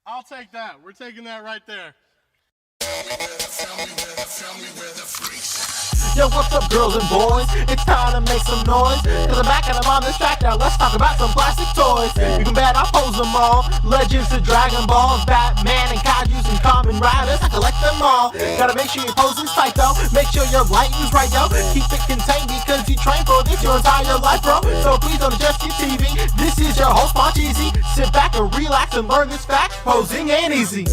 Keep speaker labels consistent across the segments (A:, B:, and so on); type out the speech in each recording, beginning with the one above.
A: I'll take that. We're taking that right there.
B: Yo, what's up, girls and boys? It's time to make some noise. Cause I'm back and I'm on this track now. Let's talk about some plastic toys. You can bet I pose them all. Legends to Dragon Balls, Batman and Kaijus and Kamen Riders. I collect them all. Gotta make sure your posing's tight though. Make sure your lighting's right yo. Keep it contained because you train for this your entire life, bro. So please don't adjust your TV. This is your host, Moncheesy. Sit back and relax and learn this fact. Posing ain't easy.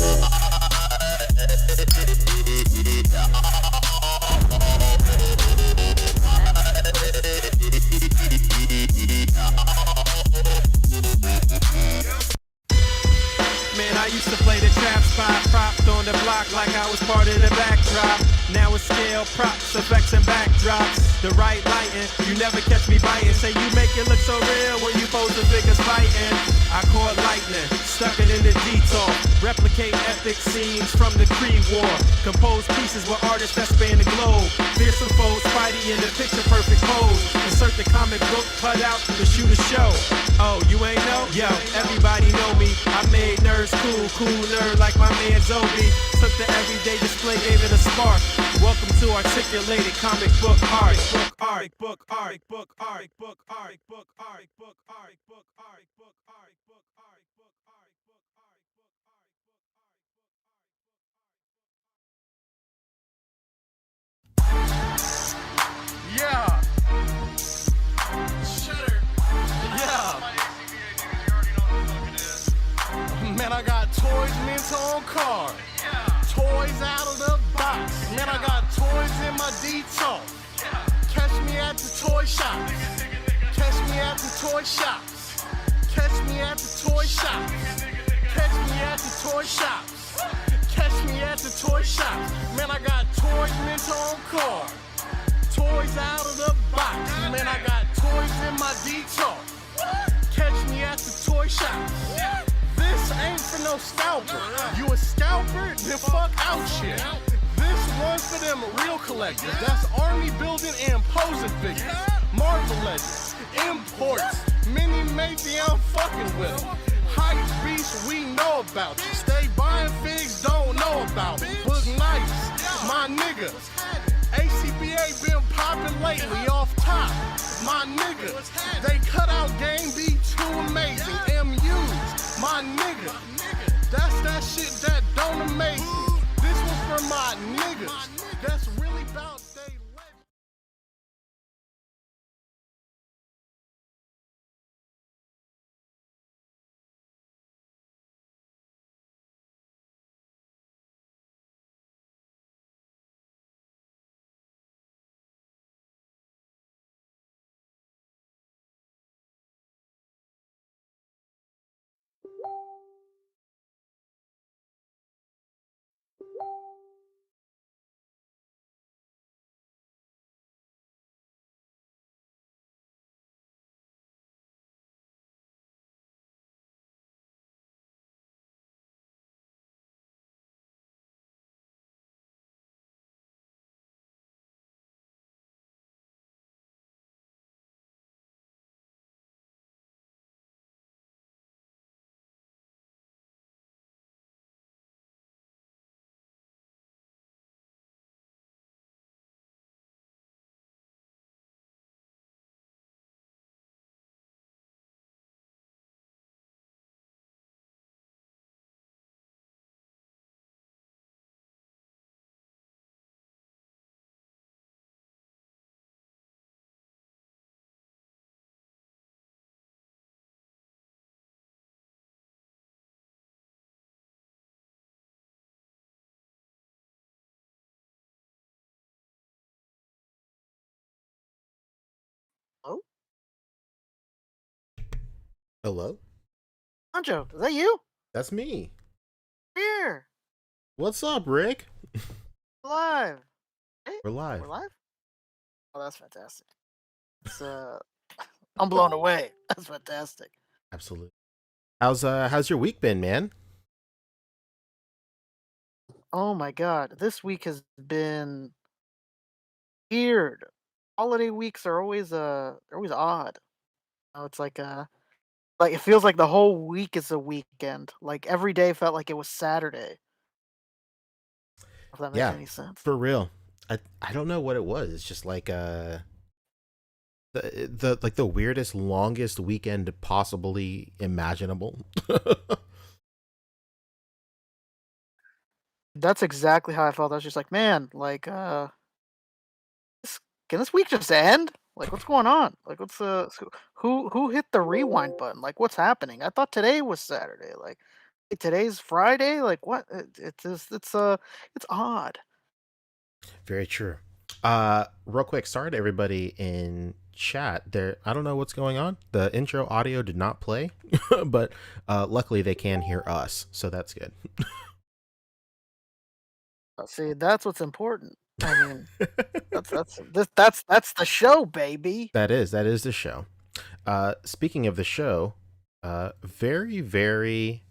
C: Man, I used to play the trap spot, propped on the block like I was part of the backdrop. Now it's scale, props, effects, and backdrops. The right lighting, you never catch me biting. Say you make it look so real when you pose the figures fighting. I caught lightning, stuck it in the detour. Replicate epic scenes from the Creed War. Compose pieces with artists that span the globe. Fearsome foes, Spidey in the picture perfect pose. Insert the comic book cutout to shoot a show. Oh, you ain't know? Yo, everybody know me. I made nerds cool nerd like my man Zobi. Took the everyday display, gave it a spark. Welcome to Articulated Comic Book Art. Book art.
A: Yeah. Shutter.
B: Yeah.
A: My A.C.B.A. niggas, you already know who the fuck it is.
B: Man, I got toys mint on card.
A: Yeah.
B: Toys out of the box. Man, I got toys in my detox.
A: Yeah.
B: Catch me at the toy shops. Catch me at the toy shops. Catch me at the toy shops. Catch me at the toy shops. Catch me at the toy shops. Man, I got toys mint on card. Toys out of the box. Man, I got toys in my detox. Catch me at the toy shop. This ain't for no scalper. You a scalper? Then fuck out shit. This one's for them real collectors. That's army building and posing figures. Marvel Legends, imports, mini matey I'm fucking with. Hype beasts we know about you. Stay buying figs, don't know about me. Boog nice, my nigga. A.C.B.A. been popping lately off top. My nigga, they cut out game be too amazing. MUs, my nigga, that's that shit that don't amaze me. This was for my niggas, that's really about they legend.
D: Oh,
E: Hello?
D: Anjo, is that you?
E: That's me.
D: Here,
E: What's up, Rick?
D: live. Hey,
E: We're live.
D: we're live. Oh, that's fantastic. It's, I'm blown away. That's fantastic.
E: Absolutely. How's your week been, man?
D: Oh my god, this week has been weird. Holiday weeks are always they're always odd. It's like Like, it feels like the whole week is a weekend. Like, every day felt like it was Saturday. If that makes
E: Yeah,
D: any sense.
E: for real. I don't know what it was. It's just like the like the weirdest, longest weekend possibly imaginable.
D: That's exactly how I felt. I was just like, man, like, this, can this week just end? Like, what's going on? Like, who hit the rewind button? Like, what's happening? I thought today was Saturday. Like, today's Friday. Like, what? It's odd.
E: Very true. Real quick, sorry to everybody in chat. There, I don't know what's going on. The intro audio did not play, but luckily they can hear us, so that's good.
D: See, that's what's important. I mean, that's the show, baby.
E: That is the show. Speaking of the show, very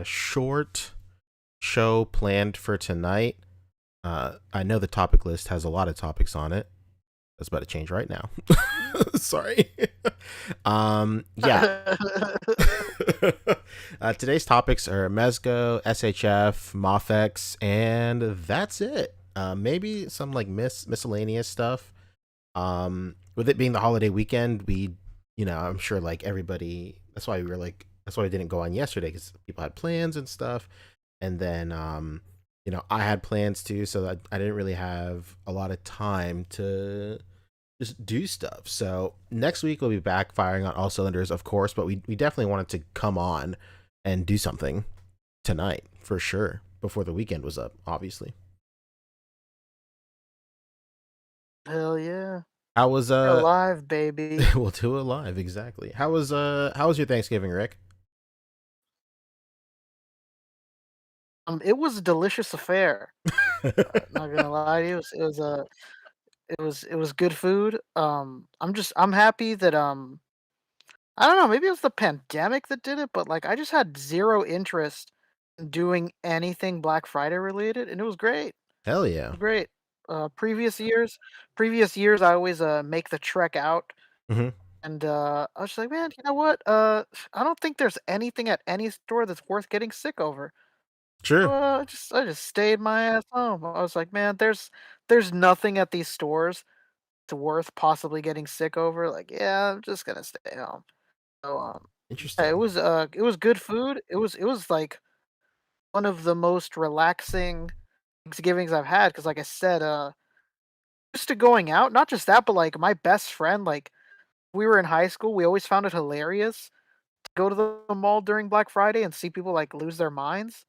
E: short show planned for tonight. I know the topic list has a lot of topics on it. That's about to change right now. Sorry. Yeah. Today's topics are Mezco, SHF, Mofex, and that's it. Maybe some like miscellaneous stuff. With it being the holiday weekend, I'm sure like everybody. That's why we didn't go on yesterday because people had plans and stuff. And then, I had plans too, so I didn't really have a lot of time to just do stuff. So next week we'll be back firing on all cylinders, of course, but we definitely wanted to come on and do something tonight for sure before the weekend was up, obviously.
D: Hell yeah.
E: How was
D: We're alive, baby.
E: we'll do it live, exactly. How was your Thanksgiving, Rick?
D: It was a delicious affair. Not gonna lie to you, it was good food. I'm happy that I don't know, maybe it was the pandemic that did it, but like I just had zero interest in doing anything Black Friday related, and it was great. It
E: Hell yeah.
D: was great. Previous years, I always make the trek out,
E: Hmm.
D: and I was just like, man, you know what? I don't think there's anything at any store that's worth getting sick over.
E: Sure.
D: I just stayed my ass home. I was like, man, there's nothing at these stores that's worth possibly getting sick over. Like, yeah, I'm just gonna stay home. So yeah,
E: Interesting.
D: it was good food. It was like one of the most relaxing Thanksgivings I've had because like I said, used to going out, not just that, but like my best friend, like we were in high school, we always found it hilarious to go to the mall during Black Friday and see people like lose their minds.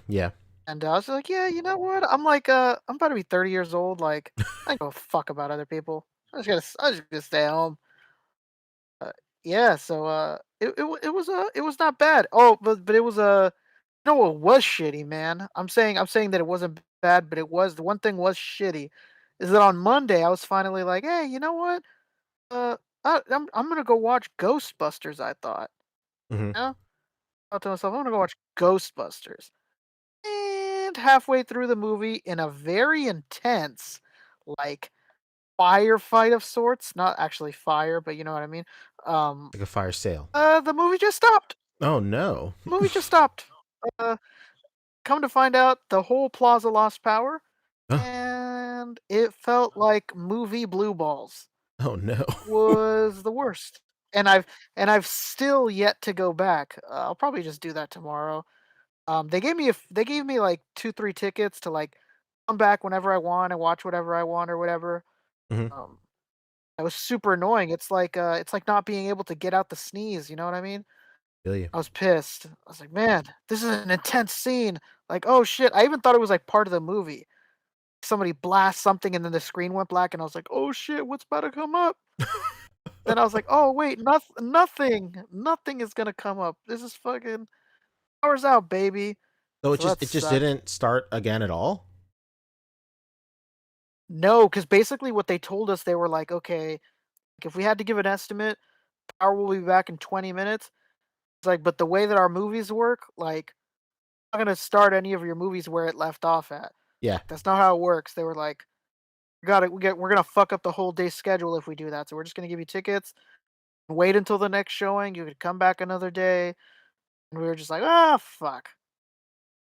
E: Yeah.
D: And I was like, yeah, you know what? I'm about to be 30 years old. Like, I don't give a fuck about other people. I'm just gonna stay home. Uh, yeah, so it was not bad. Oh, but it was no, it was shitty, man. I'm saying that it wasn't bad, but it was the one thing was shitty, is that on Monday I was finally like, hey, you know what? Uh, I'm gonna go watch Ghostbusters. I thought,
E: Hmm.
D: you know, I thought to myself, I'm gonna go watch Ghostbusters. And halfway through the movie, in a very intense, like firefight of sorts, not actually fire, but you know what I mean. Um,
E: Like a fire sale.
D: the movie just stopped.
E: Oh no.
D: The movie just stopped. Uh, Come to find out, the whole plaza lost power,
E: Oh,
D: and it felt like movie blue balls.
E: oh no.
D: Was the worst. And I've still yet to go back. I'll probably just do that tomorrow. They gave me like 2, 3 tickets to like come back whenever I want and watch whatever I want or whatever.
E: Hmm.
D: Um, that was super annoying. It's like not being able to get out the sneeze. You know what I mean?
E: Feel you.
D: I was pissed. I was like, man, this is an intense scene. Like, oh shit! I even thought it was like part of the movie. Somebody blast something and then the screen went black, and I was like, oh shit, what's about to come up? Then I was like, oh wait, nothing is gonna come up. This is fucking hours out, baby.
E: So
D: So that
E: it just
D: sucked.
E: didn't start again at all.
D: No, because basically what they told us, they were like, okay, like, if we had to give an estimate, power will be back in 20 minutes. It's like, but the way that our movies work, like, I'm not gonna start any of your movies where it left off at.
E: Yeah.
D: That's not how it works. They were like, we're gonna fuck up the whole day schedule if we do that. So we're just gonna give you tickets. wait until the next showing. You could come back another day, and we were just like, ah, fuck.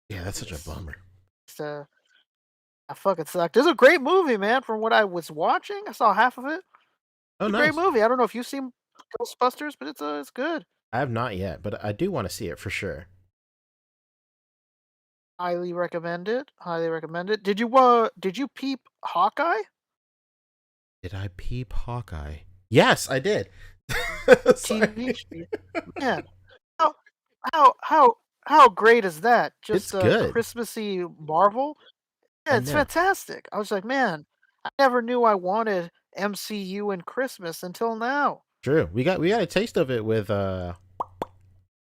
E: Yeah, that's such a
D: It's
E: bummer.
D: just, I fucking sucked. It's a great movie, man. From what I was watching, I saw half of it.
E: Oh,
D: It's a great
E: nice.
D: movie. I don't know if you've seen Ghostbusters, but it's good.
E: I have not yet, but I do want to see it for sure.
D: Highly recommend it. Highly recommend it. Did you peep Hawkeye?
E: Did I peep Hawkeye? Yes, I did. Sorry.
D: TV show. Man, how how how how great is that?
E: It's
D: Just a
E: good.
D: Christmassy Marvel. Yeah,
E: I
D: it's
E: know.
D: fantastic. I was like, man, I never knew I wanted MCU and Christmas until now.
E: True. We got a taste of it with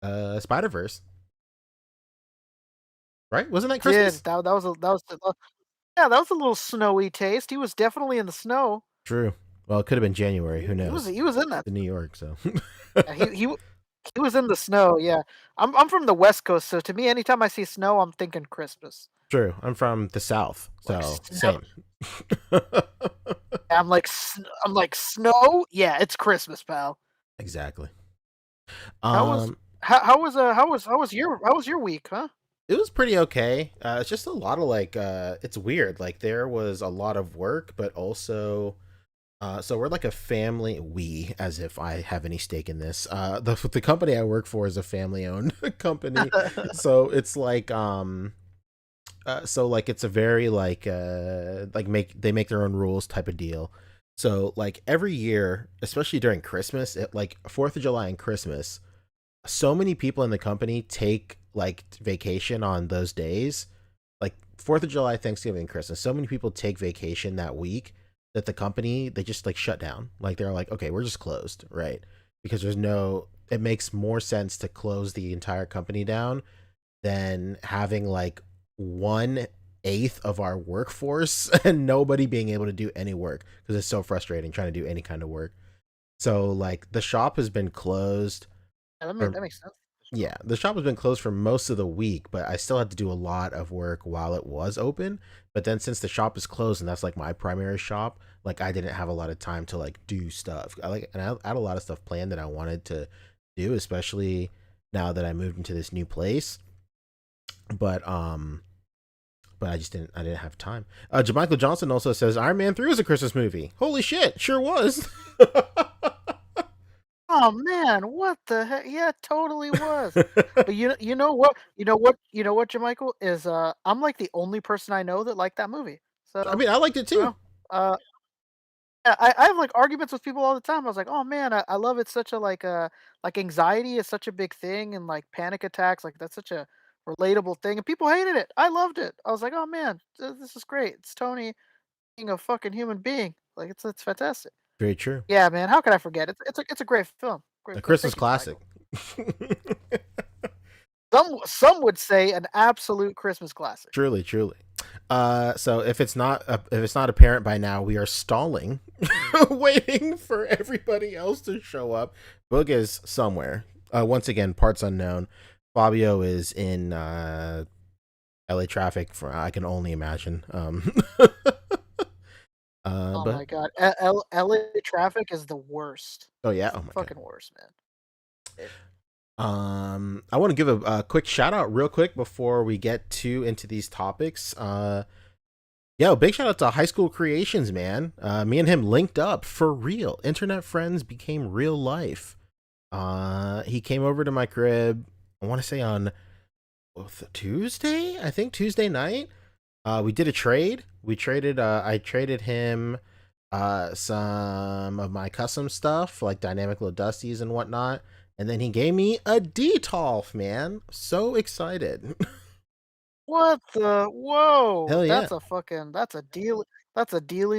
E: Spider-Verse, right? Wasn't that
D: Did
E: Christmas?
D: yeah, that was a little snowy taste. He was definitely in the snow.
E: True. Well, it could have been January. Who knows?
D: He was in that.
E: In New York, so
D: Yeah, he was in the snow. Yeah, I'm from the West Coast, so to me, anytime I see snow, I'm thinking Christmas.
E: true. I'm from the South,
D: Like
E: so
D: snow.
E: same.
D: I'm like snow. Yeah, it's Christmas, pal.
E: Exactly.
D: How was
E: Um,
D: how was your week, huh?
E: it was pretty okay. It's just a lot of like it's weird. Like there was a lot of work, but also so we're like a family, we, as if I have any stake in this. The company I work for is a family owned company. So it's like so like it's a very like make their own rules type of deal. So like every year, especially during Christmas, like 4th of July and Christmas, so many people in the company take like vacation on those days, like 4th of July, Thanksgiving, and Christmas. So many people take vacation that week that the company, they just like shut down. Like they're like, okay, we're just closed, right? Because it makes more sense to close the entire company down than having like 1/8 of our workforce and nobody being able to do any work, because it's so frustrating trying to do any kind of work. So like the shop has been closed
D: Yeah,
E: for
D: that makes sense.
E: yeah, the shop has been closed for most of the week, but I still had to do a lot of work while it was open. But then since the shop is closed and that's like my primary shop, like I didn't have a lot of time to like do stuff. I had a lot of stuff planned that I wanted to do, especially now that I moved into this new place. But I didn't have time. Jamichael Johnson also says Iron Man 3 was a Christmas movie. Holy shit, sure was.
D: Oh man, what the heck? Yeah, it totally was. But you know what, Jermichael is I'm like the only person I know that liked that movie.
E: I
D: So,
E: mean, I liked it
D: you
E: too.
D: know, yeah, I have like arguments with people all the time. I was like, oh man, I love it. Such a like anxiety is such a big thing, and like panic attacks, like that's such a relatable thing, and people hated it. I loved it. I was like, oh man, this is great. It's Tony being a fucking human being. Like it's fantastic.
E: Very true.
D: Yeah, man. How could I forget? It's a great film.
E: A
D: Great film.
E: Christmas
D: Thank you,
E: classic.
D: Jermichael. Some would say an absolute Christmas classic.
E: Truly, truly. So if it's not apparent by now, we are stalling, waiting for everybody else to show up. Boog is somewhere. Once again, parts unknown. Fabio is in LA traffic. For I can only imagine.
D: Oh
E: But
D: my god, LA traffic is the worst.
E: oh yeah,
D: It's the
E: oh my god.
D: fucking worst, man. It-
E: I want to give a quick shout out real quick before we get into these topics. Yo, big shout out to High School Creations, man. Me and him linked up for real. Internet friends became real life. He came over to my crib. I want to say on Tuesday. I think Tuesday night. We did a trade. I traded him some of my custom stuff, like dynamic little dusties and whatnot. And then he gave me a D-Tolf, man. So excited.
D: What the whoa?
E: Hell yeah.
D: That's a dealy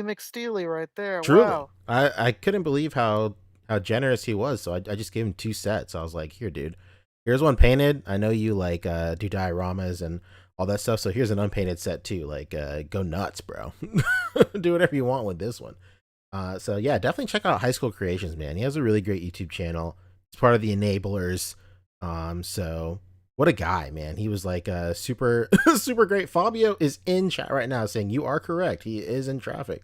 D: McSteely right there.
E: Truly.
D: Wow.
E: I couldn't believe how generous he was. So I just gave him 2 sets. I was like, here, dude. Here's one painted. I know you like do dioramas and all that stuff. So here's an unpainted set too. Like go nuts, bro. Do whatever you want with this one. So yeah, definitely check out High School Creations, man. He has a really great YouTube channel. It's part of the Enablers. So what a guy, man. He was like super super great. Fabio is in chat right now saying you are correct. He is in traffic.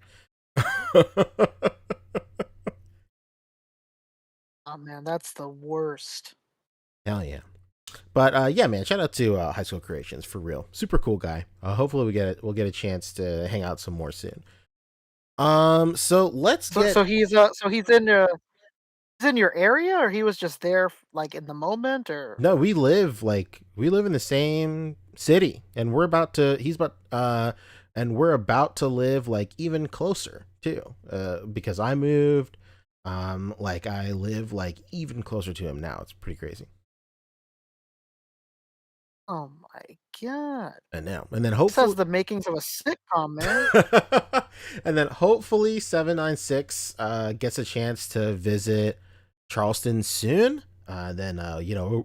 D: Oh man, that's the worst.
E: Hell yeah. But yeah, man, shout out to High School Creations for real. Super cool guy. Hopefully we'll get a chance to hang out some more soon. So let's
D: So
E: get
D: so he's in your area, or he was just there like in the moment, or
E: no, we live in the same city, and we're about to live like even closer too. Because I moved, like I live like even closer to him now. It's pretty crazy.
D: oh my god,
E: And now, and then
D: this has
E: hopefully,
D: the makings of a sitcom, man.
E: and then hopefully 796 gets a chance to visit Charleston soon. Then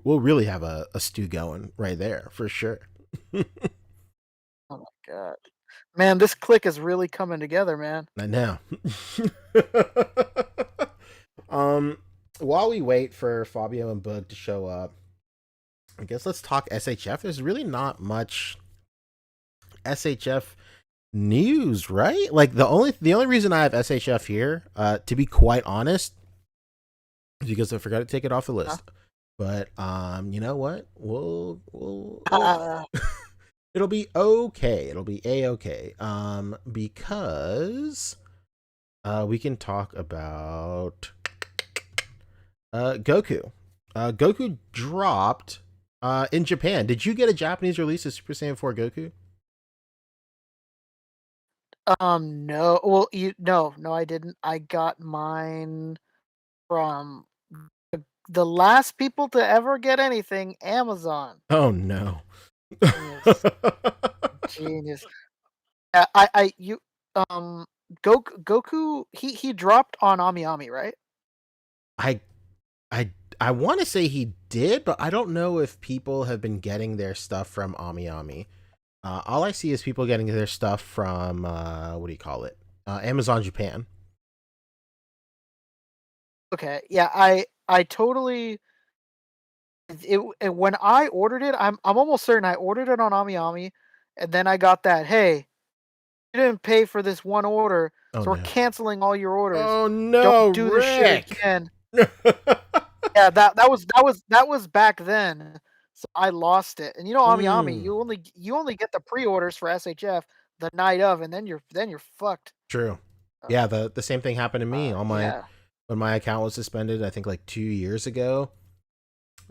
E: we'll really have a stew going right there for sure.
D: Oh my god, man, this clique is really coming together, man.
E: I know. um, while we wait for Fabio and Boog to show up, I guess let's talk SHF. There's really not much SHF news, right? Like the only reason I have SHF here, to be quite honest, is because I forgot to take it off the list. But you know what? We'll it'll be okay. It'll be a-okay. Because we can talk about Goku. Goku dropped in Japan. Did you get a Japanese release of Super Saiyan 4 Goku?
D: No. Well, no, I didn't. I got mine from the last people to ever get anything, Amazon.
E: Oh no.
D: Genius. Genius. You, Goku, he dropped on Ami Ami, right?
E: I I I want to say he did, but I don't know if people have been getting their stuff from Ami Ami. All I see is people getting their stuff from what do you call it? Amazon Japan.
D: Okay, yeah, I totally. When I ordered it, I'm almost certain I ordered it on Ami Ami, and then I got that. Hey, you didn't pay for this one order,
E: Oh
D: so we're
E: no.
D: canceling all your orders.
E: Oh no,
D: Don't do this shit
E: Rick.
D: again. Yeah, that was back then. So I lost it. And Ami Ami, you only get the pre-orders for SHF the night of, and then you're fucked.
E: True. Yeah, the same thing happened to me on my
D: Yeah.
E: when my account was suspended, I think like 2 years ago.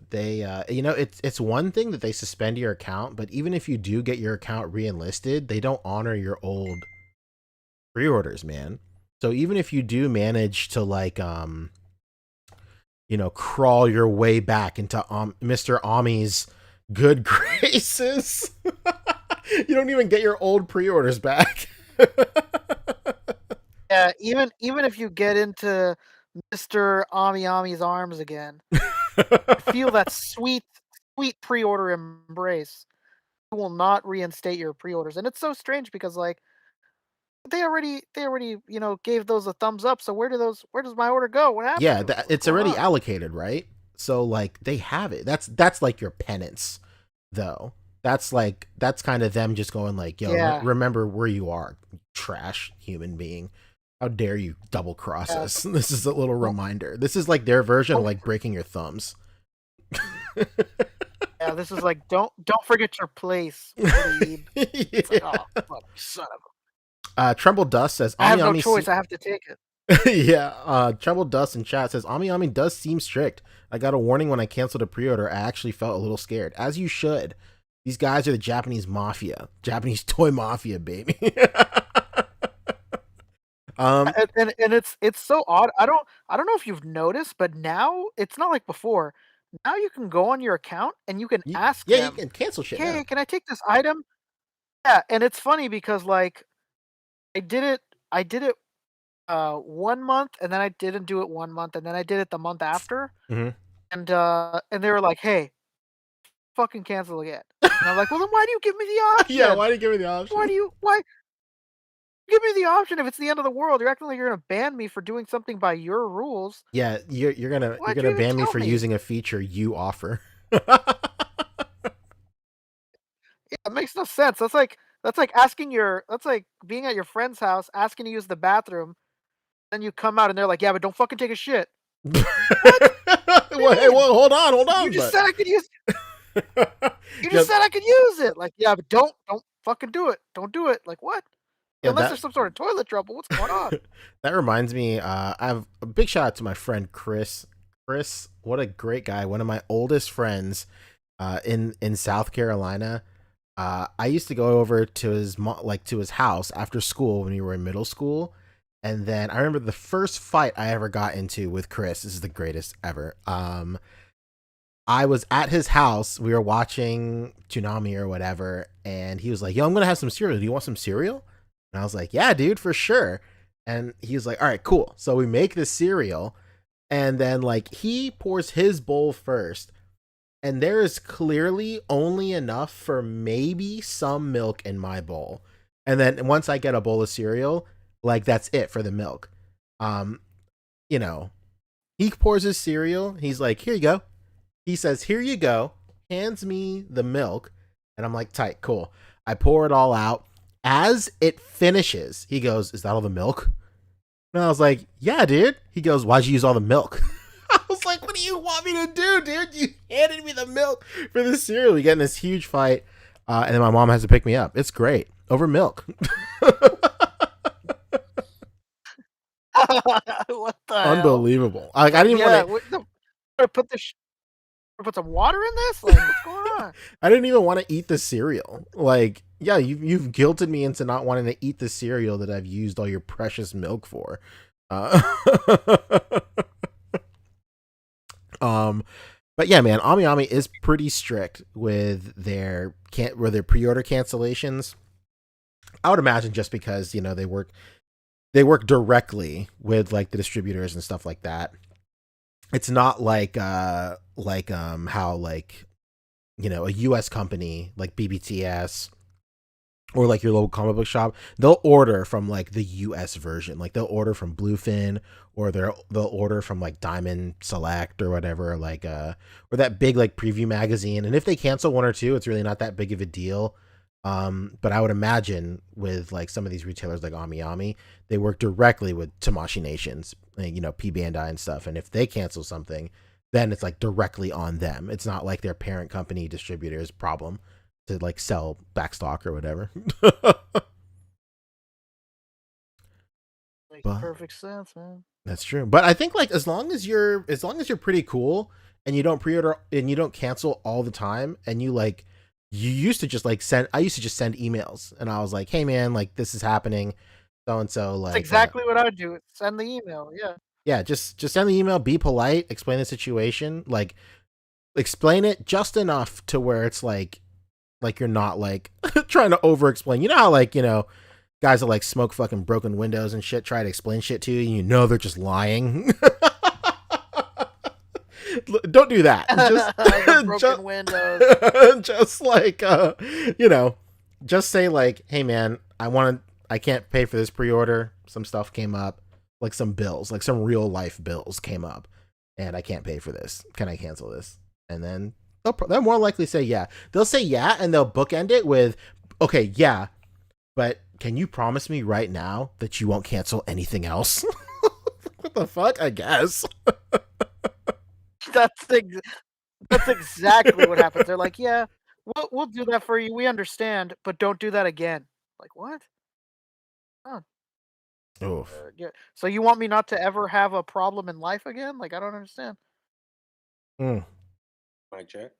E: They it's one thing that they suspend your account, but even if you do get your account re-enlisted, they don't honor your old pre-orders, man. So even if you do manage to like crawl your way back into Mr. Ami's good graces, you don't even get your old pre-orders back.
D: Yeah, even if you get into Mr. Ami Ami's arms again, feel that sweet pre-order embrace. You will not reinstate your pre-orders. And it's so strange because like they already gave those a thumbs up. So where does my order go? What happened
E: Yeah,
D: to it? What's
E: it's
D: going
E: already
D: on?
E: allocated, right? So like they have it. That's like your penance, though. That's kind of them just going like, yo,
D: Yeah.
E: remember where you are, trash human being. How dare you double cross
D: Yeah.
E: us? This is a little reminder. This is like their version of
D: Oh.
E: like breaking your thumbs.
D: Yeah, this is like don't forget your place, plebe. It's like, oh, fuck, son of a.
E: Tremble Dust says
D: I have
E: Ami
D: no
E: Ami
D: choice. I have to take it.
E: yeah, Tremble Dust in chat says Ami Ami does seem strict. I got a warning when I canceled a pre-order. I actually felt a little scared, as you should. These guys are the Japanese mafia, Japanese toy mafia, baby.
D: And it's so odd. I don't know if you've noticed, but now it's not like before. Now you can go on your account and you can ask
E: yeah,
D: them,
E: you can cancel shit.
D: "Hey,
E: Now.
D: can I take this item?" Yeah, and it's funny because like I did it 1 month, and then I didn't do it 1 month, and then I did it the month after,
E: Mm-hmm.
D: and they were like, "Hey, fucking cancel again." And I'm like, "Well, then why do you give me the option?
E: Yeah, why did you give me the option?
D: Why give me the option if it's the end of the world? You're acting like you're gonna ban me for doing something by your rules."
E: Yeah, you're gonna
D: Why'd you even
E: ban me
D: tell
E: for
D: me?
E: using a feature you offer.
D: Yeah, it makes no sense. That's like being at your friend's house, asking to use the bathroom, then you come out and they're like, "Yeah, but don't fucking take a shit."
E: Well, hey, well, hold on.
D: You just
E: but
D: said I could use. You
E: Yeah,
D: just said I could use it. Like, yeah, but don't fucking do it. Don't do it. Like, what?
E: yeah,
D: Unless
E: that
D: there's some sort of toilet trouble. What's going on?
E: that reminds me. I have a big shout out to my friend Chris. Chris, what a great guy! One of my oldest friends, in South Carolina. I used to go over to to his house after school when we were in middle school, and then I remember the first fight I ever got into with Chris. This is the greatest ever. I was at his house. We were watching Tsunami or whatever, and he was like, "Yo, I'm gonna have some cereal. Do you want some cereal?" And I was like, "Yeah, dude, for sure." And he was like, "All right, cool." So we make the cereal, and then like he pours his bowl first, and there is clearly only enough for maybe some milk in my bowl. And then once I get a bowl of cereal, like that's it for the milk. Um, you know, he pours his cereal. He's like, "Here you go." He says, "Here you go." Hands me the milk, and I'm like, "Tight, cool." I pour it all out. As it finishes, he goes, "Is that all the milk?" And I was like, "Yeah, dude." He goes, "Why'd you use all the milk?" I was like, "What do you want me to do, dude? You handed me the milk for the cereal." We get in this huge fight, and then my mom has to pick me up. It's great over milk.
D: What the hell?
E: Unbelievable. Like I didn't
D: Yeah,
E: want to.
D: put some water in this. Like, what's going on?
E: I didn't even want to eat the cereal. Like, yeah, you've guilted me into not wanting to eat the cereal that I've used all your precious milk for. But yeah, man, AmiAmi is pretty strict with their pre-order cancellations. I would imagine just because they work directly with like the distributors and stuff like that. It's not like how like a US company like BBTS or like your local comic book shop, they'll order from like the US version. Like they'll order from Bluefin, or they'll order from like Diamond Select or whatever, like or that big like preview magazine. And if they cancel one or two, it's really not that big of a deal. But I would imagine with like some of these retailers like AmiAmi, they work directly with Tamashii Nations, P Bandai and stuff. And if they cancel something, then it's like directly on them. It's not like their parent company distributor's problem to like sell backstock or whatever.
D: Makes
E: But-
D: perfect sense, man.
E: That's true. But I think like as long as you're pretty cool and you don't pre-order and you don't cancel all the time, and you used to just like I used to just send emails, and I was like, "Hey man, like this is happening, so and so." Like
D: That's exactly what I would do. Send the email. Yeah.
E: yeah, just send the email, be polite, explain the situation, like explain it just enough to where it's like you're not like trying to over explain. You know how like, guys that like smoke fucking broken windows and shit try to explain shit to you, and they're just lying. Don't do that.
D: The broken windows.
E: Just like just say like, "Hey man, I can't pay for this pre-order. Some stuff came up, like some bills, like some real life bills came up, and I can't pay for this. Can I cancel this?" And then they'll more likely say yeah. They'll say yeah, and they'll bookend it with, "Okay, yeah, but can you promise me right now that you won't cancel anything else?" What the fuck? I guess.
D: That's exactly what happens. They're like, "Yeah, we'll do that for you. We understand, but don't do that again." Like, what?
E: Oof.
D: Yeah. So you want me not to ever have a problem in life again? Like, I don't understand.
E: Mm.
F: Mic check.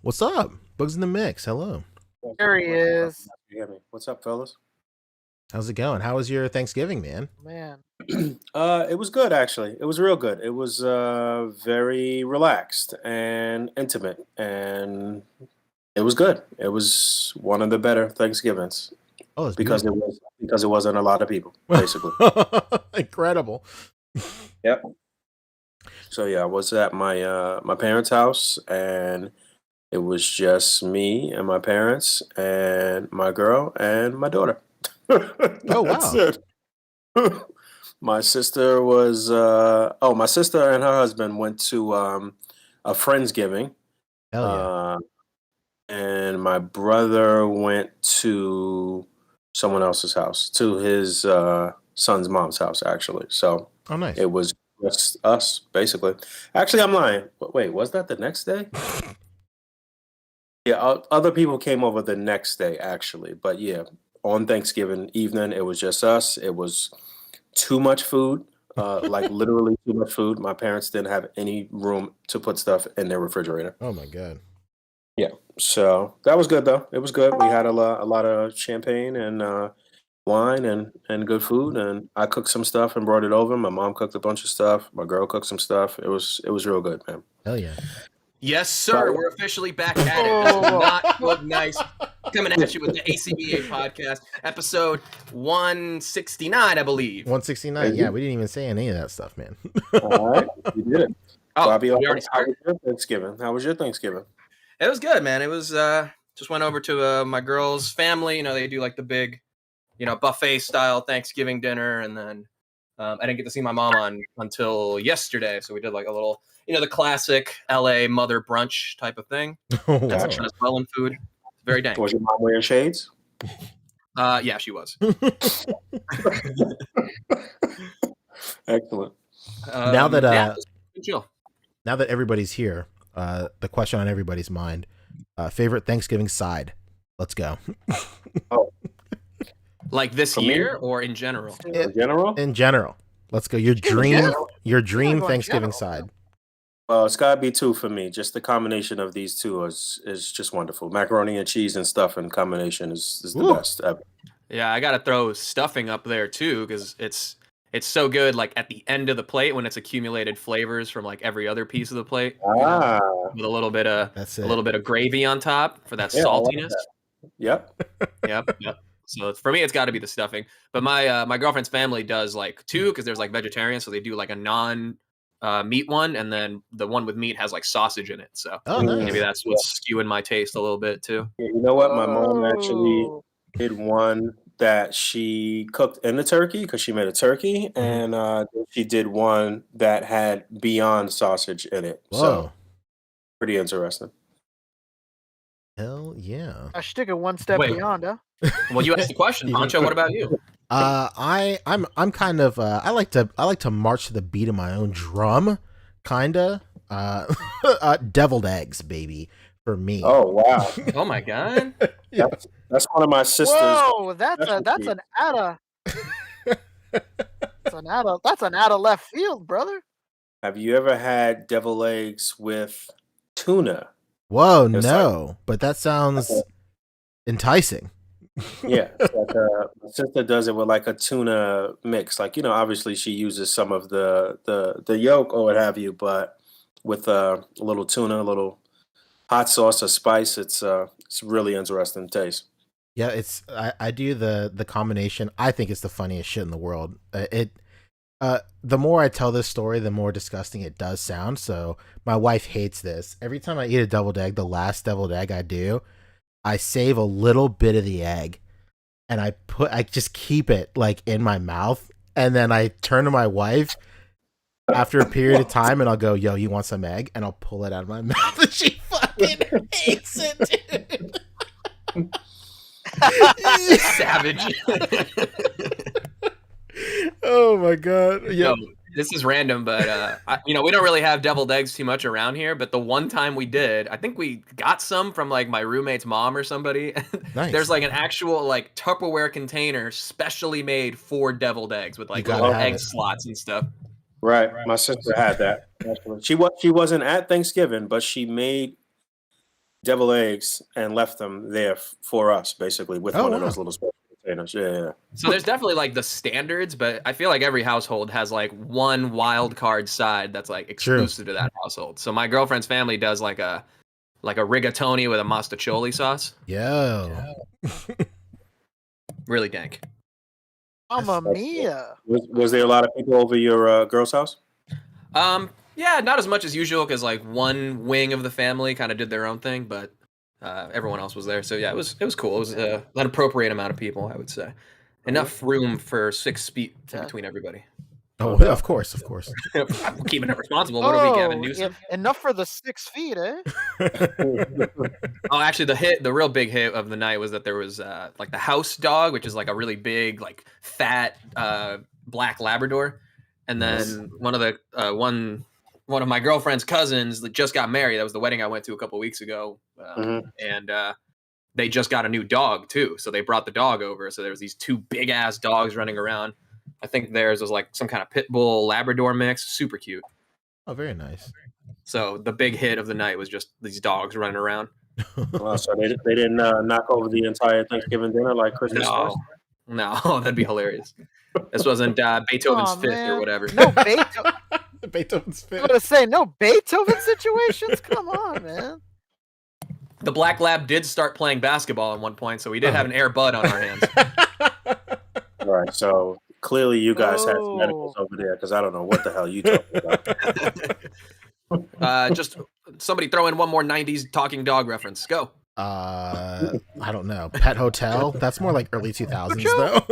E: What's up? Bugs in the mix. Hello.
D: There he is.
F: You hear me? What's up, fellas?
E: How's it going? How was your Thanksgiving, man?
D: Man.
F: It was good, actually. It was real good. It was very relaxed and intimate, and it was good. It was one of the better Thanksgivings
E: Oh, it's
F: because it wasn't a lot of people, basically.
E: Incredible.
F: Yep. So yeah, I was at my parents' house, and it was just me and my parents and my girl and my daughter.
E: Oh,
F: That's
E: wow.
F: it. My sister was my sister and her husband went to a Friendsgiving.
E: Hell yeah.
F: And my brother went to someone else's house, to his son's mom's house, actually. So
E: Oh, nice.
F: it was just us, basically. Actually, I'm lying. Wait, was that the next day? Yeah, other people came over the next day, actually. But yeah, on Thanksgiving evening, it was just us. It was too much food, like literally too much food. My parents didn't have any room to put stuff in their refrigerator.
E: Oh my god.
F: Yeah, so that was good though. It was good. We had a lot of champagne and wine and good food, and I cooked some stuff and brought it over. My mom cooked a bunch of stuff. My girl cooked some stuff. It was real good, man.
E: Hell yeah.
G: Yes, sir. We're officially back at it. This is not look nice. Coming at you with the A.C.B.A. podcast, episode 169, I believe.
E: 169. Yeah, we didn't even say any of that stuff, man.
F: All right, you did it.
G: Oh,
F: Bobby,
G: we
F: how
G: already
F: was
G: started.
F: your Thanksgiving? How was your Thanksgiving?
G: It was good, man. It was just went over to my girl's family. You know, they do like the big, buffet style Thanksgiving dinner, and then I didn't get to see my mom until yesterday, so we did like a little, the classic LA mother brunch type of thing.
E: Oh,
G: That's
E: wow.
G: as well in food. Very dank.
F: Was your mom wearing shades?
G: Yeah, she was.
F: Excellent.
E: Now that
G: yeah, it was chill.
E: now that everybody's here, the question on everybody's mind, favorite Thanksgiving side. Let's go.
G: Like this
F: For me?
G: year or in general?
F: In general,
E: In general. Let's go. Your dream
D: general?
E: dream
D: going
E: Thanksgiving
D: general.
E: side.
F: it's gotta be two for me. Just the combination of these two is just wonderful. Macaroni and cheese and stuff in combination is the
E: Ooh.
F: best ever.
G: Yeah, I gotta throw stuffing up there too, because it's so good. Like at the end of the plate when it's accumulated flavors from like every other piece of the plate,
F: Ah,
G: with a little bit of
E: That's it.
G: a little bit of gravy on top for that
F: Yeah, I like
G: saltiness.
F: yep.
G: Yep. So for me, it's got to be the stuffing. But my girlfriend's family does like two, because there's like vegetarian, so they do like a non meat one, and then the one with meat has like sausage in it. So
E: Oh,
F: Mm.
E: nice.
G: maybe that's what's skewing my taste a little bit too.
F: Yeah, you know what? My mom actually
D: Oh.
F: did one that she cooked in the turkey because she made a turkey, and she did one that had Beyond sausage in it.
E: Whoa.
F: So pretty interesting.
E: Hell yeah.
D: I should take it one step
G: Wait.
D: beyond, huh?
G: Well, you asked the question, Pancho. What about you?
E: I'm kind of I like to march to the beat of my own drum, kinda. Deviled eggs, baby, for me.
F: Oh wow,
G: Oh my god.
F: that's one of my sisters.
D: Whoa, that's
F: specialty.
D: an that's an out of left field, brother.
F: Have you ever had devil eggs with tuna?
E: Whoa,
F: It's
E: no, but that sounds enticing.
F: Yeah, it's like my sister does it with like a tuna mix. Like obviously she uses some of the yolk or what have you, but with a little tuna, a little hot sauce or spice, it's really interesting taste.
E: Yeah, I do the combination. I think it's the funniest shit in the world. The more I tell this story, the more disgusting it does sound. So my wife hates this. Every time I eat a deviled egg, the last deviled egg I do, I save a little bit of the egg and I just keep it like in my mouth, and then I turn to my wife after a period of time and I'll go, "Yo, you want some egg?" And I'll pull it out of my mouth, and she fucking hates it, dude.
G: Savage.
E: Oh my god. Yeah.
G: No, this is random, but we don't really have deviled eggs too much around here. But the one time we did, I think we got some from like my roommate's mom or somebody.
E: Nice.
G: There's like an actual like Tupperware container specially made for deviled eggs with like
E: You gotta
G: little
E: have
G: egg
E: it.
G: slots and stuff.
F: Right. My sister had that. Actually. She wasn't at Thanksgiving, but she made devil eggs and left them there for us, basically, with
E: Oh,
F: one of
E: wow.
F: those little special containers. Yeah.
G: So there's definitely like the standards, but I feel like every household has like one wild card side that's like exclusive to that household. So my girlfriend's family does like a rigatoni with a mostaccioli sauce.
E: Yo.
G: Really dank.
D: Mamma mia.
F: Was there a lot of people over your girl's house?
G: Yeah, not as much as usual because like one wing of the family kind of did their own thing, but everyone else was there. So yeah, it was cool. It was an appropriate amount of people, I would say. Enough room for 6 feet in between everybody.
E: Oh, of course.
G: We're keeping it responsible. What are we, Gavin Newsom?
D: Enough for the 6 feet, eh?
G: Oh, actually, the real big hit of the night was that there was like the house dog, which is like a really big, like fat black Labrador. And
E: Nice.
G: then one of my girlfriend's cousins that just got married. That was the wedding I went to a couple weeks ago, and they just got a new dog too. So they brought the dog over. So there was these 2 big ass dogs running around. I think theirs was like some kind of pit bull Labrador mix. Super cute.
E: Oh, very nice.
G: So the big hit of the night was just these dogs running around.
F: Well, so they didn't knock over the entire Thanksgiving dinner like Christmas.
G: No, that'd be hilarious. This wasn't Beethoven's
D: Aw,
G: Fifth
D: man.
G: or whatever.
D: No Beethoven.
E: Beethoven's
D: I'm
E: Fifth.
D: gonna say no Beethoven situations. Come on, man.
G: The Black Lab did start playing basketball at one point, so we did have an Air Bud on our hands.
F: All right, so clearly you guys had
D: Oh.
F: medicals over there because I don't know what the hell you talking about.
G: Just somebody throw in one more 90s talking dog reference. Go.
E: I don't know. Pet Hotel. That's more like early 2000s though.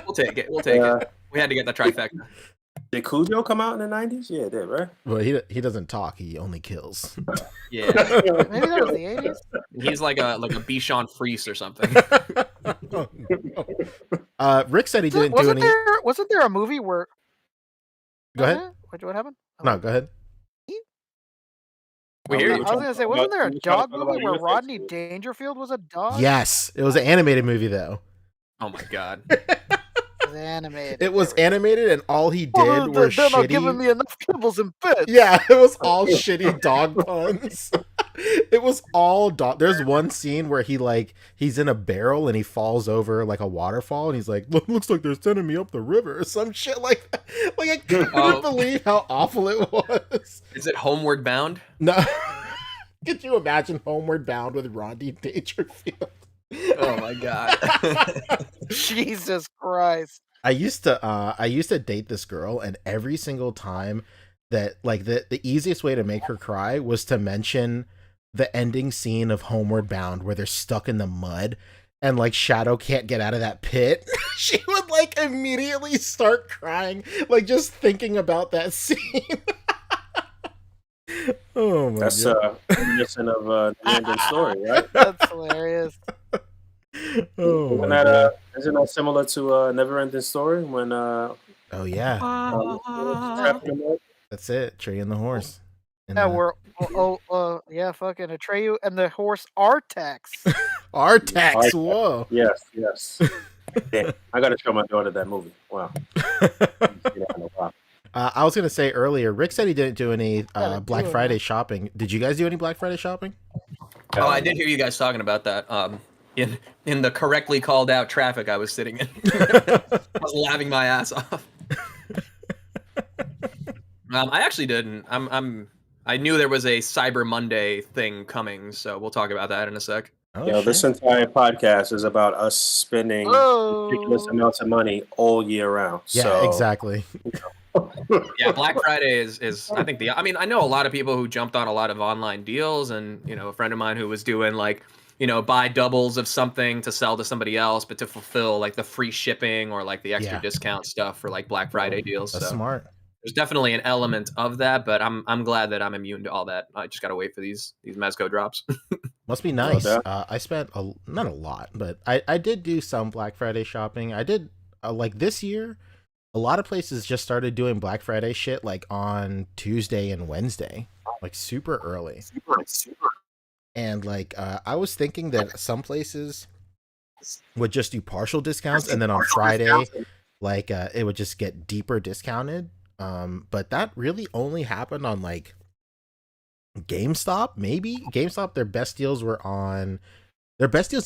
G: We'll take it. We had to get the trifecta.
F: Did Cujo come out in the 90s? Yeah, it did, right?
E: Well, he doesn't talk. He only kills.
G: Yeah,
D: Maybe that was the 80s.
G: he's like a Bichon Frise or something.
E: Rick said he didn't do any.
D: Wasn't there a movie where?
E: Go ahead.
D: What happened?
E: No, go ahead.
G: We hear
D: I
G: you.
D: was gonna say, wasn't there a
F: You trying to
D: dog
F: talk
D: movie
F: about
D: where
F: your
D: Rodney
F: face?
D: Dangerfield was a dog?
E: Yes, it was an animated movie though.
G: Oh my god.
D: It was animated.
E: It was
D: There we go.
E: animated, and all he did
D: Well,
E: were
D: they're not giving
E: shitty.
D: me enough kibbles and bits.
E: Yeah, it was all shitty dog puns. It was all dog. There's one scene where he's in a barrel and he falls over like a waterfall, and he's like, "Looks like they're sending me up the river," or some shit like that. Like I couldn't believe how awful it was.
G: Is it Homeward Bound?
E: No, could you imagine Homeward Bound with Rodney Dangerfield?
G: Oh my god.
D: Jesus Christ.
E: I used to date this girl, and every single time that like the easiest way to make her cry was to mention the ending scene of Homeward Bound where they're stuck in the mud and like Shadow can't get out of that pit. She would like immediately start crying, like just thinking about that scene. Oh my
F: That's
E: god.
F: reminiscent of the ending story, right?
D: That's hilarious.
E: Oh
F: Isn't
E: my
F: that,
E: god.
F: isn't that similar to Never Ending Story when
E: Oh yeah.
F: trapped in the mud?
E: That's it. Tree and the horse. And,
D: Yeah, yeah, fucking Atreyu and the horse Artax.
E: Artax. Whoa.
F: Yes. Yeah, I got to show my daughter that movie. Wow.
E: I was gonna say earlier, Rick said he didn't do any
D: Gotta
E: Black
D: do it,
E: Friday
D: man.
E: shopping. Did you guys do any Black Friday shopping?
G: Oh, I did hear you guys talking about that. In the correctly called out traffic I was sitting in. I was laughing my ass off. I actually didn't. I knew there was a Cyber Monday thing coming, so we'll talk about that in a sec.
E: Oh,
F: You know, this
E: shit.
F: entire podcast is about us spending ridiculous
D: Oh,
F: amounts of money all year round.
E: Yeah,
F: so,
E: exactly.
G: Yeah, Black Friday is I think I mean, I know a lot of people who jumped on a lot of online deals, and a friend of mine who was doing like, buy doubles of something to sell to somebody else, but to fulfill like the free shipping or like the extra
E: Yeah.
G: discount stuff for like Black Friday deals.
E: That's
G: So
E: smart.
G: there's definitely an element of that, but I'm glad that I'm immune to all that. I just gotta wait for these Mezco drops.
E: Must be nice.
F: doubt.
E: I spent not a lot, but I did do some Black Friday shopping. I did like this year. A lot of places just started doing Black Friday shit like on Tuesday and Wednesday, like super early. And like I was thinking that some places would just do partial discounts, and then on Friday, like it would just get deeper discounted. But that really only happened on like GameStop, maybe. GameStop, their best deals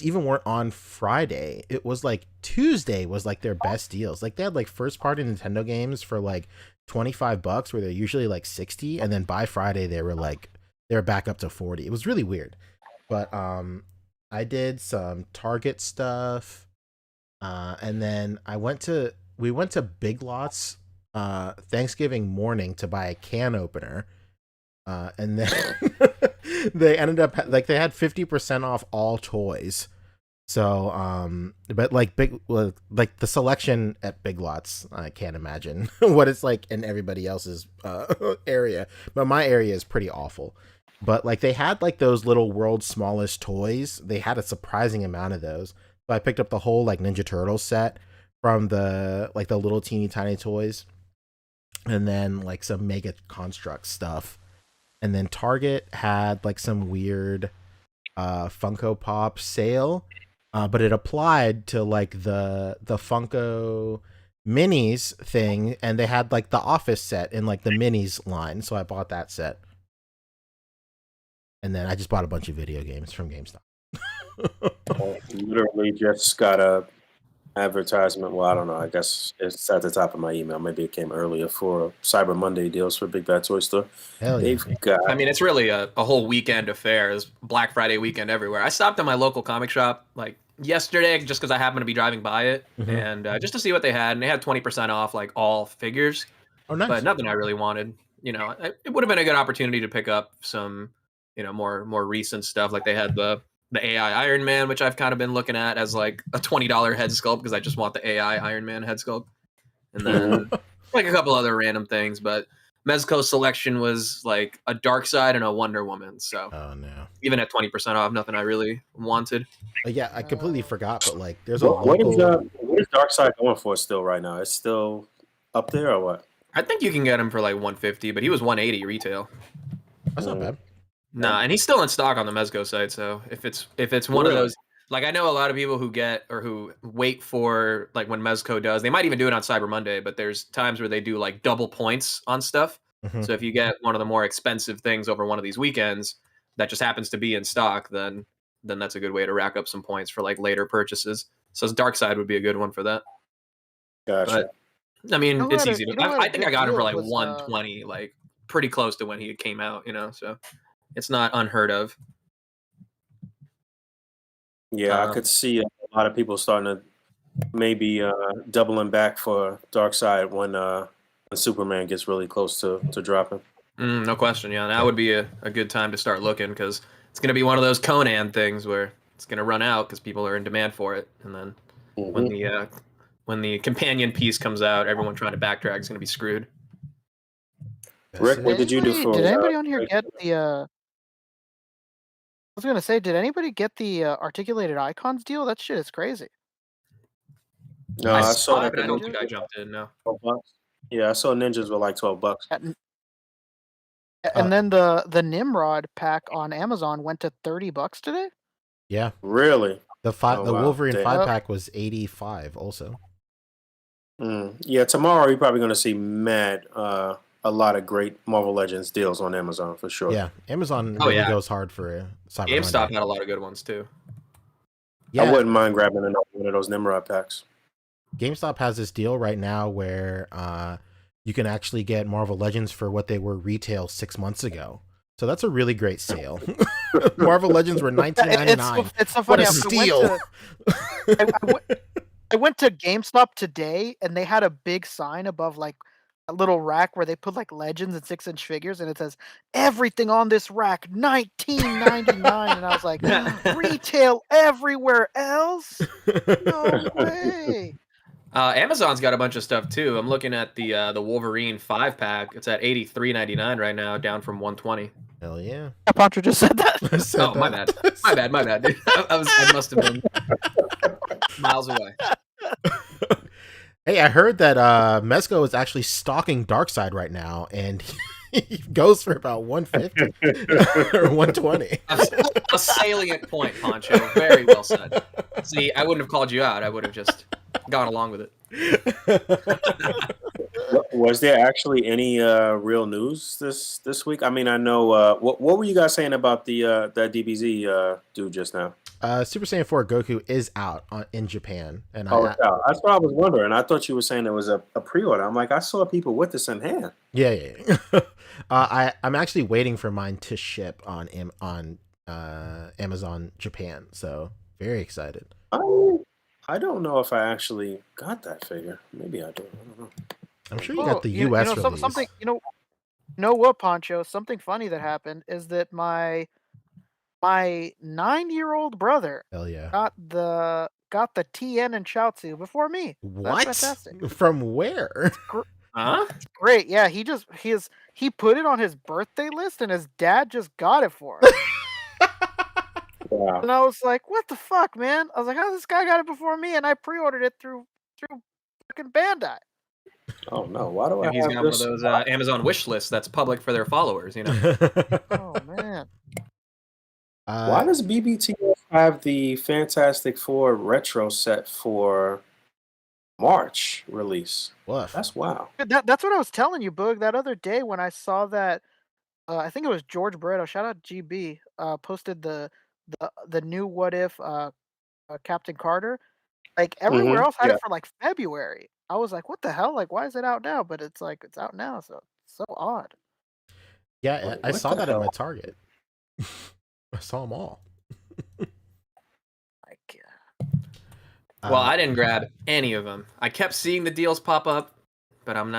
E: even weren't on Friday. It was like Tuesday was like their best deals. Like they had like first party Nintendo games for like $25 where they're usually like 60, and then by Friday they were back up to 40. It was really weird. But I did some Target stuff. And then we went to Big Lots Thanksgiving morning to buy a can opener. And then they ended up like they had 50% off all toys. So but like like the selection at Big Lots, I can't imagine what it's like in everybody else's area, but my area is pretty awful. But like they had like those little world's smallest toys. They had a surprising amount of those. So I picked up the whole like Ninja Turtles set from the little teeny tiny toys. and then like some Mega Construct stuff. And then Target had like some weird Funko Pop sale, but it applied to like the Funko Minis thing, and they had like the Office set in like the Minis line, so I bought that set. And then I just bought a bunch of video games from GameStop.
F: I literally just got a advertisement. Well, I don't know. I guess it's at the top of my email. Maybe it came earlier for Cyber Monday deals for Big Bad Toy Store.
E: Hell yeah.
F: They've got.
G: I mean, it's really a whole weekend affair. It's Black Friday weekend everywhere. I stopped at my local comic shop like yesterday just because I happened to be driving by it, and just to see what they had. And they had 20% off like all figures,
E: Oh, nice.
G: but nothing I really wanted. You know, it would have been a good opportunity to pick up some, you know, more recent stuff. Like they had the AI Iron Man, which I've kind of been looking at as like a $20 head sculpt because I just want the AI Iron Man head sculpt, and then like a couple other random things. But Mezco's selection was like a Darkseid and a Wonder Woman. So
E: Oh no.
G: even at 20% off, nothing I really wanted.
E: Yeah, I completely forgot, but like there's a
F: What is
E: local.
F: what is Darkseid going for still right now? It's still up there or what?
G: I think you can get him for like 150, but he was 180 retail.
E: That's not bad.
G: Nah, and he's still in stock on the Mezco site. So if it's one of
F: Really?
G: those, like I know a lot of people who get or who wait for like when Mezco does, they might even do it on Cyber Monday, but there's times where they do like double points on stuff.
E: Mhm.
G: So if you get one of the more expensive things over one of these weekends that just happens to be in stock, then that's a good way to rack up some points for like later purchases. So Darkseid would be a good one for that.
F: Gotcha.
G: But I mean,
D: You know
G: it's
D: what a-
G: easy to.
D: you know what
G: I
D: a
G: think
D: good
G: I got him for
D: deal
G: like
D: was,
G: 120, like pretty close to when he came out. You know, so it's not unheard of.
F: Yeah, I could see a lot of people starting to maybe doubling back for Darkseid when Superman gets really close to dropping.
G: No question. Yeah, that would be a good time to start looking because it's going to be one of those Conan things where it's going to run out because people are in demand for it, and then when the companion piece comes out, everyone trying to backtrack is going to be screwed.
F: Rick, what did you do for?
D: Did anybody on here get the? I was gonna say, did anybody get the articulated icons deal? That shit is crazy.
F: No,
G: I
F: I
G: saw
F: saw
G: it,
F: that.
G: but I
F: the
G: don't
F: ninjas
G: think I
F: were
G: jumped in. No.
F: $12. Yeah, I saw ninjas were like $12.
D: And then the Nimrod pack on Amazon went to $30 today.
E: Yeah.
F: Really?
E: The
F: Oh, wow.
E: Wolverine
F: Damn.
E: 5-pack was 85 also.
F: Yeah, tomorrow you're probably going to see a lot of great Marvel Legends deals on Amazon for sure.
E: Yeah, Amazon
G: Oh,
E: really
G: yeah.
E: goes hard for Cyber
G: GameStop
E: Monday.
G: had a lot of good ones too.
E: Yeah,
F: I wouldn't mind grabbing one of those Nimrod packs.
E: GameStop has this deal right now where you can actually get Marvel Legends for what they were retail 6 months ago. So that's a really great sale. Marvel Legends were $19.99.
D: It's so
E: What
D: funny.
E: a steal!
D: I went to GameStop today, and they had a big sign above like a little rack where they put like Legends and 6-inch figures, and it says everything on this rack $19.99, and I was like, retail everywhere else? No way!
G: Amazon's got a bunch of stuff too. I'm looking at the Wolverine 5-pack. It's at $83.99 right now, down from $120.
E: Hell yeah!
D: Pancho just said that.
E: I said
G: Oh, my
E: that.
G: bad. My bad, dude. I must have been miles away.
E: Hey, I heard that Mezco is actually stalking Darkseid right now, and he goes for about 150 or 120.
G: A salient point, Poncho. Very well said. See, I wouldn't have called you out. I would have just gone along with it.
F: Was there actually any real news this week? I mean, I know. What were you guys saying about that DBZ dude just now?
E: Super Saiyan 4 Goku is out in Japan, and
F: It's out. That's what I was wondering. I thought you were saying it was a pre-order. I'm like, I saw people with this in hand.
E: Yeah. I'm actually waiting for mine to ship on Amazon Japan, so very excited.
F: I don't know if I actually got that figure. Maybe I do. I don't know.
E: I'm sure you got the US release.
D: Something you know what, Poncho? Something funny that happened is that my 9-year-old brother
E: Hell yeah!
D: got the TN and Chaozu before me.
E: What?
D: That's fantastic.
E: From where?
G: Huh?
D: Great. Yeah, he put it on his birthday list, and his dad just got it for him.
F: Wow.
D: And I was like, "What the fuck, man?" I was like, "How this guy got it before me?" And I pre-ordered it through fucking Bandai.
F: Oh no! Why do I
G: He's
F: have
G: got one of
F: this?
G: those Amazon wish lists that's public for their followers. You know.
D: Oh man.
F: Why does BBTF have the Fantastic Four retro set for March release?
E: Woof.
F: That's wow.
D: That's what I was telling you, Boog, that other day when I saw that. I think it was George Barreto. Shout out GB. Posted the new What If Captain Carter. Like everywhere else had
F: Yeah.
D: it for like February. I was like, what the hell? Like, why is it out now? But it's like it's out now, so it's so odd.
E: Yeah, I
F: What
E: saw
F: the
E: that at
F: hell?
E: my Target. I saw them all.
D: Like,
G: Well, I didn't grab any of them. I kept seeing the deals pop up, but I'm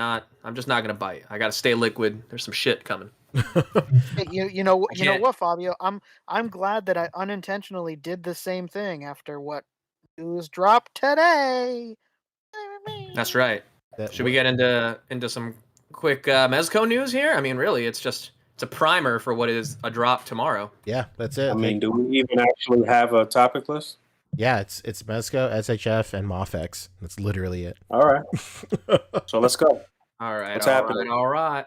G: just not gonna bite. I gotta stay liquid. There's some shit coming.
D: hey, you know
G: can't-
D: what, Fabio? I'm glad that I unintentionally did the same thing after what news dropped today.
G: That's right.
E: That
G: Should we get into some quick Mezco news here? I mean, really, it's a primer for what is a drop tomorrow.
E: Yeah, that's it.
F: I mean, do we even actually have a topic list?
E: Yeah, it's Mezco, SHF, and Mofex. That's literally it.
F: All right. So let's go.
G: All right,
F: What's
G: all
F: happening?
G: right, all right.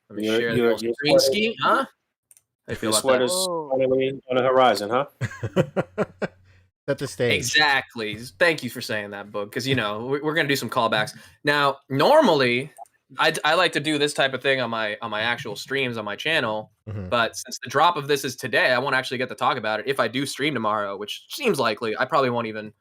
G: Let me
F: You're-
G: share
F: you're-
G: the
F: you're
G: screen
F: sweating.
G: ski, huh? How you feel
F: Your
G: about that?
F: sweater's
D: Whoa.
F: finally on the horizon, huh?
E: Set the stage.
G: Exactly. Thank you for saying that, Boog, because we're gonna do some callbacks. Now, normally, I like to do this type of thing on my actual streams on my channel,
E: Mhm.
G: but since the drop of this is today, I won't actually get to talk about it. If I do stream tomorrow, which seems likely, I probably won't even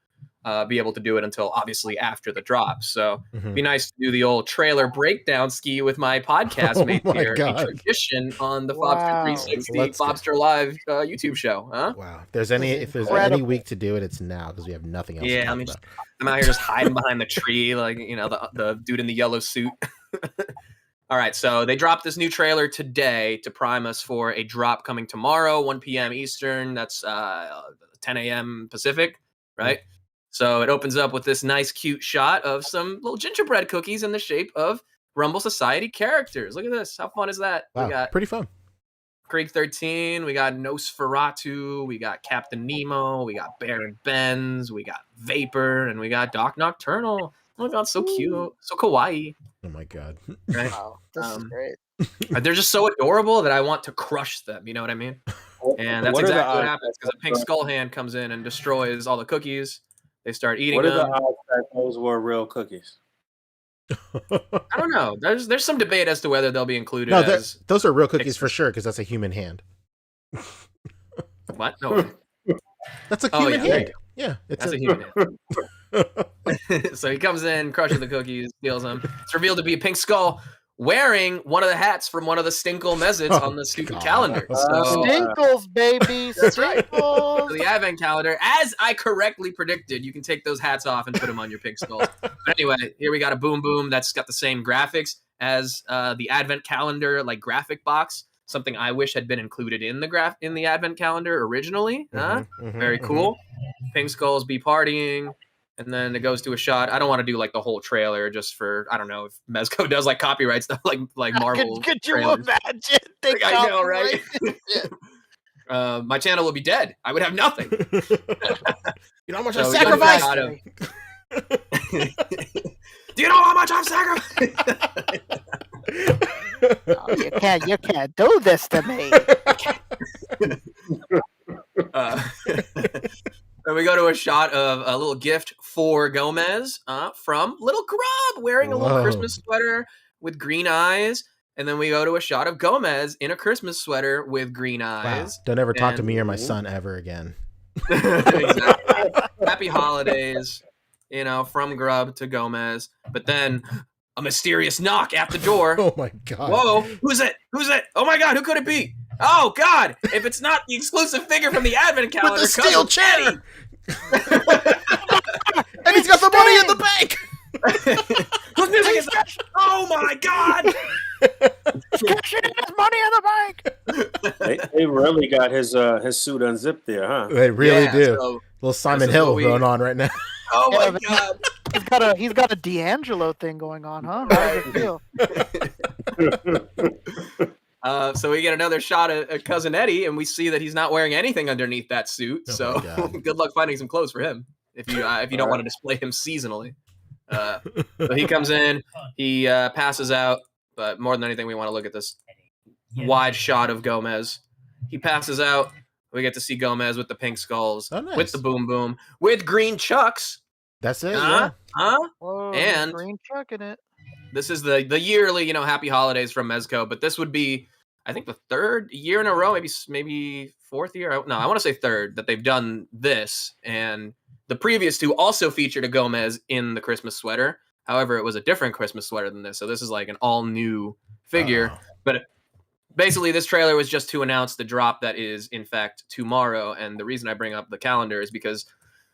G: be able to do it until obviously after the drop. So
E: Mhm.
G: it'd be nice to do the old trailer breakdown ski with my podcast
E: Oh
G: mates
E: my
G: here.
E: God.
G: A tradition on the
D: Wow.
G: Fobster 360
E: Let's go.
G: Fobster Live YouTube show, huh?
E: Wow. If there's any
D: Incredible.
E: week to do it, it's now because we have nothing else.
G: Yeah,
E: to talk
G: I mean,
E: about.
G: I'm out here just hiding behind the tree, like the dude in the yellow suit. All right, so they dropped this new trailer today to prime us for a drop coming tomorrow, 1 p.m. Eastern. That's 10 a.m. Pacific, right? So it opens up with this nice, cute shot of some little gingerbread cookies in the shape of Rumble Society characters. Look at this. How fun is that?
E: Wow,
G: We got
E: pretty fun.
G: Krieg 13, we got Nosferatu, we got Captain Nemo, we got Baron Benz, we got Vapor, and we got Doc Nocturnal. Oh my god, so cute, so kawaii.
E: Oh my god.
G: Right?
D: Wow, this is great.
G: They're just so adorable that I want to crush them. You know what I mean? And that's
F: What are the
G: exactly what
F: odds
G: happens because a pink skull hand comes in and destroys all the cookies. They start eating
F: What are the
G: them.
F: odds that those were real cookies?
G: I don't know. There's some debate as to whether they'll be included
E: No,
G: as
E: those are real cookies for sure because that's a human hand.
G: what? No,
E: That's a
G: Oh,
E: human
G: yeah,
E: hand. Yeah, it's
G: that's a human hand. So he comes in, crushes the cookies, steals them. It's revealed to be a pink skull wearing one of the hats from one of the Stinkle Message
E: Oh,
G: on the stupid
E: God.
G: calendar. So
D: Stinkles, baby,
G: That's right.
D: Stinkles.
G: the advent calendar, as I correctly predicted, you can take those hats off and put them on your pink skulls. But anyway, here we got a boom boom that's got the same graphics as the advent calendar, like graphic box. Something I wish had been included in the advent calendar originally. Huh?
E: Mhm,
G: Very
E: mhm.
G: cool. Pink skulls be partying. And then it goes to a shot. I don't want to do like the whole trailer just for, I don't know if Mezco does like copyright stuff like Marvel.
D: Could you
G: trailers.
D: imagine? They
G: Like, I know, right?
D: copyright
G: My channel would be dead. I would have nothing.
E: You know how much I
G: So we got
E: sacrificed?
G: a shot of- Do you know how much I've sacrificed?
D: Oh, you can't do this to me.
G: And we go to a shot of a little gift for Gomez from Little Grub wearing a little
E: Whoa.
G: Christmas sweater with green eyes. And then we go to a shot of Gomez in a Christmas sweater with green
E: Wow.
G: eyes.
E: Don't ever talk to
G: And-
E: me or my son ever again.
G: Exactly. Happy holidays, from Grub to Gomez. But then a mysterious knock at the door.
E: Oh my god.
G: Whoa, who's it? Who's it? Oh my god, who could it be? Oh god, if it's not the exclusive figure from the advent calendar,
E: With the steel
G: Cousin
E: chair. And he's got the money in the bank.
G: Eddie! Whose music is that? Oh my god!
D: Cashing in his money in the bank.
F: They really got his suit unzipped there, huh?
E: They really
G: Yeah,
E: do.
G: so-
E: Little Simon
G: is
E: Hill
G: what we-
E: going on right now.
G: oh
D: Yeah,
G: my
D: but-
G: god!
D: He's got a D'Angelo thing going on, huh? How does it feel?
G: So we get another shot at Cousin Eddie, and we see that he's not wearing anything underneath that suit.
E: Oh
G: So
E: my God.
G: good luck finding some clothes for him if you don't want to display him seasonally. So he comes in, he passes out, but more than anything, we want to look at this wide shot of Gomez. He passes out. We get to see Gomez with the pink skulls,
E: Oh, nice.
G: with the boom boom, with green chucks.
E: That's it.
G: Huh?
D: Whoa,
G: And
D: green chuck in it.
G: this is the yearly, happy holidays from Mezco, but this would be, I think, the third year in a row, maybe fourth year. No, I want to say third that they've done this. And the previous two also featured a Gomez in the Christmas sweater. However, it was a different Christmas sweater than this. So this is like an all new figure. But basically, this trailer was just to announce the drop that is, in fact, tomorrow. And the reason I bring up the calendar is because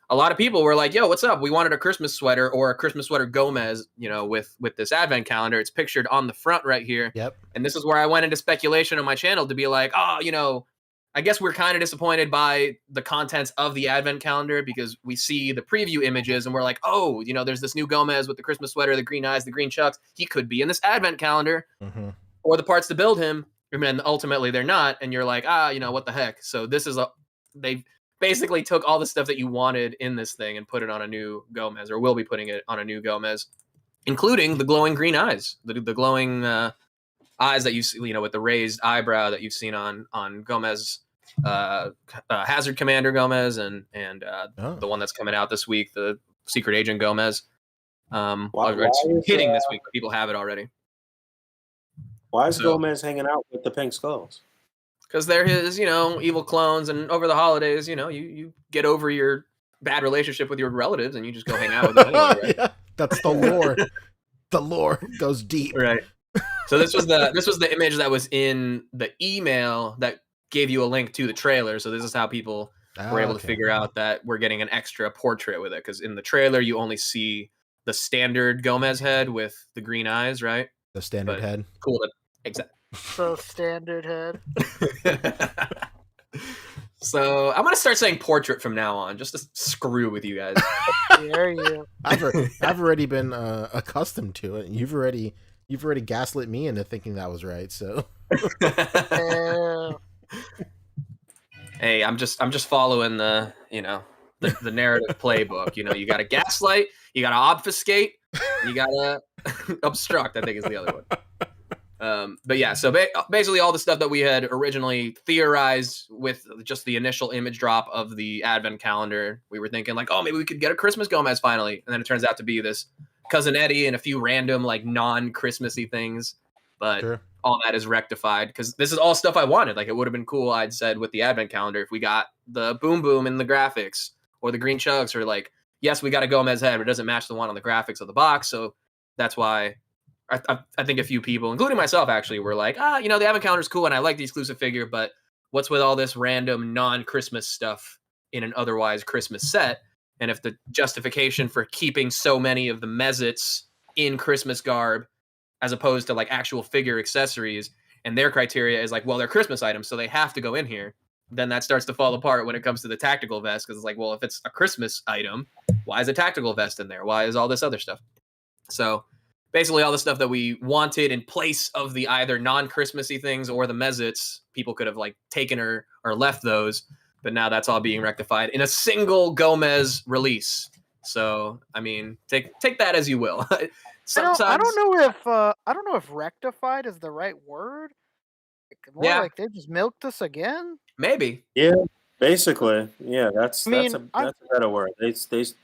G: a lot of people were like, yo, what's up? We wanted a Christmas sweater or a Christmas sweater Gomez, with this advent calendar. It's pictured on the front right here.
E: Yep.
G: And this is where I went into speculation on my channel to be like, I guess we're kind of disappointed by the contents of the advent calendar because we see the preview images and we're like, oh, there's this new Gomez with the Christmas sweater, the green eyes, the green chucks. He could be in this advent calendar or the parts to build him. And then ultimately they're not. And you're like, what the heck? So this is they basically took all the stuff that you wanted in this thing and put it on a new Gomez, or will be putting it on a new Gomez, including the glowing green eyes, the glowing eyes that you see, with the raised eyebrow that you've seen on Gomez, Hazard Commander Gomez, and the one that's coming out this week, the Secret Agent Gomez. It's hitting this week, but people have it already.
F: Why is Gomez hanging out with the pink skulls?
G: Because they're his, evil clones, and over the holidays, you get over your bad relationship with your relatives, and you just go hang out with them anyway, right?
E: Yeah, that's the lore. The lore goes deep,
G: right? So this was the image that was in the email that gave you a link to the trailer. So this is how people were able to figure out that we're getting an extra portrait with it, because in the trailer you only see the standard Gomez head with the green eyes, right?
E: The standard head.
G: Cool. Exactly.
D: So standard head.
G: So I'm gonna start saying portrait from now on, just to screw with you guys.
D: Dare you?
E: I've already been accustomed to it. You've already gaslit me into thinking that was right. So.
G: Hey, I'm just following the the narrative playbook. You got to gaslight, you got to obfuscate, you got to obstruct. I think is the other one. But yeah, so basically all the stuff that we had originally theorized with just the initial image drop of the advent calendar, we were thinking like, oh, maybe we could get a Christmas Gomez finally. And then it turns out to be this Cousin Eddie and a few random like non-Christmassy things. But all that is rectified because this is all stuff I wanted. Like it would have been cool, I'd said, with the advent calendar if we got the boom boom in the graphics or the green chugs, or like, yes, we got a Gomez head, but it doesn't match the one on the graphics of the box. So that's why I think a few people, including myself, actually were like, the advent calendar is cool and I like the exclusive figure, but what's with all this random non-Christmas stuff in an otherwise Christmas set? And if the justification for keeping so many of the Mezits in Christmas garb as opposed to like actual figure accessories, and their criteria is like, well, they're Christmas items, so they have to go in here, then that starts to fall apart when it comes to the tactical vest, because it's like, well, if it's a Christmas item, why is a tactical vest in there? Why is all this other stuff? So basically all the stuff that we wanted in place of the either non-Christmassy things or the Mezits, people could have like taken or left those, but now that's all being rectified in a single Gomez release. So, I mean, take that as you will. Sometimes
D: I don't know if rectified is the right word. Like they just milked us again.
G: Maybe.
F: Yeah, basically. Yeah, that's a better word. They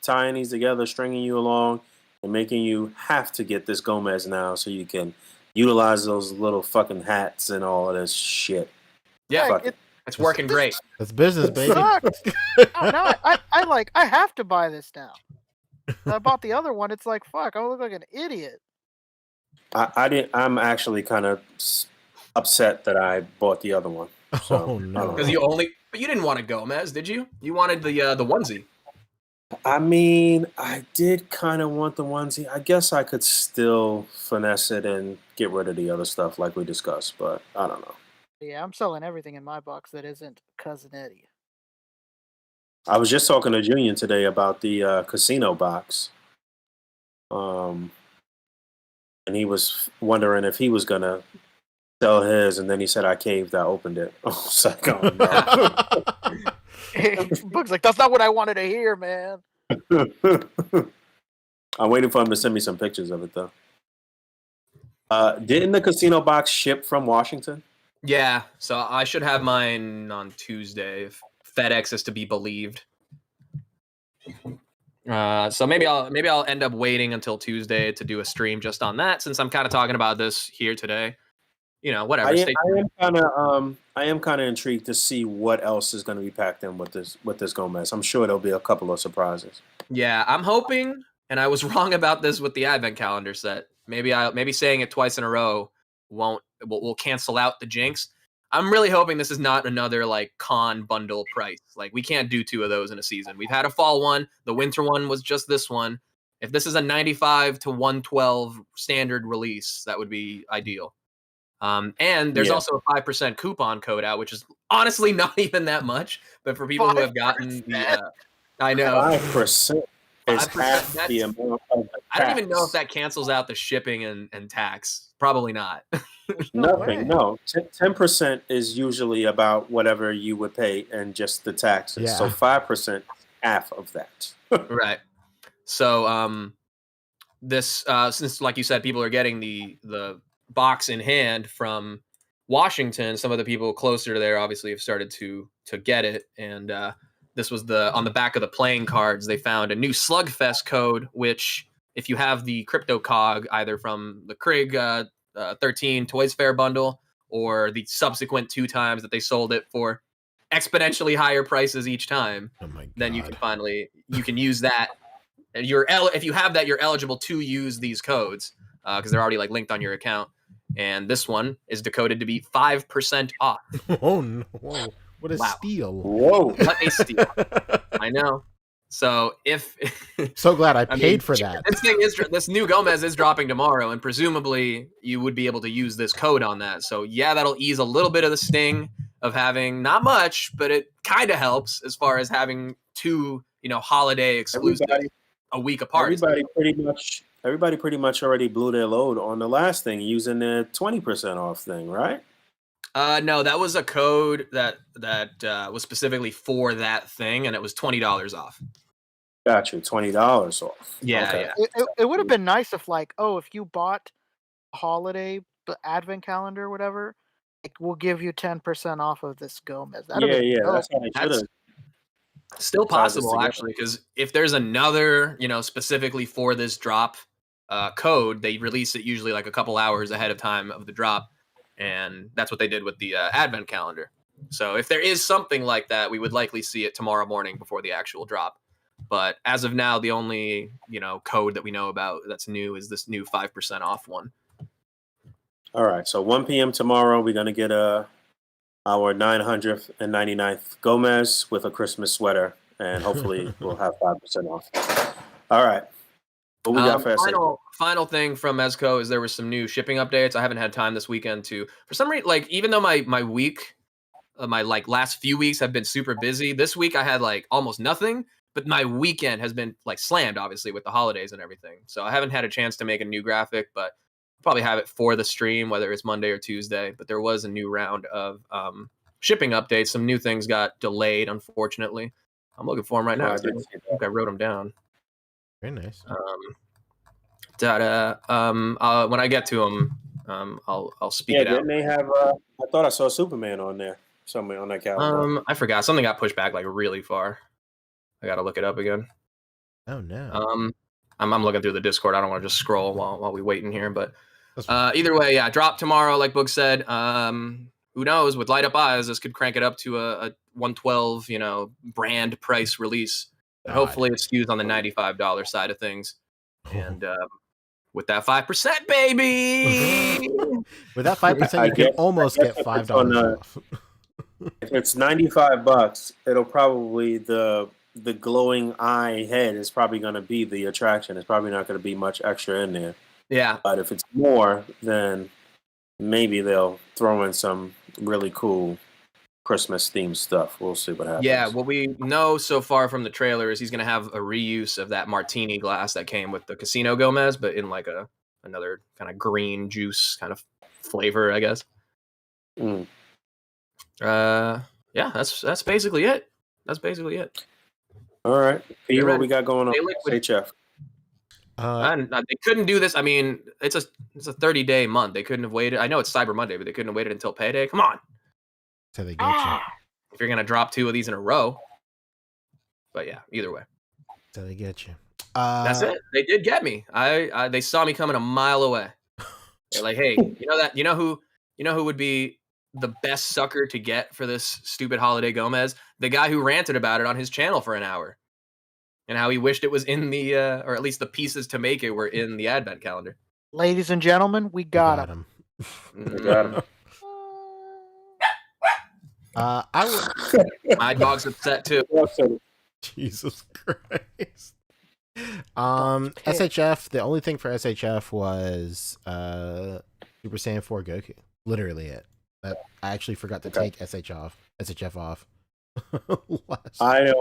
F: tying these together, stringing you along, and making you have to get this Gomez now so you can utilize those little fucking hats and all of this shit.
G: Yeah, it's working great.
E: That's business, baby.
D: I have to buy this now. I bought the other one. It's like, fuck, I look like an idiot.
F: I'm actually kind of upset that I bought the other one. So,
E: oh no!
G: Because but you didn't want a Gomez, did you? You wanted the onesie.
F: I mean, I did kind of want the onesie. I guess I could still finesse it and get rid of the other stuff like we discussed, but I don't know.
D: Yeah, I'm selling everything in my box that isn't Cousin Eddie.
F: I was just talking to Junior today about the casino box. And he was wondering if he was going to sell his, and then he said, I caved, I opened it. I was like, oh, no.
D: Boog's like, that's not what I wanted to hear, man.
F: I'm waiting for him to send me some pictures of it though. Didn't the casino box ship from Washington?
G: Yeah, so I should have mine on Tuesday if FedEx is to be believed. So maybe I'll end up waiting until Tuesday to do a stream just on that, since I'm kind of talking about this here today. You know, whatever.
F: I am kind of intrigued to see what else is going to be packed in with this Gomez. I'm sure there'll be a couple of surprises.
G: Yeah, I'm hoping, and I was wrong about this with the advent calendar set. Maybe saying it twice in a row will cancel out the jinx. I'm really hoping this is not another like con bundle price. Like we can't do 2 of those in a season. We've had a fall one. The winter one was just this one. If this is a 95 to 112 standard release, that would be ideal. And there's also a 5% coupon code out, which is honestly not even that much. But for people who have gotten the, I know
F: 5% is half the amount of the
G: I don't even know if
F: tax.
G: that cancels out the shipping and tax. Probably not.
F: Nothing. No, 10% is usually about whatever you would pay and just the taxes.
E: Yeah.
F: So 5%, half of that.
G: Right. So this since like you said, people are getting the box in hand from Washington. Some of the people closer to there obviously have started to get it, and this was on the back of the playing cards. They found a new Slugfest code, which if you have the crypto cog either from the Krieg 13 Toys Fair bundle or the subsequent 2 times that they sold it for exponentially higher prices each time,
E: Oh my God.
G: then you can use that. And if you have that, you're eligible to use these codes because they're already like linked on your account. And this one is decoded to be 5% off.
E: Oh no! What a steal!
F: Whoa.
G: What a steal! I know. So
E: So glad I paid for that.
G: This new Gomez is dropping tomorrow, and presumably you would be able to use this code on that. So yeah, that'll ease a little bit of the sting of having not much, but it kind of helps as far as having 2, holiday exclusives a week apart.
F: Everybody pretty much already blew their load on the last thing using the 20% off thing, right?
G: No, that was a code that was specifically for that thing, and it was $20 off.
F: Got you, $20 off.
G: Yeah,
F: Okay.
G: yeah.
D: It would have been nice if if you bought a holiday advent calendar or whatever, we'll give you 10% off of this Gomez.
F: Yeah. That's how they should have.
G: Still
F: Ties us
G: possible,
F: together.
G: actually, because if there's another, specifically for this drop code, they release it usually like a couple hours ahead of time of the drop, and that's what they did with the advent calendar. So if there is something like that, we would likely see it tomorrow morning before the actual drop. But as of now, the only code that we know about that's new is this new 5% off one.
F: All right, so 1 p.m. tomorrow, we're gonna get our 999th Gomez with a Christmas sweater, and hopefully we'll have 5% off. All right, what we got for
G: final thing from Mezco is there were some new shipping updates. I haven't had time this weekend to, for some reason, even though my week, my last few weeks have been super busy. This week I had almost nothing, but my weekend has been slammed, obviously, with the holidays and everything. So I haven't had a chance to make a new graphic, but probably have it for the stream, whether it's Monday or Tuesday. But there was a new round of shipping updates. Some new things got delayed, unfortunately. I'm looking for them right now. I think I wrote them down.
E: Very nice.
G: When I get to them, I'll speak it out.
F: Didn't they have? I thought I saw Superman on there, somewhere on that calendar.
G: I forgot. Something got pushed back really far. I gotta look it up again.
E: Oh no.
G: I'm looking through the Discord. I don't want to just scroll while we wait in here, but either way, yeah, drop tomorrow, like Boog said. Who knows? With Light Up Eyes, this could crank it up to a 112, brand price release. And hopefully, it skews on the $95 side of things. And with that 5%, baby,
E: with that 5%, you can almost get $5 off.
F: If it's $95, it'll probably the glowing eye head is probably going to be the attraction. It's probably not going to be much extra in there.
G: Yeah.
F: But if it's more, then maybe they'll throw in some really cool Christmas themed stuff. We'll see what happens.
G: Yeah, what we know so far from the trailer is he's going to have a reuse of that martini glass that came with the Casino Gomez, but in another kind of green juice kind of flavor, I guess. Yeah, that's basically it. That's basically it.
F: All right. Pete,
G: What
F: we got going on? HF.
G: And they couldn't do this. I mean, it's a 30-day month. They couldn't have waited. I know it's Cyber Monday, but they couldn't have waited until payday. Come on,
E: So they get you.
G: if you're gonna drop 2 of these in a row. But yeah, either way,
E: So they get you.
G: that's it. They did get me. They saw me coming a mile away. They're like, hey, you know who would be the best sucker to get for this stupid holiday Gomez? The guy who ranted about it on his channel for an hour. And how he wished it was in the, or at least the pieces to make it were in the advent calendar.
D: Ladies and gentlemen, we got him.
F: We got him.
G: My dog's upset too.
E: Jesus Christ. SHF. The only thing for SHF was Super Saiyan 4 Goku. Literally it. I actually forgot to take SHF off.
F: I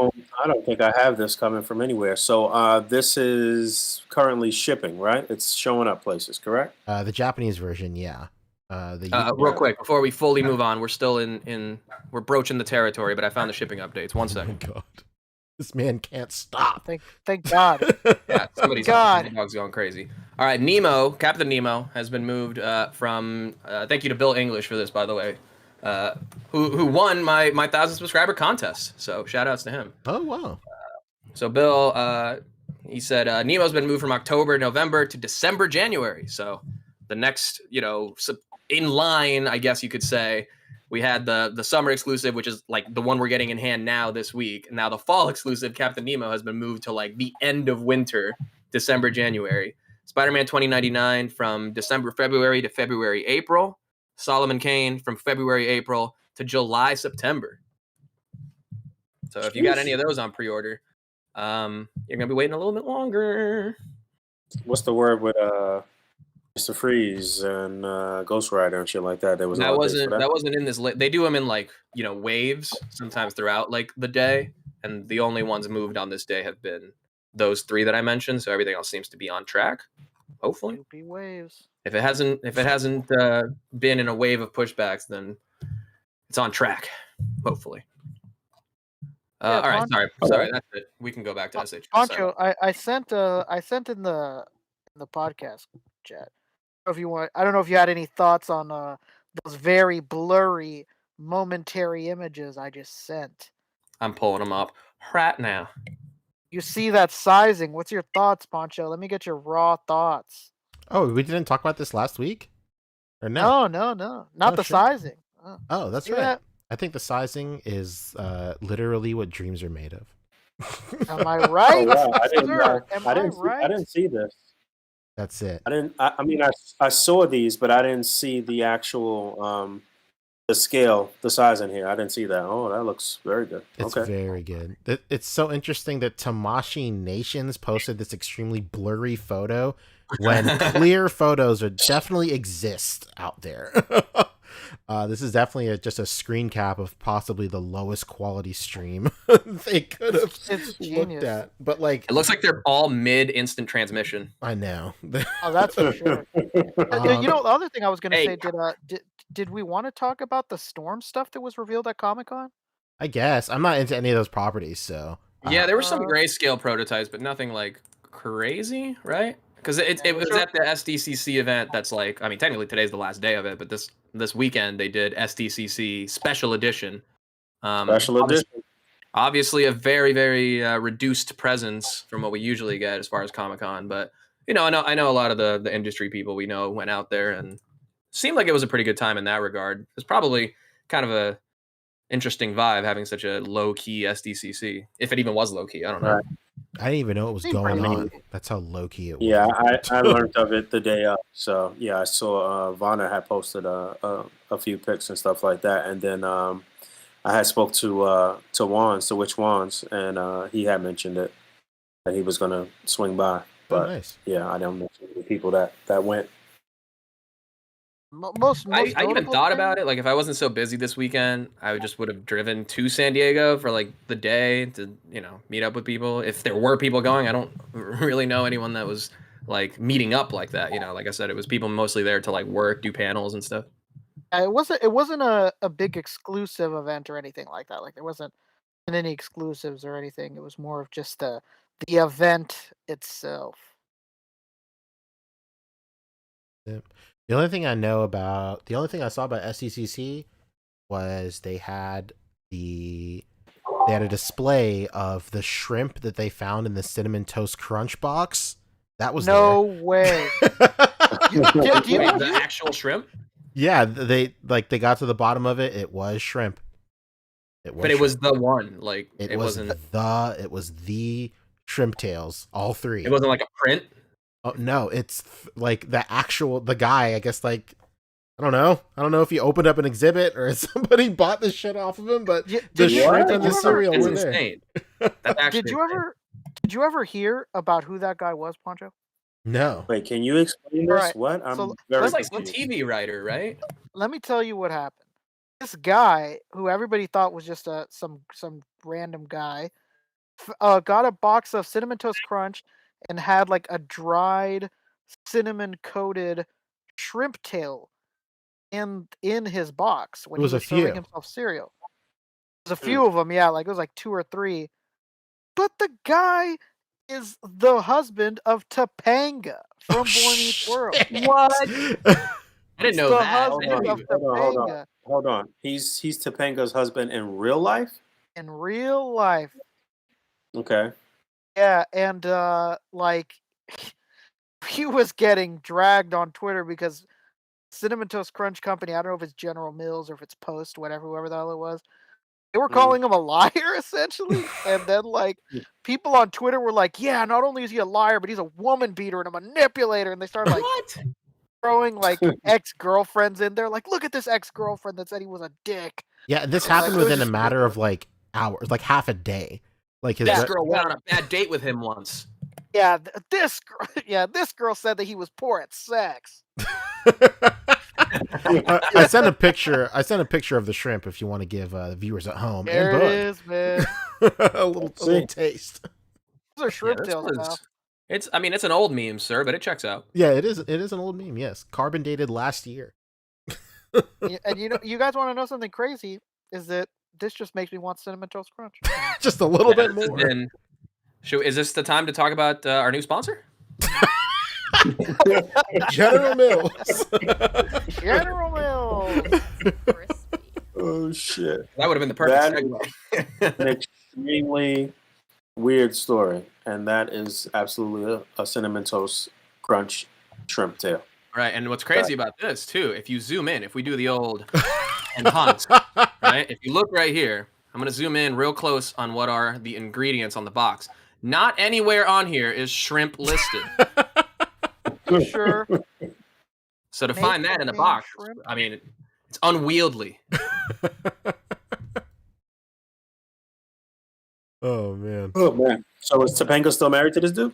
F: don't think I have this coming from anywhere. So this is currently shipping, right? It's showing up places, correct?
E: The Japanese version, yeah.
G: Real quick before we fully move on, we're still we're broaching the territory, but I found the shipping updates. 1 second.
E: Oh my God, this man can't stop.
D: Thank God.
G: Yeah, somebody's dog's going crazy. All right, Captain Nemo has been moved from. Thank you to Bill English for this, by the way. Who won my 1,000 subscriber contest? So shout outs to him.
E: Oh wow.
G: So Bill, he said Nemo's been moved from October, November to December, January. So the next, in line, I guess you could say, we had the summer exclusive, which is like the one we're getting in hand now this week. Now the fall exclusive, Captain Nemo, has been moved to like the end of winter, December, January. Spider-Man 2099 from December, February to February, April. Solomon Kane from February, April to July, September. So if you got any of those on pre-order, you're gonna be waiting a little bit longer.
F: What's the word with Mr. Freeze and Ghost Rider and shit like that? That
G: wasn't in this. They do them in like waves sometimes throughout like the day, and the only ones moved on this day have been those 3 that I mentioned. So everything else seems to be on track. Hopefully,
D: Be waves.
G: If it hasn't been in a wave of pushbacks, then it's on track. Hopefully. All right, sorry. That's it. We can go back to SH.
D: Poncho, I sent in the podcast chat. If you want, I don't know if you had any thoughts on those very blurry, momentary images I just sent.
G: I'm pulling them up right now.
D: You see that sizing? What's your thoughts, Poncho? Let me get your raw thoughts.
E: Oh, we didn't talk about this last week? Or no?
D: No. Not the sizing.
E: Oh, that's right. That? I think the sizing is literally what dreams are made of.
D: Am I right?
F: Oh, wow. I didn't see this.
E: That's it.
F: I saw these, but I didn't see the actual the scale, the size in here. I didn't see that. Oh, that looks very good.
E: It's very good. It's so interesting that Tamashi Nations posted this extremely blurry photo when clear photos are definitely exist out there. This is definitely just a screen cap of possibly the lowest quality stream they could have looked at. But like,
G: it looks like they're all mid instant transmission.
E: I know.
D: Oh, that's for sure. The other thing I was going to say, did we want to talk about the Storm stuff that was revealed at Comic-Con?
E: I guess. I'm not into any of those properties, so.
G: Yeah, there were some grayscale prototypes, but nothing like crazy, right? Because it was at the SDCC event. That's like, I mean, technically today's the last day of it, but this weekend they did SDCC special edition. Obviously a very, very reduced presence from what we usually get as far as Comic-Con, but I know a lot of the industry people we know went out there and seemed like it was a pretty good time in that regard. It's probably kind of a interesting vibe having such a low key SDCC, if it even was low key. I don't know.
F: Right.
E: I didn't even know what was going on. That's how low key it was.
F: Yeah, I learned of it the day up. So yeah, I saw Vonner had posted a few pics and stuff like that, and then I had spoke to Wands, to Which Wands, and he had mentioned it that he was gonna swing by. But
E: nice.
F: Yeah, I don't mention the people that went.
G: I even thought about it. Like, if I wasn't so busy this weekend, I would have driven to San Diego for like the day to meet up with people. If there were people going, I don't really know anyone that was like meeting up like that. Like I said, it was people mostly there to like work, do panels and stuff.
D: It wasn't a big exclusive event or anything like that. Like there wasn't any exclusives or anything. It was more of just the event itself.
E: Yep. The only thing I saw about SCCC was they had a display of the shrimp that they found in the cinnamon toast crunch box. That was
D: No way.
G: Wait,
D: you-
G: the actual shrimp?
E: Yeah, they got to the bottom of it. It was shrimp.
G: But it was the one. Like
E: It
G: wasn't.
E: was the shrimp tails, all three.
G: It wasn't like a print.
E: Oh no, it's like the guy. I guess like I don't know if he opened up an exhibit or somebody bought the shit off of him, but
D: Did
E: the
D: you-
E: shrimp
D: did
E: and the
D: you ever-
E: cereal
G: It's
E: were there.
G: insane. That's actually
D: Did you ever hear about who that guy was, Poncho?
E: No.
F: Wait, can you explain this?
D: Alright,
F: What? I'm
D: so
F: very
G: That's like some
F: confused.
G: TV writer, right?
D: Let me tell you what happened. This guy, who everybody thought was just some random guy, got a box of cinnamon toast crunch and had like a dried cinnamon coated shrimp tail in his box when
E: It was
D: he
E: a
D: was serving
E: few.
D: himself cereal. There's a few of them, yeah, like it was like 2 or 3. But the guy is the husband of Topanga from Boy Meets World.
G: What? I didn't know
D: the
G: that.
D: husband
G: I didn't
D: of
G: even-
D: Topanga
F: Hold on. He's Topanga's husband in real life?
D: in real life.
F: Okay.
D: Yeah, and like he was getting dragged on Twitter because Cinnamon Toast Crunch Company, I don't know if it's General Mills or if it's Post, whoever the hell it was. They were calling him a liar essentially, and then like people on Twitter were like, "Yeah, not only is he a liar, but he's a woman beater and a manipulator." And they started like
G: What?
D: throwing like ex-girlfriends in there, like, "Look at this ex-girlfriend that said he was a dick."
E: Yeah, this
D: Like,
E: happened
D: it was
E: within a
D: just
E: matter of
D: ridiculous.
E: like hours, like half a day. Like his
G: This girl went on a bad date with him once.
D: Yeah, this girl said that he was poor at sex.
E: I sent a picture. I sent a picture of the shrimp if you want to give the viewers at home
D: There
E: and
D: it
E: Boog
D: is, man.
E: a little taste.
D: Those are shrimp
G: this
D: tails
G: was-
D: now.
G: It's an old meme, sir, but it checks out.
E: Yeah, it is. It is an old meme. Yes, carbon dated last year.
D: And you guys want to know something crazy? Is that this just makes me want cinnamon toast crunch?
E: Just a little
G: Yeah,
E: bit
G: this has
E: more.
G: been- is this the time to talk about our new sponsor?
E: General Mills.
D: General Mills.
H: Crispy.
F: Oh shit.
G: That would have been the perfect
F: That-
G: segue.
F: An extremely weird story, and that is absolutely a cinnamon toast crunch shrimp tail.
G: Right, and what's crazy about this too, if you zoom in, if we do the old and hunt, right? If you look right here, I'm gonna zoom in real close on what are the ingredients on the box. Not anywhere on here is shrimp listed.
D: Sure.
G: So to
D: Make
G: find that in a
D: plain
G: box,
D: shrimp.
G: I mean, it's unwieldy.
E: Oh man.
F: Oh man. So is Topanga still married to this dude?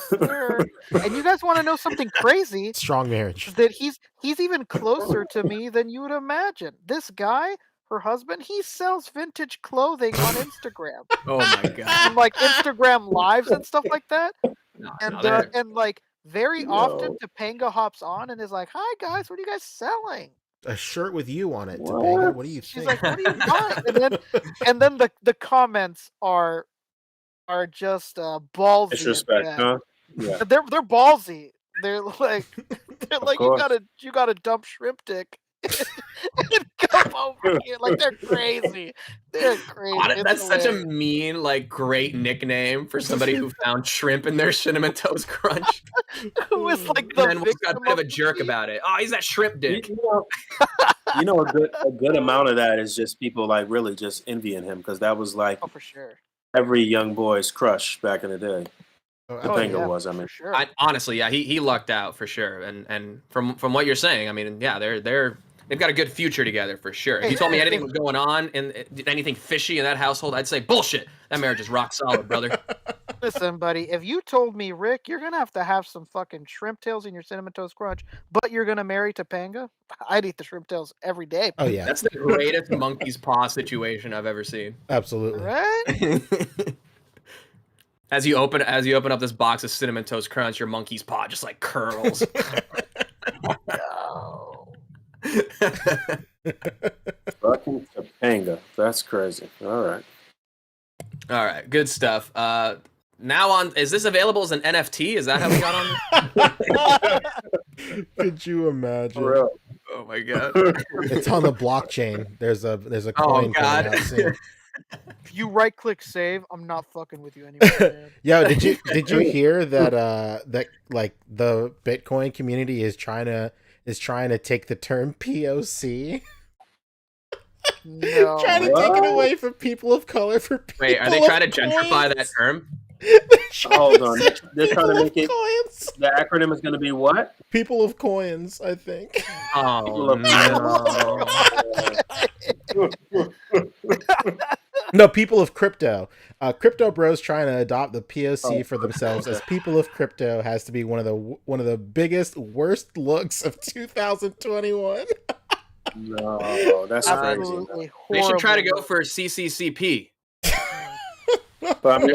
D: Sure. And you guys want to know something crazy?
E: Strong marriage.
D: Is that he's even closer to me than you would imagine. This guy, her husband, he sells vintage clothing on Instagram.
G: Oh my god.
D: And like Instagram lives and stuff like that.
G: No,
D: And
G: no, they're-
D: and like very
F: Yo.
D: often Topanga hops on and is like, "Hi guys, what are you guys selling?"
E: A shirt with you on it,
F: What?
E: Topanga. What do you
D: She's
E: think?
D: like, "What are you buying?" And then the comments are just ballsy. at
F: Disrespect,
D: best.
F: huh? Yeah.
D: They're ballsy. They're like you
F: course.
D: gotta dump shrimp dick and come over here. Like they're crazy. They're crazy. It's
G: That's such a
D: hilarious.
G: mean, like, great nickname for somebody who found shrimp in their cinnamon toast crunch.
D: Who is like the
G: And then was got a
D: victim
G: bit of a
D: the
G: jerk
D: meme.
G: about it. Oh, he's that shrimp dick.
F: You know, a good amount of that is just people like really just envying him because that was like
D: Oh, for sure.
F: every young boy's crush back in the day.
E: Oh,
F: Topanga
D: yeah,
F: was, I mean.
D: For sure.
G: Honestly, yeah, he lucked out for sure. And from what you're saying, I mean, yeah, they've got a good future together for sure. If you told me anything was going on and anything fishy in that household, I'd say bullshit. That marriage is rock solid, brother.
D: Listen, buddy, if you told me, Rick, you're gonna have to have some fucking shrimp tails in your cinnamon toast crunch, but you're gonna marry Topanga, I'd eat the shrimp tails every day.
E: Oh yeah,
G: That's the greatest monkey's paw situation I've ever seen.
E: absolutely.
D: Right?
G: As you open up this box of cinnamon toast crunch, your monkey's paw just like curls.
D: No.
F: Fucking Topanga. That's crazy. All right.
G: All right, good stuff. now on. Is this available as an NFT? Is that how we got on?
E: Could you imagine?
F: For real.
G: Oh my god.
E: It's on the blockchain. There's a
G: Oh,
E: coin
G: God.
E: coming out soon.
D: If you right click save, I'm not fucking with you anymore. Man.
E: Yo, did you hear that that like the Bitcoin community is trying to take the term POC?
D: No.
E: Trying to take it away from people of color for people.
G: Wait, are they trying to gentrify that term?
F: Hold on. They're trying to make it.
E: Coins.
F: The acronym is going to be what?
E: People of coins, I think.
G: Oh no.
E: No, people of crypto. Crypto bros trying to adopt the POC for themselves as people of crypto has to be one of the biggest worst looks of 2021.
F: No, that's crazy.
D: Absolutely
G: They should try to
D: horrible.
G: go for CCCP.
F: Fabio,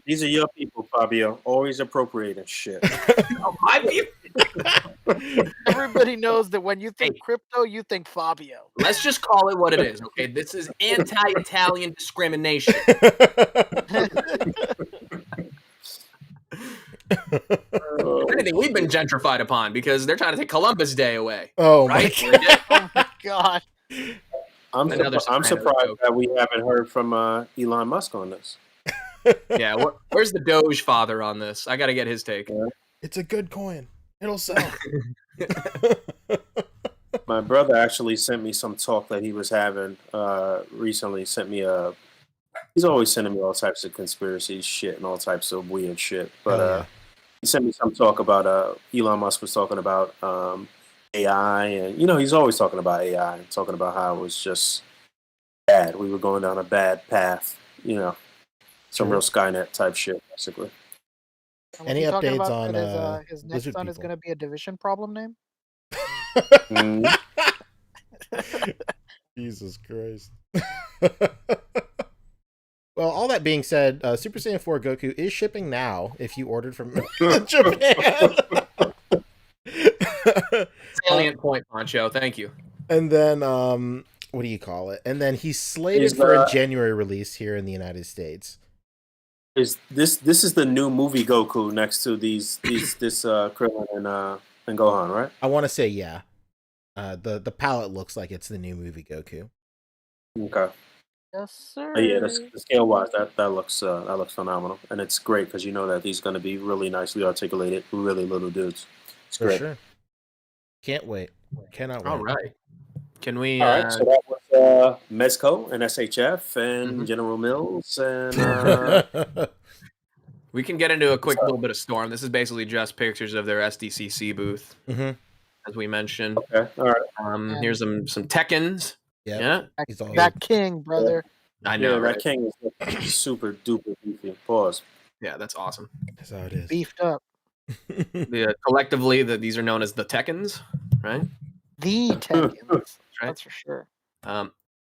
F: these are your people, Fabio. Always appropriating shit.
G: Oh, my people.
D: Everybody knows that when you think
G: Hey.
D: crypto, you think Fabio.
G: Let's just call it what it is. Okay, this is anti-Italian discrimination. If anything, we've been gentrified upon because they're trying to take Columbus Day away.
E: Oh
G: Right?
E: my god.
D: Oh my god.
F: I'm
G: Another
F: surprised
G: Soprano joke.
F: that we haven't heard from Elon Musk on this.
G: Yeah, where's the Doge father on this? I got to get his take.
E: It's a good coin. It'll sell.
F: My brother actually sent me some talk that he was having recently. He's always sending me all types of conspiracy shit and all types of weird shit. But
E: Oh, yeah.
F: he sent me some talk about Elon Musk was talking about AI, and he's always talking about AI and talking about how it was just bad. We were going down a bad path. Some real Skynet type shit, basically.
D: And
E: Any
D: was he talking
E: updates
D: about
E: on,
D: that his next
E: lizard
D: son is
E: people?
D: going to be a division problem name?
F: Mm.
E: Jesus Christ. Well, all that being said, Super Saiyan 4 Goku is shipping now if you ordered from Japan.
G: Salient point, Poncho. Thank you.
E: And then, what do you call it? And then he's slated
F: Is
E: for a
F: the-
E: January release here in the United States.
F: Is this is the new movie Goku next to this Krillin and Gohan, right?
E: I want to say yeah. The palette looks like it's the new movie Goku.
F: Okay.
D: Yes, sir.
F: Yeah, the scale wise, that looks phenomenal, and it's great because you know that he's going to be really nicely articulated, really little dudes. It's
E: For
F: great.
E: sure. Can't wait. Cannot wait.
G: All right. Can we?
F: All right, so that was Mezco and SHF and
G: Mhm.
F: General Mills and
G: We can get into a quick little bit of Storm. This is basically just pictures of their SDCC booth,
E: Mhm.
G: as we mentioned.
F: okay, all right.
G: Here's some Tekkens.
E: Yep.
G: Yeah,
E: He's all
D: That king, brother.
G: I know.
F: Yeah,
G: Right?
F: that king is super duper beefy. Pause.
G: Yeah, that's awesome.
E: That's how it is.
D: Beefed up.
G: Collectively, these are known as the Tekkens, right?
D: The Tekkens.
G: Right.
D: That's for sure.
G: And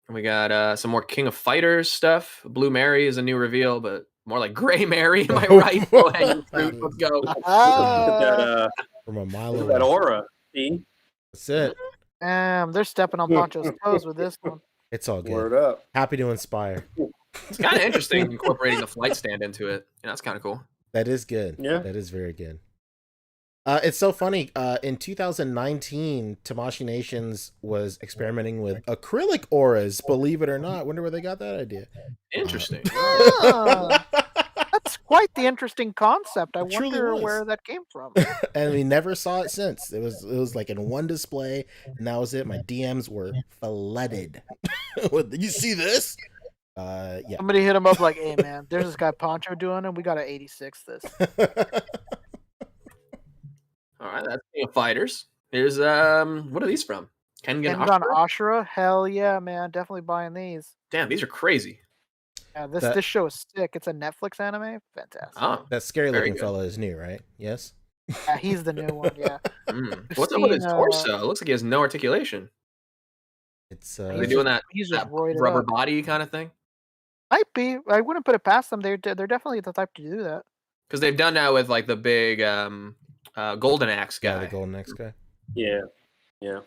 G: we got some more King of Fighters stuff. Blue Mary is a new reveal, but more like Gray Mary. Am I right? Go ahead, let's go.
F: Look at
D: Ah,
F: that,
E: From a mile
F: look at that
E: away.
F: aura. See?
E: That's it.
D: damn, they're stepping on Poncho's toes with this one.
E: It's all good.
F: Word up.
E: Happy to inspire.
G: It's kind of interesting incorporating the flight stand into it. Yeah, that's kind of cool.
E: That is good.
F: Yeah.
E: That is very good. It's so funny. In 2019, Tamashii Nations was experimenting with acrylic auras, believe it or not. Wonder where they got that idea.
G: Interesting.
D: Ah, that's quite the interesting concept. I
E: It truly
D: wonder
E: was.
D: where that came from.
E: And we never saw it since. It was like in one display, and that was it. My DMs were flooded. You see this? Yeah.
D: Somebody hit him up like, "Hey man, there's this guy Poncho doing it. We got to 86 this."
G: All right, that's King of Fighters. Here's what are these from? Kengan
D: Kengan
G: Ashura?
D: Ashura, hell yeah, man, definitely buying these.
G: Damn, these are crazy.
D: Yeah, this
E: That-
D: this show is sick. It's a Netflix anime. Fantastic.
G: Oh,
E: That scary
G: Very
E: looking
G: good.
E: fellow is new, right? Yes.
D: Yeah, he's the new one. Yeah. We've
G: what's up with his
D: seen,
G: torso? It looks like he has no articulation.
E: It's
G: Are they
D: He's
G: doing
D: just-
G: that,
D: he's just
G: that
D: roided
G: rubber
D: up.
G: body kind of thing?
D: Might be. I wouldn't put it past them. They're definitely the type to do that.
G: Because they've done that with like the big Golden Axe
E: yeah,
G: guy.
E: the golden X guy.
F: Yeah. Yeah.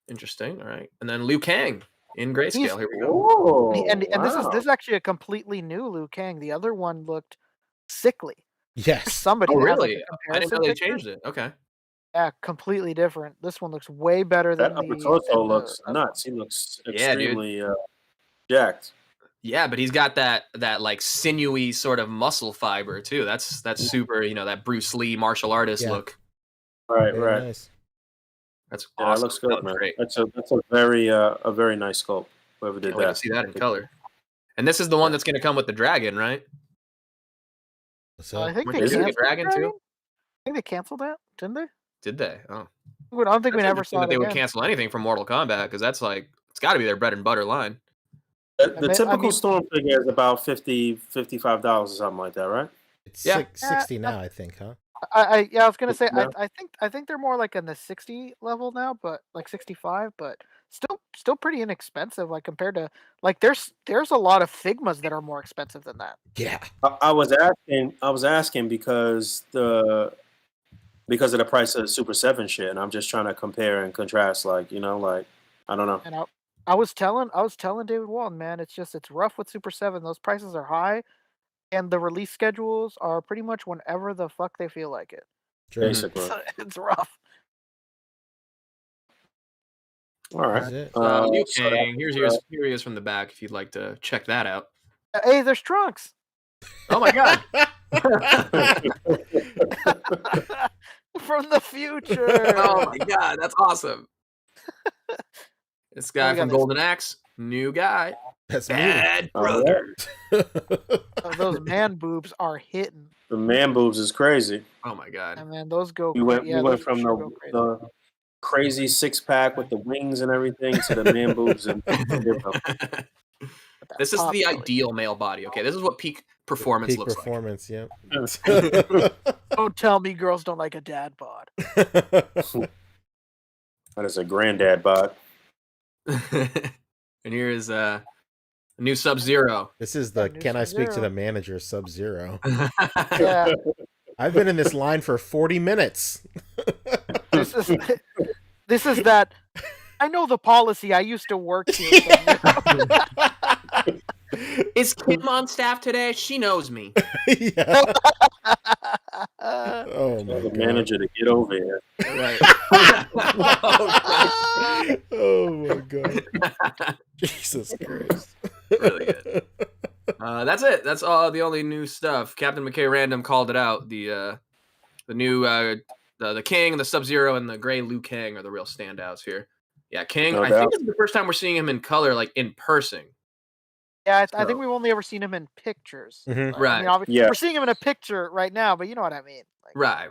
G: Interesting. All right, and then Liu Kang in grayscale.
D: He's-
G: Here we go.
F: Oh,
D: And this
F: wow.
D: is actually a completely new Liu Kang. The other one looked sickly. There's
E: Yes.
D: somebody
G: Oh,
D: that has, like,
G: really?
D: a
G: I didn't know
D: comparison
G: they
D: picture.
G: changed it. Okay.
D: Yeah, completely different. This one looks way better
F: That
D: than
F: upper
D: the
F: torso
D: than the
F: looks
D: other one.
F: nuts. He looks
G: Yeah, dude.
F: extremely jacked.
G: Yeah, but he's got that like sinewy sort of muscle fiber too. That's super, that Bruce Lee martial artist
E: Yeah.
G: look.
F: Right,
E: Very
F: right.
E: nice.
G: That's
F: Yeah,
G: awesome.
F: that looks good,
G: looks
F: man.
G: great.
F: That's a very nice sculpt. Whoever did
G: Can't wait to
F: that.
G: see that in color. And this is the one that's going to come with the dragon, right?
E: What's
D: I
E: up?
D: think
G: Weren't
D: they
G: they doing a
D: canceled the
G: dragon
D: dragon.
G: too?
D: I think they canceled that, didn't they?
G: Did they? Oh,
D: I don't think we
G: that's
D: never
G: interesting
D: saw
G: that
D: it
G: they would
D: again.
G: cancel anything from Mortal Kombat because that's like it's got to be their bread and butter line.
F: The
D: I
F: typical
D: mean-
F: Storm figure is about $50, $55 or something like that, right?
E: It's
G: Yeah.
E: 60 now, I think, huh?
D: I was gonna say
F: No.
D: I think they're more like in the 60 level now, but like 65, but still pretty inexpensive, like compared to like there's a lot of Figmas that are more expensive than that.
E: Yeah.
F: I was asking because of the price of the Super 7 shit, and I'm just trying to compare and contrast, like, like, I don't know.
D: And I was telling David Walton, man, it's rough with Super 7. Those prices are high, and the release schedules are pretty much whenever the fuck they feel like it.
E: True.
F: Basically.
D: So it's rough.
F: All right.
E: That's it.
G: Liu
F: so
G: Kang,
F: that's,
G: here he is from the back. If you'd like to check that out.
D: Hey, there's Trunks.
G: Oh my god!
D: From the future.
G: Oh my god, that's awesome. This guy
D: we got
G: from
D: this-
G: Golden Axe, new guy,
E: That's me.
G: bad
F: Oh,
G: brother.
D: Those man boobs are hitting.
F: the man boobs is crazy.
G: Oh my god.
D: And man, those go.
F: We went
D: those
F: from
D: sure go crazy.
F: the crazy 6-pack with the wings and everything to the man boobs and
G: This is
D: Pop
G: the
D: belly.
G: ideal male body. Okay, this is what peak performance
E: Peak
G: looks
E: performance, yep.
D: Don't tell me girls don't like a dad bod.
F: that is a granddad bod.
G: like. And here is a new Sub-Zero.
E: This is the
D: new
E: can I speak to
D: Sub-Zero.
E: the manager Sub-Zero.
D: Yeah,
E: I've been in this line for 40 minutes.
D: this is that. I know the policy. I used to work here.
G: Is Kim on staff today? She knows me.
E: Yeah. Oh my
F: Tell the
E: god.
F: manager to get over here.
G: Right.
E: Oh my god. Jesus Christ.
G: Really good. That's it. That's all. The only new stuff. Captain McKay Random called it out. The new the King, the Sub-Zero, and the Gray Liu Kang are the real standouts here. Yeah, King.
F: No
G: I
F: doubt.
G: think this is the first time we're seeing him in color, like in person.
D: Yeah, I
G: So-
D: think we've only ever seen him in pictures.
E: Mhm.
D: I
G: Right.
D: mean, obviously,
F: Yeah.
D: we're seeing him in a picture right now, but you know what I mean. Like,
G: Right.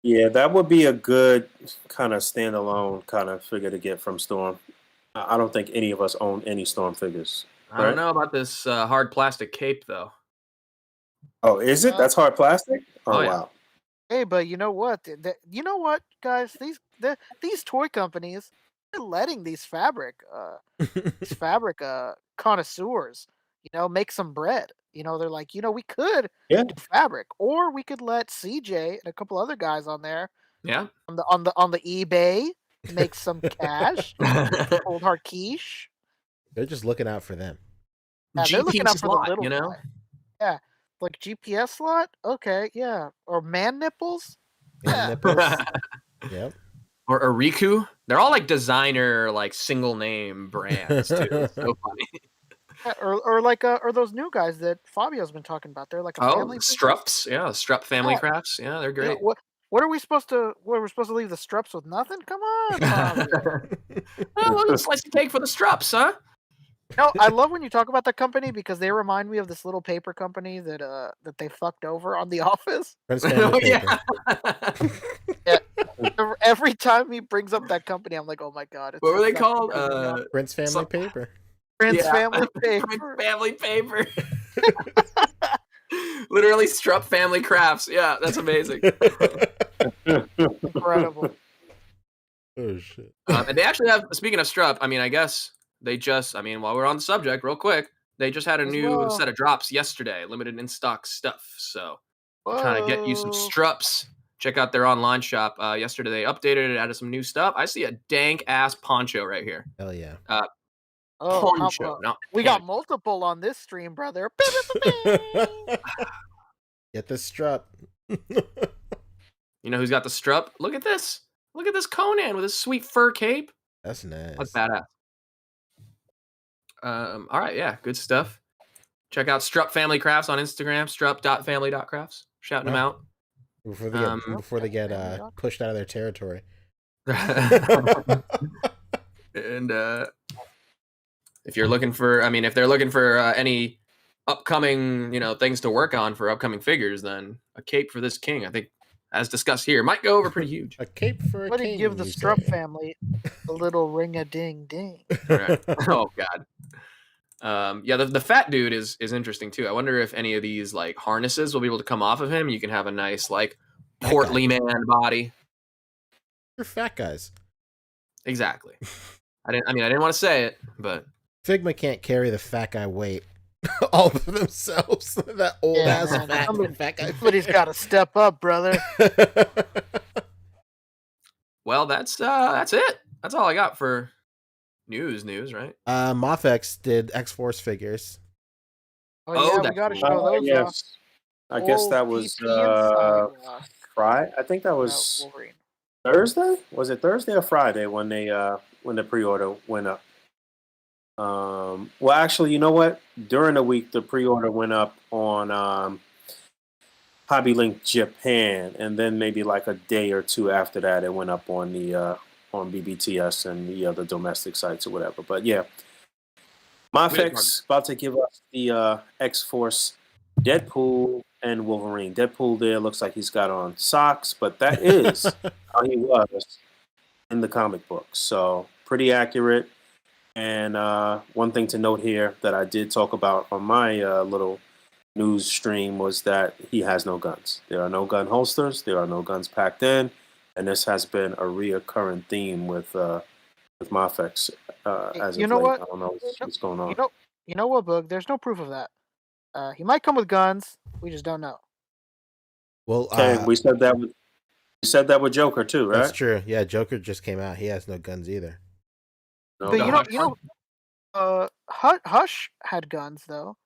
F: Yeah, that would be a good kind of standalone kind of figure to get from Storm. I don't think any of us own any Storm figures.
G: I don't
F: Right.
G: know about this hard plastic cape though.
F: Oh, is it? That's hard plastic? Oh,
G: Oh, yeah.
F: wow.
D: Hey, but you know what? You know what, guys? These toy companies, they're letting these fabric connoisseurs, make some bread. They're like, we could
F: Yeah.
D: do fabric, or we could let CJ and a couple other guys on there
G: Yeah.
D: on the eBay make some cash. Old hard quiche.
E: They're just looking out for them.
D: Yeah, they're looking out for the
G: slot,
D: little guy. Yeah, like GPS slot. Okay, yeah, or man nipples.
E: And
D: Yeah.
E: nipples. Yep.
G: Or Ariku. They're all like designer, like single name brands too. It's so funny.
D: Yeah, or those new guys that Fabio's been talking about. They're like a
G: Oh,
D: family business.
G: Strups. Yeah, Strup Family
D: Yeah.
G: Crafts. Yeah, they're
D: Yeah,
G: great.
D: what are we supposed to? What we're supposed to leave the Strups with nothing? Come on, Fabio.
G: Oh, a slice of cake for the Strups, huh?
D: No, I love when you talk about that company because they remind me of this little paper company that they fucked over on The Office.
E: Prince Family Paper.
D: Every time he brings up that company, I'm like, oh my god.
G: What were they
D: exactly
G: called?
D: what we got.
E: Prince Family
G: some-
E: Paper.
D: Prince
G: yeah.
D: Family
G: Prince
D: Paper.
G: Family Paper. Literally Strup Family Crafts. Yeah, that's amazing.
D: Incredible.
E: Oh shit.
G: And they actually have, speaking of Strup, I mean, I guess they just, while we're on the subject, real quick, they just had a
D: As
G: new
D: well.
G: set of drops yesterday, limited in stock stuff. So trying to get you some
D: Whoa.
G: Strups. Check out their online shop. Yesterday they updated it, added some new stuff. I see a dank ass poncho right here.
E: Hell yeah.
D: Oh,
G: Poncho, not
D: we got
G: pant.
D: multiple on this stream, brother.
E: Get the strut.
G: You know who's got the strup? Look at this. Look at this Conan with his sweet fur cape.
E: That's nice.
G: That's badass. All right, yeah, good stuff. Check out Strup Family Crafts on Instagram, strup.family.crafts. Shouting them out.
E: Before they get pushed out of their territory.
G: And if you're looking for, if they're looking for any upcoming, things to work on for upcoming figures, then a cape for this king, I think, as discussed here, might go over pretty huge.
E: A cape for a
D: What do
E: king.
D: you give the
E: you
D: Strup
E: say?
D: family a little ring-a-ding-ding?
G: Right. Oh God. Yeah, the fat dude is interesting too. I wonder if any of these like harnesses will be able to come off of him. You can have a nice like portly man body.
E: You're fat guys.
G: Exactly. I didn't want to say it, but
E: Figma can't carry the fat guy weight all by themselves. That old ass
D: man.
E: fat guy.
D: Somebody's got to step up, brother.
G: well, that's it. That's all I got for news, right?
E: Mofex did X-Force figures.
D: Oh,
G: Oh,
D: yeah, we
G: that's
D: got to
G: cool.
D: show those off.
F: Yes. I guess
D: Old
F: that was
D: PP and Psylocke,
F: Friday. I think that was
D: Wolverine.
F: Thursday. Was it Thursday or Friday when the pre-order went up? Well, actually, you know what? During the week, the pre-order went up on Hobby Link Japan, and then maybe like a day or two after that, it went up on the on BBTS and the other domestic sites or whatever. But yeah, Mofex about to give us the X-Force Deadpool and Wolverine. Deadpool there looks like he's got on socks, but that is how he was in the comic book. So pretty accurate. And one thing to note here that I did talk about on my little news stream was that he has no guns. There are no gun holsters. There are no guns packed in. And this has been a reoccurring theme with Mofex as
D: You
F: of
D: know
F: late.
D: what?
F: I don't know what's going on.
D: You know what, Boog? There's no proof of that. He might come with guns. We just don't know.
E: Well,
F: Okay, we said that with Joker too, right?
E: That's true. Yeah, Joker just came out. He has no guns either.
F: No.
D: But Hush had guns though,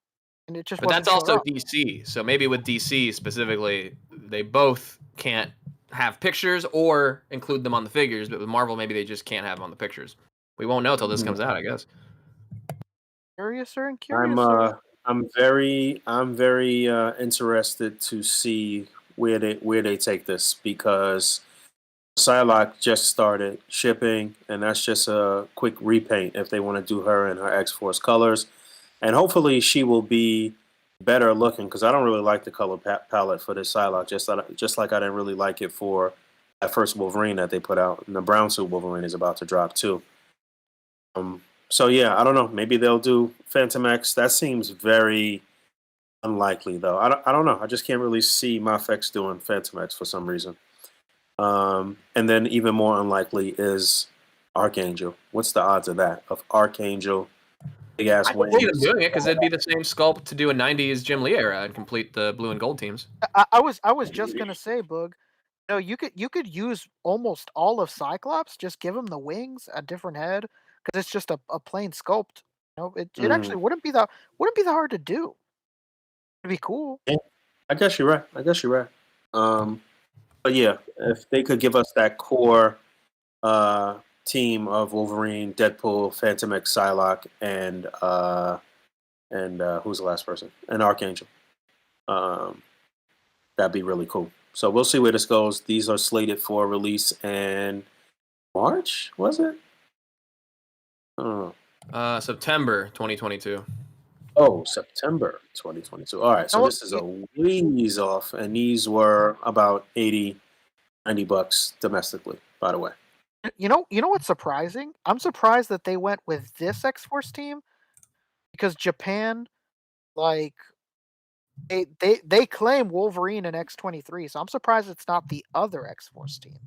D: and it just.
G: But that's
D: wasn't
G: also
D: showing up.
G: DC. So maybe with DC specifically, they both can't have pictures or include them on the figures. But with Marvel, maybe they just can't have them on the pictures. We won't know until this comes out, I guess.
D: Curiouser and curiouser.
F: I'm very interested to see where they take this, because Psylocke just started shipping, and that's just a quick repaint if they want to do her in her X-Force colors, and hopefully she will be better looking, because I don't really like the color palette for this Psylocke, just like I didn't really like it for that first Wolverine that they put out, and the brown suit Wolverine is about to drop too. So yeah, I don't know. Maybe they'll do Phantom X. That seems very unlikely, though. I don't know. I just can't really see Mofex doing Phantom X for some reason. And then even more unlikely is Archangel. What's the odds of that? Of Archangel, big ass
G: I can see them doing it because it'd be the same sculpt to do a '90s Jim Lee era and complete the blue and gold teams.
D: I was just gonna say, Boog. No, you could use almost all of Cyclops. Just give him the wings, a different head, because it's just a plain sculpt. It actually wouldn't be that hard to do. It'd be cool.
F: Yeah, I guess you're right. But yeah, if they could give us that core team of Wolverine, Deadpool, Phantom X, Psylocke, and who's the last person? And Archangel. That'd be really cool. So we'll see where this goes. These are slated for release in March, was it?
G: September 2022.
F: Oh, September 2022. All right, so this is a ways off, and these were about $80, $90 domestically, by the way.
D: You know what's surprising? I'm surprised that they went with this X-Force team, because Japan, like, they claim Wolverine and X-23, so I'm surprised it's not the other X-Force team,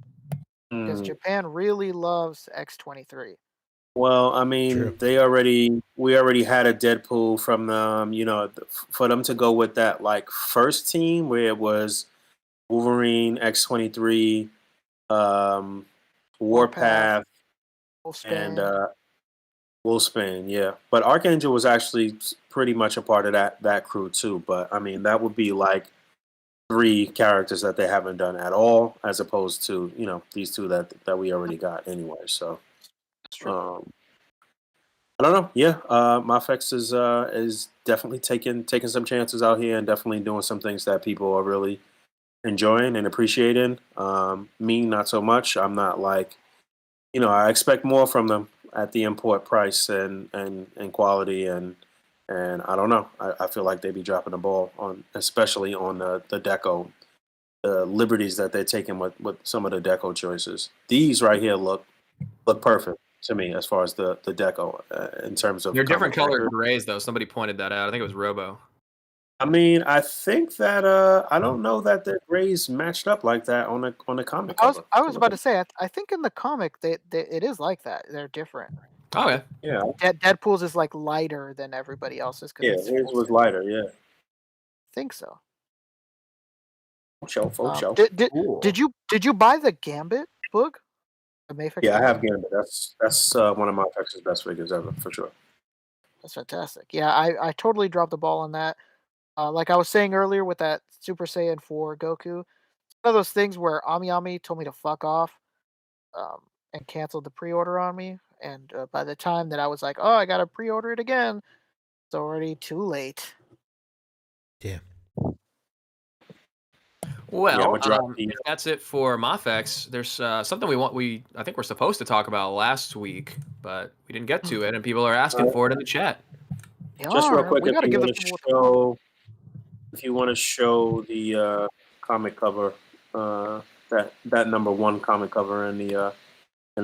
D: because Japan really loves X-23.
F: Well, I mean,
E: True.
F: we already had a Deadpool from them. For them to go with that like first team where it was Wolverine, X-23, Warpath, and Wolfsbane, yeah. But Archangel was actually pretty much a part of that crew too. But I mean, that would be like 3 characters that they haven't done at all, as opposed to these 2 that we already got anyway. So
G: That's true.
F: I don't know. Yeah, Mafex is definitely taking some chances out here and definitely doing some things that people are really enjoying and appreciating. Me, not so much. I'm not like, I expect more from them at the import price and quality and I don't know. I feel like they be dropping the ball on, especially on the deco, the liberties that they're taking with some of the deco choices. These right here look perfect to me as far as the deco in terms of
G: They're different
F: comic
G: colored
F: record.
G: grays, though. Somebody pointed that out. I think it was Robo.
F: I mean, I think that I don't know that the grays matched up like that on the comic cover.
D: I was about to say, I think in the comic they it is like that. They're different.
G: Oh yeah.
F: Yeah,
D: Deadpool's is like lighter than everybody else's
F: yeah,
D: because
F: his was lighter. Yeah,
D: I think so.
F: for show.
G: Cool.
D: Did you buy the Gambit book? The Mayfix
F: Yeah, I
D: book?
F: have Gambit. That's one of my Texas best figures ever for sure.
D: That's fantastic. Yeah, I totally dropped the ball on that. Like I was saying earlier with that Super Saiyan 4 Goku, it's one of those things where Ami told me to fuck off, and canceled the pre-order on me. And by the time that I was like, oh, I gotta pre-order it again, it's already too late.
E: Damn.
G: Well,
F: drop the-
G: if that's it for Mafex. There's something I think we're supposed to talk about last week, but we didn't get to it, and people are asking for it in the chat.
F: Just real quick,
D: we gotta give the people
F: if you want to show the comic cover, that number 1 comic cover in the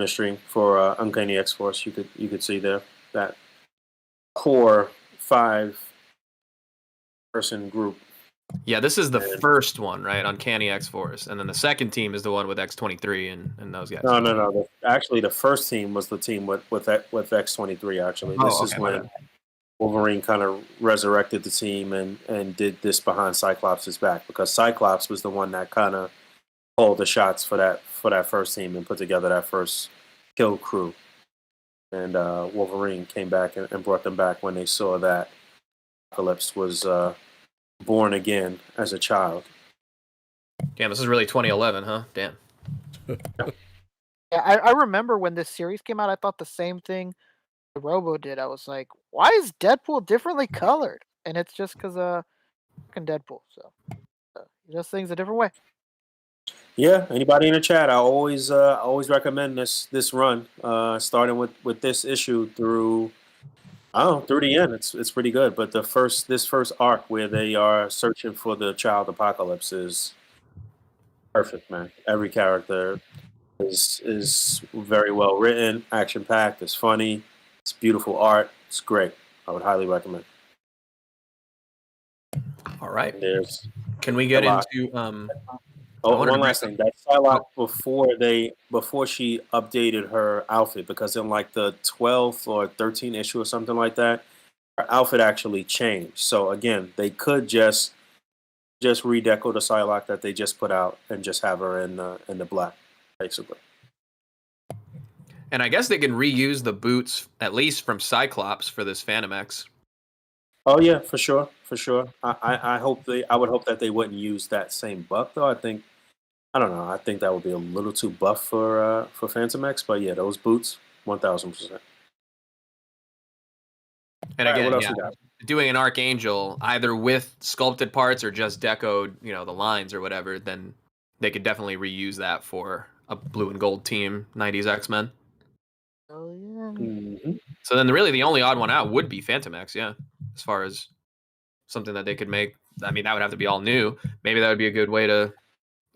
F: stream for Uncanny X-Force, you could see there that core 5-person group.
G: Yeah, this is the first one, right? Uncanny X-Force, and then the second team is the one with X-23 and those guys.
F: No. Actually, the first team was the team with X-23. Actually, this is when Wolverine kind of resurrected the team and did this behind Cyclops' back, because Cyclops was the one that kind of called the shots for that first team and put together that first kill crew. And Wolverine came back and brought them back when they saw that Apocalypse was born again as a child.
G: Damn, this is really 2011, huh? Damn.
D: Yeah, I remember when this series came out, I thought the same thing the Robo did. I was like, why is Deadpool differently colored? And it's just because fucking Deadpool. So he does things a different way.
F: Yeah, anybody in the chat, I always recommend this run, starting with this issue through the end. It's pretty good. But this first arc where they are searching for the child Apocalypse is perfect, man. Every character is very well written, action packed. It's funny. It's beautiful art. It's great. I would highly recommend.
G: All right. Can we
F: a
G: get
F: lot.
G: into
F: one last thing. That Psylocke before she updated her outfit, because in like the 12th or 13th issue or something like that, her outfit actually changed. So again, they could just redeco the Psylocke that they just put out and just have her in the black, basically.
G: And I guess they can reuse the boots, at least from Cyclops, for this Phantom X.
F: Oh yeah, for sure. I would hope that they wouldn't use that same buff though. I don't know. I think that would be a little too buff for Phantom X, but yeah, those boots, 1000%.
G: And again,
F: what else we got?
G: Doing an Archangel either with sculpted parts or just decoed, the lines or whatever, then they could definitely reuse that for a blue and gold team, 90s X-Men.
D: Oh yeah.
F: Mm-hmm.
G: So then really the only odd one out would be Phantom X, yeah. As far as something that they could make. I mean, that would have to be all new. Maybe that would be a good way to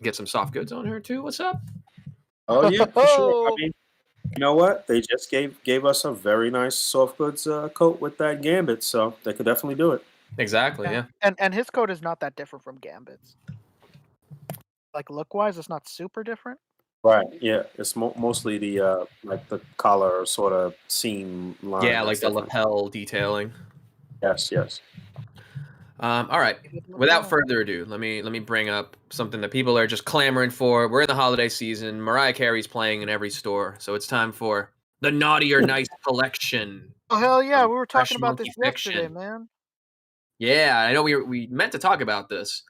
G: get some soft goods on her too. What's up?
F: Oh yeah, for sure. I mean, you know what? They just gave us a very nice soft goods coat with that Gambit, so they could definitely do it.
G: Exactly, yeah.
D: And his coat is not that different from Gambit's. Like look wise, it's not super different.
F: Right. Yeah. It's mostly the like the collar sort of seam line.
G: Yeah, like the lapel detailing.
F: Yes.
G: All right. Without further ado, let me bring up something that people are just clamoring for. We're in the holiday season. Mariah Carey's playing in every store, so it's time for the Naughty or Nice collection.
D: Oh hell yeah, we were talking
G: Fresh
D: about this
G: Monkey
D: yesterday,
G: Fiction.
D: man.
G: Yeah, I know we meant to talk about this.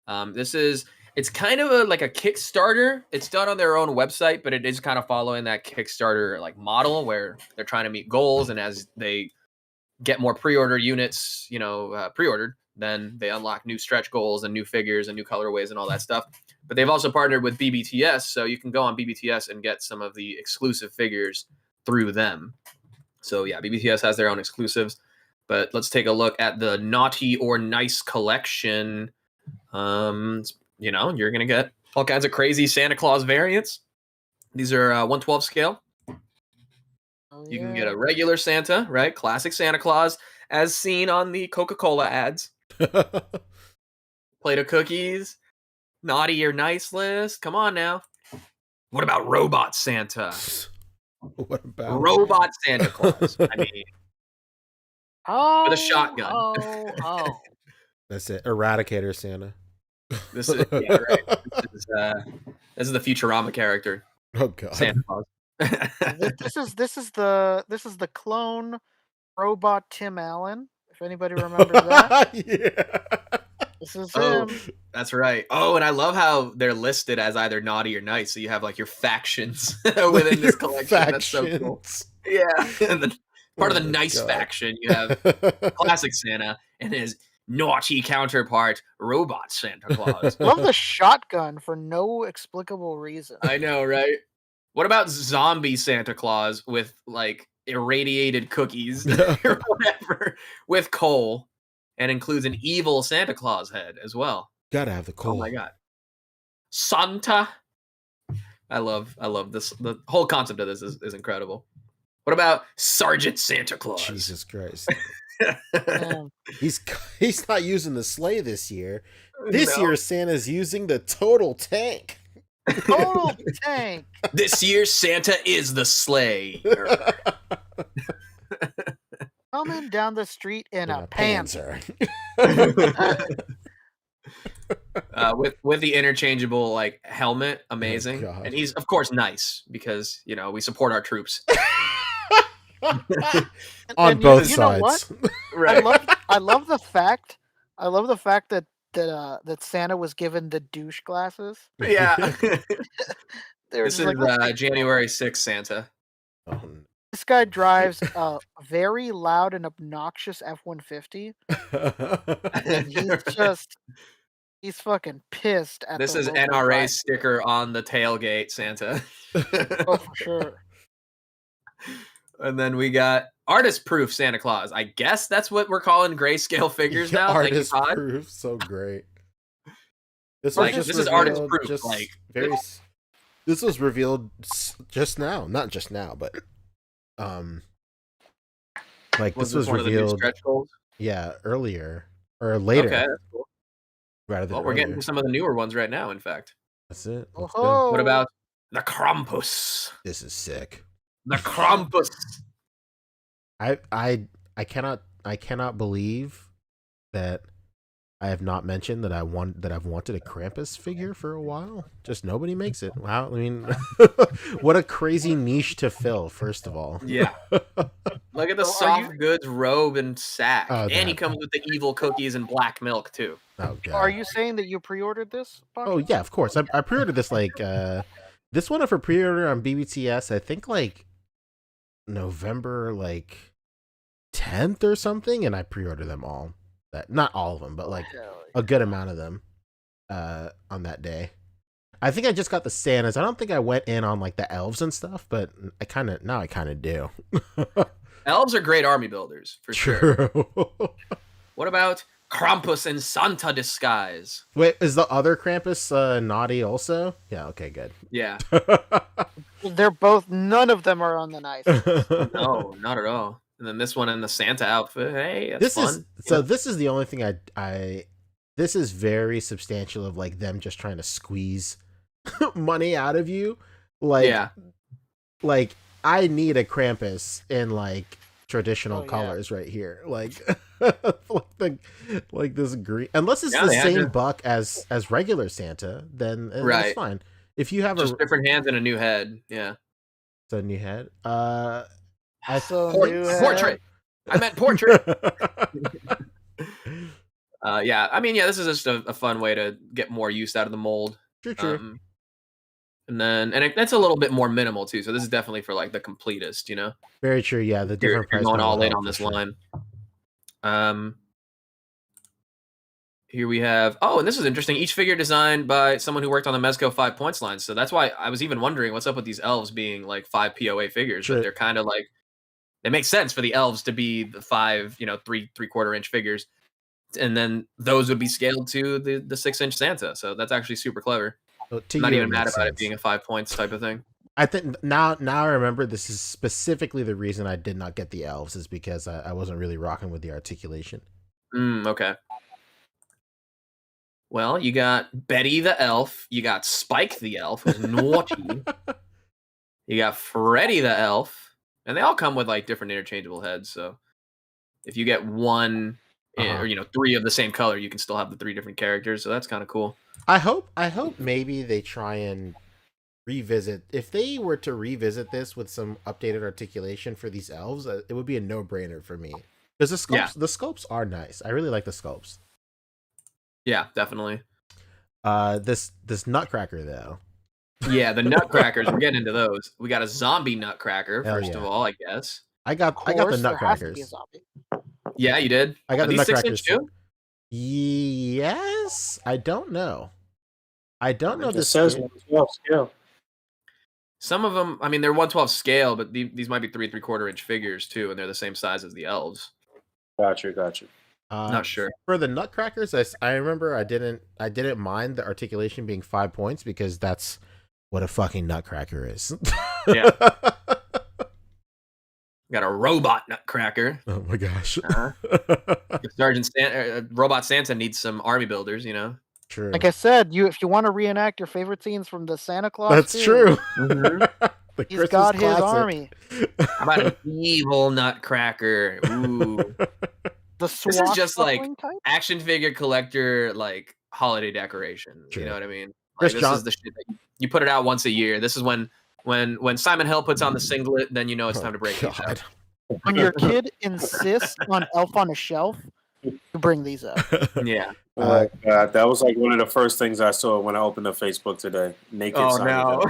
G: It's kind of like a Kickstarter. It's done on their own website, but it is kind of following that Kickstarter like model where they're trying to meet goals, and as they get more pre-order units, pre-ordered, then they unlock new stretch goals and new figures and new colorways and all that stuff. But they've also partnered with BBTS, so you can go on BBTS and get some of the exclusive figures through them. So yeah, BBTS has their own exclusives. But let's take a look at the Naughty or Nice collection. You're gonna get all kinds of crazy Santa Claus variants. These are 1/12 scale.
D: Oh,
G: You can
D: yeah.
G: get a regular Santa, right? Classic Santa Claus, as seen on the Coca-Cola ads. Plate of cookies, naughty or nice list. Come on now. What about Robot Santa?
E: What about
G: Robot Santa Claus. I mean,
D: Oh,
G: with a shotgun.
D: Oh.
E: That's it. Eradicator Santa.
G: This is yeah, right. This is the Futurama character,
E: Oh god.
G: Santa Claus.
D: This is the clone robot Tim Allen. If anybody remembers that,
E: Yeah.
D: this is
G: Oh,
D: him.
G: that's right. Oh, and I love how they're listed as either naughty or nice. So you have like your factions within this collection. That's so cool.
E: Factions.
G: Yeah. And then part of
E: Oh
G: the
E: my
G: nice
E: God.
G: faction, you have classic Santa and his naughty counterpart, Robot Santa Claus.
D: Love the shotgun for no explicable reason.
G: I know, right? What about zombie Santa Claus with like irradiated cookies or whatever with coal, and includes an evil Santa Claus head as well?
E: Gotta have the coal.
G: Oh my god. Santa. I love this. The whole concept of this is incredible. What about Sergeant Santa Claus?
E: Jesus Christ.
D: Man.
E: He's not using the sleigh this year. This
G: No.
E: year Santa's using the total tank.
D: Total tank.
G: This year Santa is the sleigh.
D: Coming down the street in a Panzer.
G: With the interchangeable like helmet, amazing.
E: God.
G: And he's of course nice because we support our troops.
E: On
D: And
E: both
D: you know what?
E: sides.
G: Right.
D: I love the fact that Santa was given the douche glasses.
G: Yeah.
D: They were
G: This
D: just
G: is
D: like, "Let's take
G: January 6th Santa.
E: Oh,
D: This guy drives a very loud and obnoxious F-150, and he's fucking pissed at
G: This
D: the
G: is
D: local
G: NRA
D: riot.
G: sticker on the tailgate Santa.
D: Oh, for sure.
G: And then we got artist proof Santa Claus. I guess that's what we're calling grayscale figures now. Thank you,
E: Artist
G: Todd.
E: proof, so great. This
G: Like,
E: was
G: this
E: just
G: is artist
E: revealed
G: proof,
E: just
G: like-
E: This was revealed just now, not just now, but like
G: Was
E: this was
G: one of the new
E: revealed,
G: stretch goals?
E: yeah, earlier or later.
G: Okay, that's cool.
E: Rather than
G: Well, we're getting
E: earlier.
G: to some of the newer ones right now, in fact.
E: That's it. Let's go.
D: Oh,
G: What about the Krampus?
E: This is sick.
G: The Krampus.
E: I cannot believe that I have not mentioned that I've wanted a Krampus figure for a while. Just nobody makes it. Wow, I mean, what a crazy niche to fill. First of all,
G: Yeah. Look at the
D: So are
G: soft goods robe and sack.
E: Oh,
G: And he
E: that-
G: comes with the evil cookies and black milk, too.
E: Oh god.
D: are you saying that you pre-ordered this?
E: Oh yeah, of course. I pre-ordered this this one for pre-order on BBTS. I think like November 10th or something, and I pre-ordered them all. Not all of them, but like a good amount of them on that day. I think I just got the Santas. I don't think I went in on like the elves and stuff, but I kind of do.
G: Elves are great army builders, for sure.
E: True.
G: What about Krampus in Santa disguise?
E: Wait, is the other Krampus naughty also? Yeah, okay, good.
G: Yeah.
D: They're both. None of them are on the nice.
G: No, not at all. And then this one in the Santa outfit. Hey, that's fun.
E: This is the only thing I this is very substantial of like them just trying to squeeze money out of you. Like,
G: yeah.
E: like I need a Krampus in like traditional
D: Oh, yeah.
E: colors right here. Like like this green, unless it's
G: Yeah,
E: the
G: they had
E: same
G: to-
E: buck as regular Santa, then that's
G: Right.
E: fine. If you have
G: Just different hands and a new head. Yeah.
E: a new head,
D: So
G: Portrait. I meant portrait. Yeah, I mean, yeah, this is just a fun way to get more use out of the mold.
E: True.
G: And it's a little bit more minimal too. So this is definitely for like the completist, you know.
E: Very true. Yeah, the different
G: If you're
E: price
G: going
E: point
G: all
E: will
G: in
E: help
G: on
E: for
G: this
E: sure.
G: line. Here we have. Oh, and this is interesting. Each figure designed by someone who worked on the Mezco 5 points line. So that's why I was even wondering what's up with these elves being like 5 POA figures.
E: Sure.
G: But they're kind of like, it makes sense for the elves to be the 5, 3/4 inch figures, and then those would be scaled to the 6-inch Santa. So that's actually super clever.
E: So to
G: I'm not
E: you,
G: even
E: it
G: mad
E: makes
G: about it
E: sense.
G: being a 5 points type of thing.
E: I think now I remember this is specifically the reason I did not get the elves is because I wasn't really rocking with the articulation.
G: Okay. Well, you got Betty the elf. You got Spike the elf, who's naughty. You got Freddy the elf, and they all come with like different interchangeable heads. So if you get one or 3 of the same color, you can still have the 3 different characters. So that's kind of cool.
E: I hope maybe they try and revisit. If they were to revisit this with some updated articulation for these elves, it would be a no-brainer for me. Because the sculpts are nice. I really like the sculpts.
G: Yeah, definitely.
E: This Nutcracker though.
G: Yeah, the Nutcrackers. We're getting into those. We got a zombie Nutcracker
E: Hell
G: first
E: yeah.
G: of all, I guess.
E: I got the
D: There has to be a
E: Nutcrackers.
D: zombie.
G: Yeah, you did.
E: I got
G: Are
E: the
G: these 6
E: Nutcrackers
G: inch too?
E: Yes, I don't know. I don't know
F: It
E: this.
F: says 112 scale.
G: Some of them, I mean, they're 1/12 scale, but these might be 3 3/4 inch figures too, and they're the same size as the elves.
F: Gotcha.
G: Not sure.
E: For the Nutcrackers, I remember I didn't mind the articulation being 5 points because that's what a fucking Nutcracker is.
G: Yeah. Got a robot Nutcracker.
E: Oh my gosh.
G: Sergeant Robot Santa needs some army builders, you know.
E: True.
D: Like I said, if you want to reenact your favorite scenes from the Santa Claus,
E: That's
D: too,
E: true.
G: Mm-hmm.
D: He's got his army.
G: How about an evil Nutcracker? Ooh.
D: The
G: This is just like
D: swashbuckling type?
G: action figure collector, like holiday decoration.
E: True.
G: You know what I mean?
E: Chris
G: Like, this is the shit that you put it out once a year. This is when Simon Hill puts on the singlet, then you know it's time to break these out.
D: When your kid insists on Elf on a Shelf, you bring these up.
G: Yeah.
F: Oh God, that was like one of the first things I saw when I opened up Facebook today. Naked Simon Hill.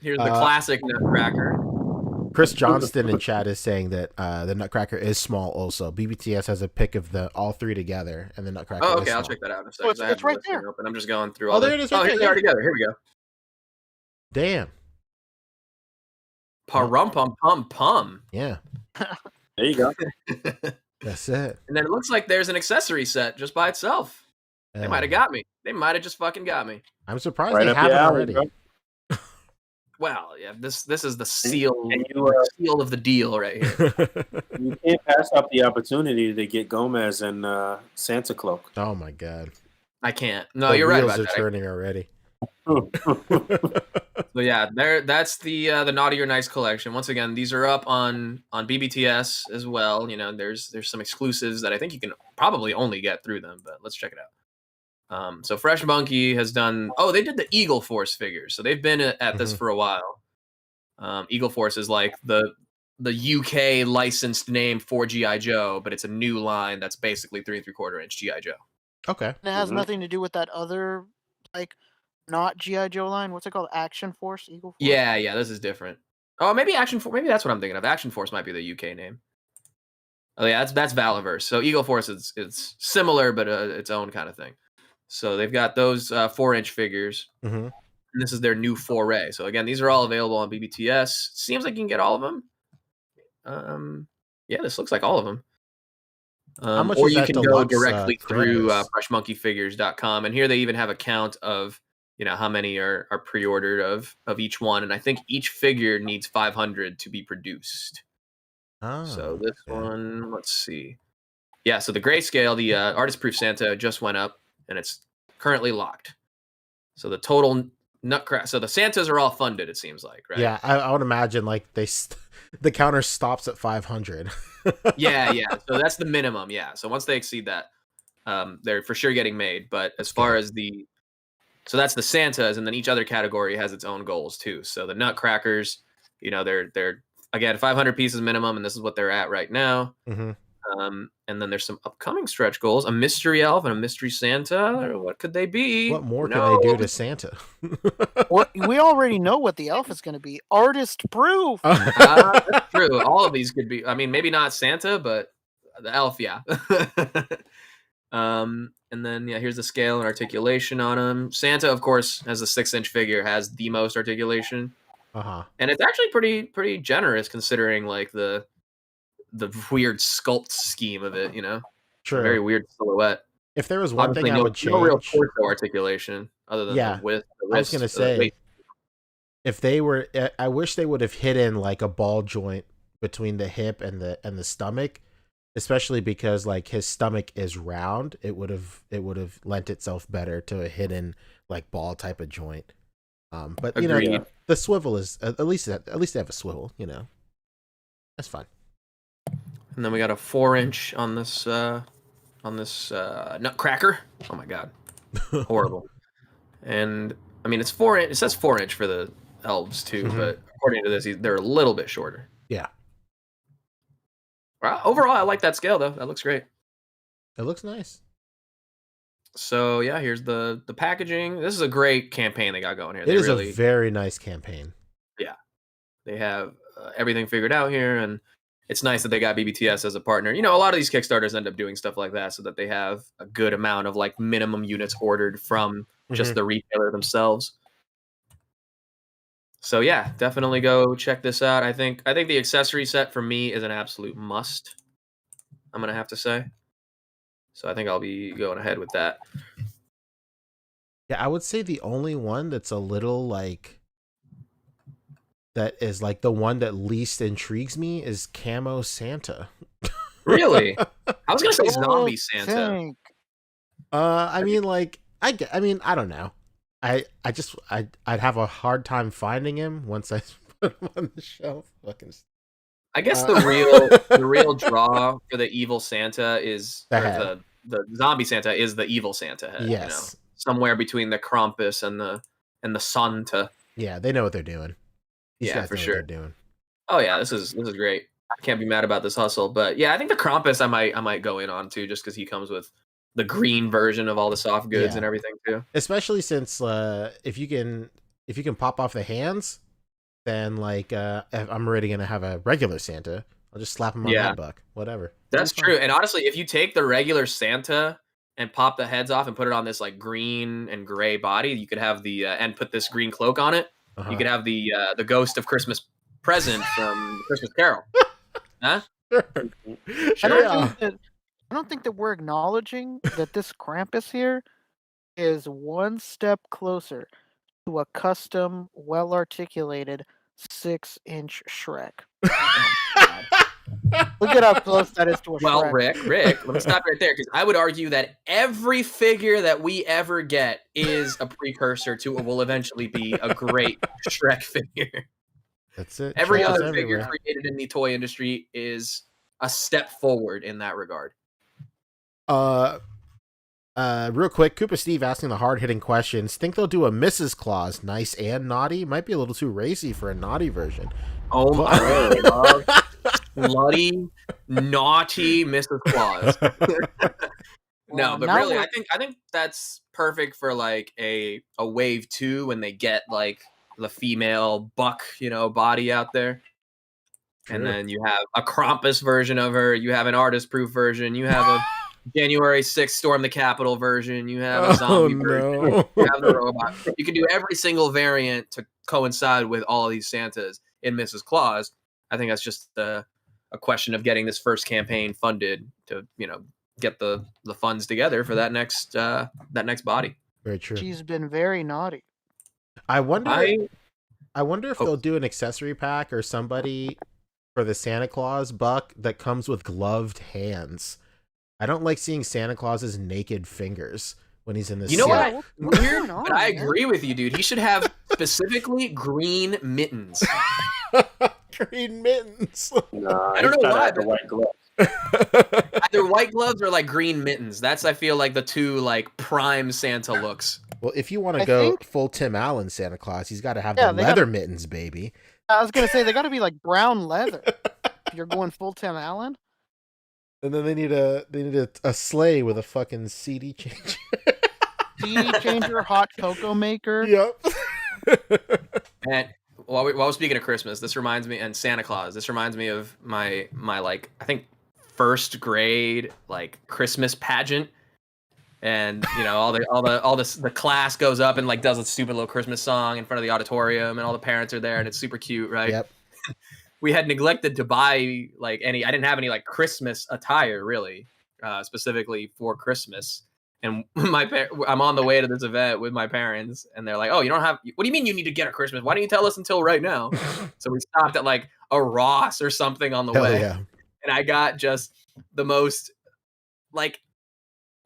G: Here's the classic Nutcracker.
E: Chris Johnston in chat is saying that the Nutcracker is small also. BBTS has a pic of all 3 together, and the Nutcracker
G: Oh,
E: is
G: okay, I'll
E: small.
G: check that out in a second.
D: It's right there.
G: Open. I'm just going through
E: Oh,
G: all
E: there
G: the...
E: it is
G: Oh,
E: right
G: here
E: there,
G: they are
E: yeah.
G: together. Here we go.
E: Damn.
G: Parum pum pum pum.
E: Yeah.
F: There you go.
E: That's it.
G: And then it looks like there's an accessory set just by itself. They might have got me. They might have just fucking got me.
E: I'm surprised
F: Right
E: they
F: up
E: have
F: your
E: it
F: alley,
E: already.
F: bro.
G: Well, yeah, this is the seal,
F: And you,
G: seal of the deal right here.
F: You can't pass up the opportunity to get Gomez and Santa Cloak.
E: Oh my god.
G: I can't. No,
E: The
G: you're right
E: wheels
G: about
E: are
G: that.
E: turning already.
G: So yeah, that's the Naughty or Nice collection. Once again, these are up on BBTS as well. You know, there's some exclusives that I think you can probably only get through them, but let's check it out. So Fresh Monkey has done. Oh, they did the Eagle Force figures, so they've been at this for a while. Eagle Force is like the UK licensed name for GI Joe, but it's a new line that's basically 3 3/4 inch GI Joe.
E: Okay.
D: And it has nothing to do with that other, like, not G.I. Joe line. What's it called? Action Force? Eagle Force?
G: Yeah, this is different. Oh, maybe Action Force. Maybe that's what I'm thinking of. Action Force might be the UK name. Oh yeah, that's Valaverse. So Eagle Force it's similar, but its own kind of thing. So they've got those 4-inch figures, and this is their new foray. So again, these are all available on BBTS. Seems like you can get all of them. Yeah, this looks like all of them.
E: How much
G: or
E: is
G: you
E: that
G: can go
E: deluxe,
G: directly through
E: Krampus?
G: freshmonkeyfigures.com, and here they even have a count of how many are pre-ordered of each one, and I think each figure needs 500 to be produced.
E: Oh,
G: So this one, let's see. Yeah, so the grayscale, the artist proof Santa just went up, and it's currently locked. So the total Nutcracker, so the Santas are all funded, it seems like, right?
E: Yeah, I would imagine like the counter stops at 500.
G: yeah. So that's the minimum. Yeah. So once they exceed that, they're for sure getting made. But as far as so that's the Santas, and then each other category has its own goals too. So the Nutcrackers, they're again 500 pieces minimum, and this is what they're at right now. And then there's some upcoming stretch goals: a mystery elf and a mystery Santa. What could they be?
E: What more
G: Who
E: can they do to
G: knows?
E: Santa?
D: We already know what the elf is going to be. Artist proof.
G: That's true. All of these could be. I mean, maybe not Santa, but the elf, yeah. And then here's the scale and articulation on him. Santa, of course, as a 6-inch figure, has the most articulation, and it's actually pretty generous considering like the weird sculpt scheme of it. It's a very weird silhouette.
E: If there was one
G: Obviously,
E: thing I would change,
G: no real torso articulation other than the width. The
E: I was gonna
G: wrist,
E: say, if they were, I wish they would have hidden like a ball joint between the hip and the stomach, especially because like his stomach is round. It would have lent itself better to a hidden like ball type of joint. But
G: Agreed.
E: the swivel is at least they have a swivel. That's fine.
G: And then we got a 4-inch on this Nutcracker. Oh my god, horrible. And I mean, it's 4-inch. It says 4-inch for the elves too, but according to this, they're a little bit shorter.
E: Yeah.
G: Overall, I like that scale though. That looks great.
E: It looks nice.
G: So yeah, here's the packaging. This is a great campaign they got going here.
E: It is a very nice campaign.
G: Yeah, they have everything figured out here, and it's nice that they got BBTS as a partner. A lot of these Kickstarters end up doing stuff like that so that they have a good amount of like minimum units ordered from just the retailer themselves. So yeah, definitely go check this out. I think the accessory set for me is an absolute must. I'm gonna have to say. So I think I'll be going ahead with that.
E: Yeah, I would say the only one that's a little like that is like the one that least intrigues me is Camo Santa.
G: Really? I was gonna say Zombie Santa.
E: I mean, like I don't know. I'd have a hard time finding him once I put him on the shelf.
G: I guess the real draw for the evil Santa is the zombie Santa is the evil Santa head.
E: Yes,
G: somewhere between the Krampus and the Santa.
E: Yeah, they know what they're doing. These guys
G: for
E: know
G: sure.
E: what they're doing.
G: Oh yeah, this is great. I can't be mad about this hustle. But yeah, I think the Krampus I might go in on too, just because he comes with the green version of all the soft goods and everything too.
E: Especially since if you can pop off the hands, then like if I'm already gonna have a regular Santa, I'll just slap him on that buck. Whatever.
G: That's true. And honestly, if you take the regular Santa and pop the heads off and put it on this like green and gray body, you could have the and put this green cloak on it. You could have the Ghost of Christmas Present from Christmas Carol. Huh?
D: Sure. I don't think that we're acknowledging that this Krampus here is one step closer to a custom, well-articulated 6-inch Shrek. Look at how close that is to a Shrek.
G: Well, Rick, let me stop right there because I would argue that every figure that we ever get is a precursor to what will eventually be a great Shrek figure.
E: That's it.
G: Every other figure created in the toy industry is a step forward in that regard.
E: Real quick, Koopa Steve asking the hard-hitting questions. Think they'll do a Mrs. Claus, nice and naughty? Might be a little too racy for a naughty version.
G: Oh my god. Bloody, naughty Mrs. Claus. No, but really, I think that's perfect for like a wave 2 when they get like the female buck, body out there. True. And then you have a Krampus version of her, you have an artist-proof version, you have a January 6th Storm the Capitol version, you have a zombie version, you have the robot. You can do every single variant to coincide with all of these Santas in Mrs. Claus. I think that's just a question of getting this first campaign funded to, get the funds together for that next body.
E: Very true.
D: She's been very naughty.
E: I wonder if they'll do an accessory pack or somebody for the Santa Claus buck that comes with gloved hands. I don't like seeing Santa Claus's naked fingers when he's in the
G: You know what? Weird, but I agree with you, dude. He should have specifically green mittens.
E: Green mittens.
F: Nah,
G: I don't know why.
F: The white gloves.
G: Either white gloves or like green mittens. That's I feel like the two like prime Santa looks.
E: Well, if you want to go full Tim Allen Santa Claus, he's got to have the leather mittens, baby.
D: I was gonna say they got to be like brown leather. If you're going full Tim Allen.
E: And then they need a sleigh with a fucking CD changer.
D: CD changer, hot cocoa maker.
E: Yep.
G: And while we're speaking of Christmas, this reminds me, and Santa Claus, this reminds me of my like, I think first grade like Christmas pageant. And you know, all the class goes up and like does a stupid little Christmas song in front of the auditorium, and all the parents are there, and it's super cute, right?
E: Yep.
G: We had neglected to buy like I didn't have any like Christmas attire really, specifically for Christmas. And I'm on the way to this event with my parents, and they're like, "Oh, you don't have? What do you mean you need to get a Christmas? Why don't you tell us until right now?" So we stopped at like a Ross or something on the
E: Hell
G: way,
E: yeah.
G: and I got just the most like.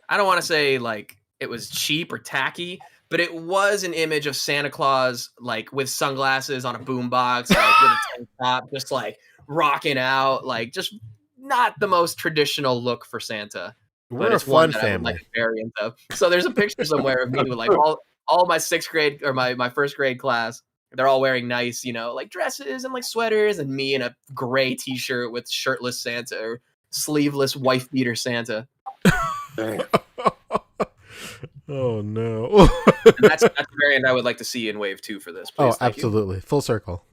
G: I don't want to say like it was cheap or tacky, but it was an image of Santa Claus like with sunglasses on a boombox, like with a tank top, just like rocking out, like just not the most traditional look for Santa.
E: We're
G: But
E: a
G: it's one
E: fun
G: that I would
E: family.
G: like a variant of. So there's a picture somewhere of me with like all my sixth grade or my first grade class. They're all wearing nice, you know, like dresses and like sweaters, and me in a gray T-shirt with shirtless Santa or sleeveless wife beater Santa.
E: Oh no.
G: And that's a variant I would like to see in Wave 2 for this. Please,
E: Oh,
G: thank you.
E: absolutely. Full circle.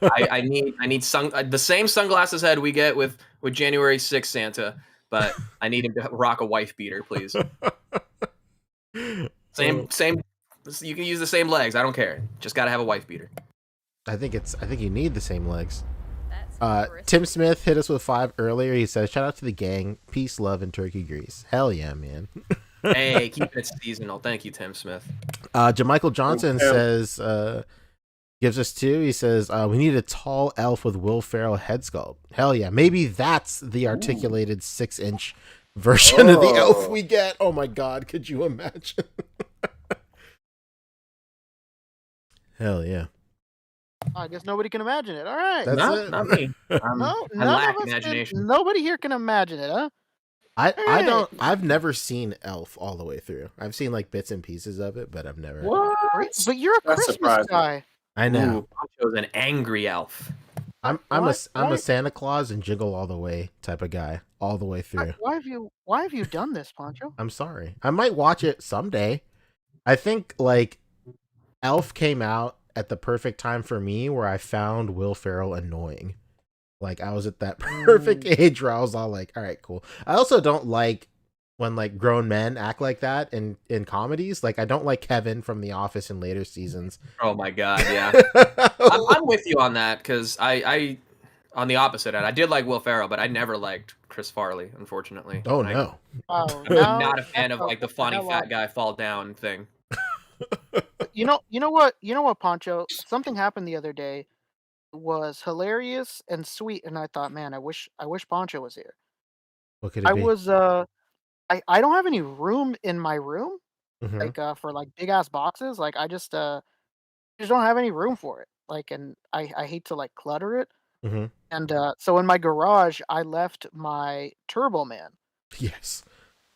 G: I need the same sunglasses head we get with January 6th Santa, but I need him to rock a wife beater, please. Same. You can use the same legs. I don't care. Just gotta have a wife beater.
E: I think you need the same legs. Tim Smith hit us with 5 earlier. He says, "Shout out to the gang. Peace, love, and turkey grease." Hell yeah, man.
G: Hey, keep it seasonal. Thank you, Tim Smith.
E: Jamichael Johnson says, gives us 2. He says, "We need a tall elf with Will Ferrell head sculpt." Hell yeah. Maybe that's the articulated 6-inch version of the elf we get. Oh my god, could you imagine? Hell yeah.
D: I guess nobody can imagine it. All right.
E: That's it.
G: Not me.
D: No,
G: I
D: none
G: lack
D: of us
G: imagination.
D: can, nobody here can imagine it, huh?
E: I've never seen Elf all the way through. I've seen like bits and pieces of it, but I've never.
G: What?
D: But you're a
F: That's
D: Christmas
F: surprising.
D: guy.
E: I know.
G: Ooh, Poncho's an angry elf.
E: I'm
D: Why-
E: a Santa Claus and Jingle All the Way type of guy all the way through.
D: Why have you done this, Poncho?
E: I'm sorry. I might watch it someday. I think like Elf came out at the perfect time for me where I found Will Ferrell annoying. Like I was at that perfect age where I was all like, all right, cool. I also don't like when like grown men act like that in comedies. Like I don't like Kevin from The Office in later seasons.
G: Oh my god, yeah. I'm with you on that because I on the opposite end, I did like Will Ferrell, but I never liked Chris Farley, unfortunately.
E: Oh
G: And
E: no.
D: Oh,
G: I'm
D: no,
G: not a fan of
D: that's
G: like the
D: okay.
G: funny
D: Hello.
G: fat guy fall down thing.
D: You know what, Poncho? Something happened the other day was hilarious and sweet, and I thought, man, I wish Poncho was here.
E: What could it
D: I
E: be?
D: was I don't have any room in my room,
E: Mhm.
D: like for like big ass boxes. Like I just don't have any room for it. Like, and I hate to like clutter it.
E: Mhm.
D: And so in my garage, I left my Turbo Man,
E: Yes.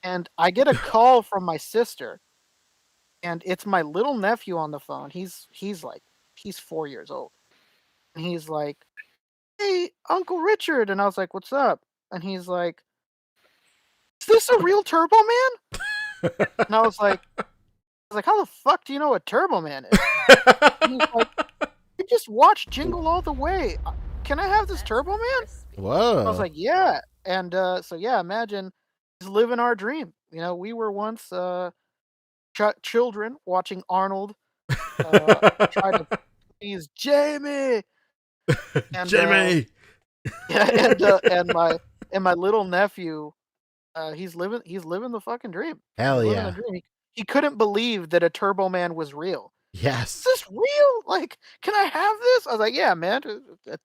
D: and I get a call from my sister, and it's my little nephew on the phone. He's 4 years old, and he's like, "Hey, Uncle Richard," and I was like, "What's up?" And he's like, "Is this a real Turbo Man?" And I was like, "How the fuck do you know what Turbo Man is?" And he's like, "I just watched Jingle All the Way. Can I have this Turbo Man?"
E: Whoa.
D: I was like, "Yeah." And so yeah, imagine just living our dream. You know, we were once children watching Arnold try to please Jamie. And,
E: Jamie.
D: yeah, and my little nephew, he's living the fucking dream.
E: Hell
D: He's living
E: yeah.
D: the dream. He couldn't believe that a Turbo Man was real. Is
E: Yes.
D: this real? Like, can I have this? I was like, yeah, man,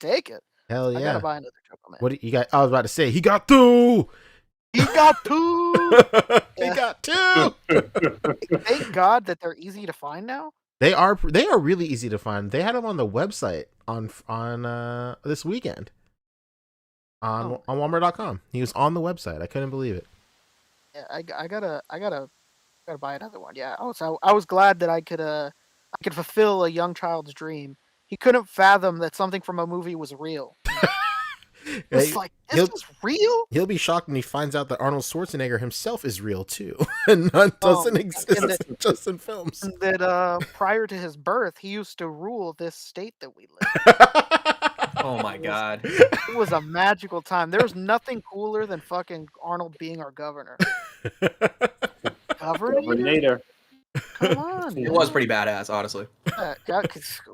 D: take it.
E: Hell
D: I
E: yeah.
D: gotta buy another Turbo Man.
E: What do you got? I was about to say he got 2.
D: He got 2.
E: He got 2.
D: Thank God that they're easy to find now.
E: They are really easy to find. They had them on the website on this weekend on Walmart.com. He was on the website. I couldn't believe it.
D: Yeah, I gotta buy another one. Yeah, I was glad that I could fulfill a young child's dream. He couldn't fathom that something from a movie was real. It's
E: Hey,
D: like, this is real?
E: he'll be shocked when he finds out that Arnold Schwarzenegger himself is real too, and doesn't
D: And
E: exist
D: that,
E: just in films.
D: and that prior to his birth, he used to rule this state that we live in.
G: Oh my god.
D: It was a magical time. There was nothing cooler than fucking Arnold being our governor. Governor?
F: Governator.
D: Come on.
G: It was pretty badass, honestly.
D: God,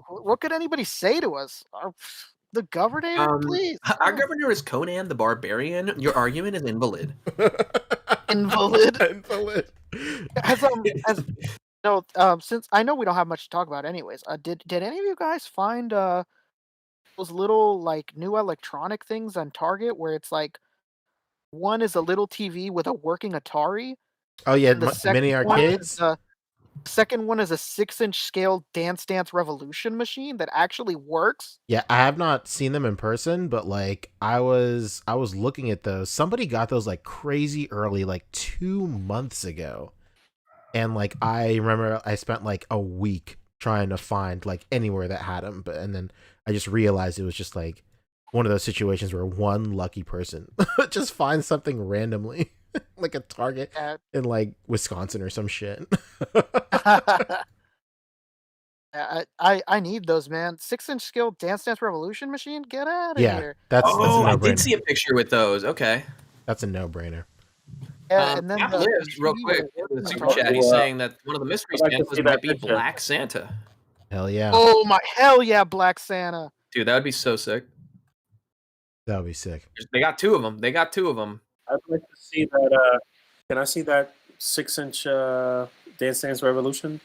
D: what could anybody say to us? The governor, please.
G: Our governor is Conan the Barbarian. Your argument is invalid.
D: Invalid.
E: Invalid.
D: As no, since I know we don't have much to talk about, anyways. Did any of you guys find those little like new electronic things on Target where it's like one is a little TV with a working Atari?
E: Oh yeah,
D: And the
E: mini
D: second one is
E: arcades.
D: second one is a 6-inch scale Dance Dance Revolution machine that actually works.
E: Yeah, I have not seen them in person, but like I was looking at those. Somebody got those like crazy early, like 2 months ago. And like I remember I spent like a week trying to find like anywhere that had them, and then I just realized it was just like one of those situations where one lucky person just finds something randomly, like a Target in like Wisconsin or some shit.
D: I need those, man. 6-inch scale Dance Dance Revolution machine. Get out of here.
E: That's a
G: Oh, I
E: no-brainer.
G: did see a picture with those. Okay.
E: That's a no-brainer.
D: Yeah, and then
G: Matt
D: the
G: lives real
D: TV
G: quick.
D: with
G: In the
D: the
G: super
D: Atari.
G: chat, he's saying that one of the mystery
F: I'd like to
G: Santas
F: see
G: might
F: that
G: be
F: picture.
G: Black Santa.
E: Hell yeah.
D: Oh my hell yeah, Black Santa.
G: Dude, that would be so sick.
E: That would be sick.
G: They got two of them. They got two of them.
F: I'd like to see that. Can I see that 6-inch Dance Dance Revolution?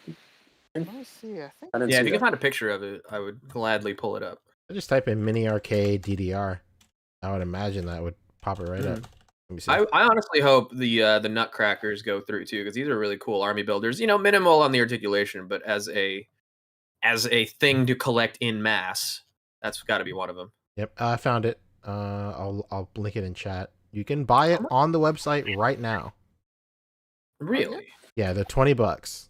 D: Let me see. I think
F: I didn't
G: Yeah,
F: see
G: if you can
F: that.
G: find a picture of it, I would gladly pull it up.
E: I just type in mini arcade DDR. I would imagine that would pop it right up. Let me see.
G: I honestly hope the Nutcrackers go through too, because these are really cool army builders. You know, minimal on the articulation, but as a thing to collect in mass, that's got to be one of them.
E: Yep, I found it. I'll link it in chat. You can buy it on the website right now.
G: Really?
E: Yeah, they're $20.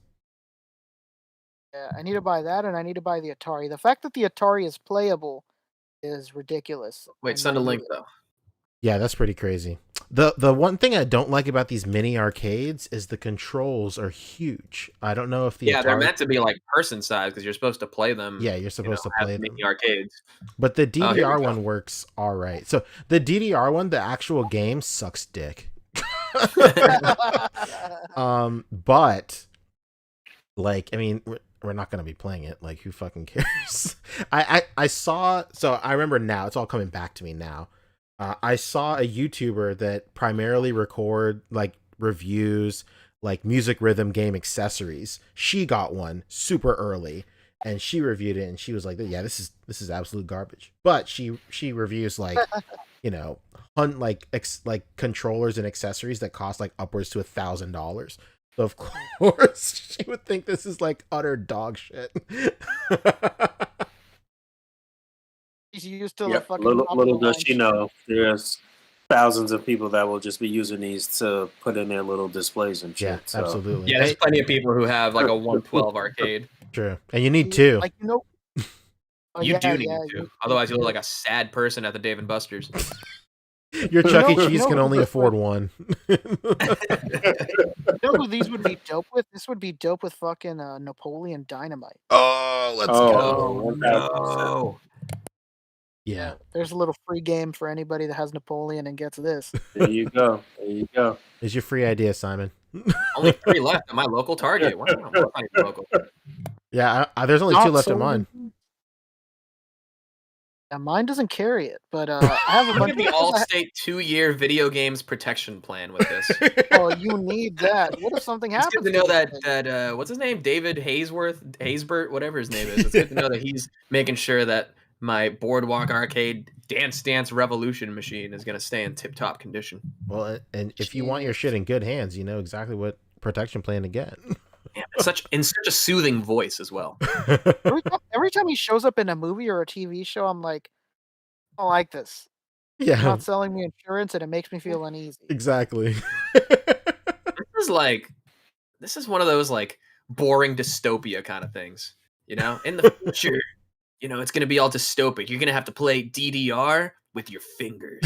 D: yeah, I need to buy that, and I need to buy the Atari. The fact that the Atari is playable is ridiculous.
G: Wait,
D: And
G: send a
D: I
G: link
D: need-
G: though.
E: Yeah, that's pretty crazy. The one thing I don't like about these mini arcades is the controls are huge. I don't know if the
G: Yeah, they're
E: Atari-
G: meant to be like person size because you're supposed to play them.
E: Yeah, you're supposed to play them.
G: mini arcades.
E: But the
G: Oh, here we
E: DDR
G: go.
E: one works all right. So the DDR one, the actual game sucks dick. But like, I mean, we're not gonna be playing it. Like, who fucking cares? I saw. So I remember now. It's all coming back to me now. I saw a YouTuber that primarily record like reviews, like music rhythm game accessories. She got one super early, and she reviewed it, and she was like, "Yeah, this is absolute garbage." But she reviews like, you know, like controllers and accessories that cost like upwards to $1,000. So of course she would think this is like utter dog shit.
D: She's used to
F: Yeah,
D: the fucking
F: little does
D: top-of-the-line
F: she know, there's thousands of people that will just be using these to put in their little displays and shit.
E: Yeah,
F: so.
E: absolutely.
G: Yeah, there's
E: Hey,
G: plenty of people who have like a 112 arcade.
E: true. And you need two.
D: Like, you know. Oh,
G: You
D: yeah,
G: do need
D: yeah,
G: to. Otherwise, you look like a sad person at the Dave and Buster's.
E: Your Chuck E.
D: know-
E: Cheese
D: you
E: can
D: know
E: only
D: who-
E: afford one.
D: You know who these would be dope with? This would be dope with fucking Napoleon Dynamite.
E: Oh, let's
F: Oh,
E: go.
F: 1000%.
G: no.
E: Yeah.
D: There's a little free game for anybody that has Napoleon and gets this.
F: There you go. There you go.
E: Is your free idea, Simon?
G: Only 3 left at my local Target. Wow, well, not even local.
E: Yeah, there's only 2
D: Not
E: left in
D: sold.
E: mine.
D: Yeah, mine doesn't carry it, but I have a
G: Look
D: bunch
G: at the Allstate 2-year video games protection plan with this.
D: Oh, you need that. What if something
G: It's
D: happens?
G: good to know
D: this
G: that
D: thing?
G: what's his name, David Haysbert, whatever his name is. It's good to know that he's making sure that my Boardwalk Arcade Dance Revolution machine is going to stay in tip-top condition.
E: Well, and if you want your shit in good hands, you know exactly what protection plan to get.
G: Yeah, in such a soothing voice as well.
D: Every time he shows up in a movie or a TV show, I'm like, I don't like this. You're
E: Yeah,
D: not selling me insurance, and it makes me feel uneasy.
E: exactly.
G: This is one of those like boring dystopia kind of things. You know, in the future, you know, it's going to be all dystopic. You're going to have to play DDR. with your fingers.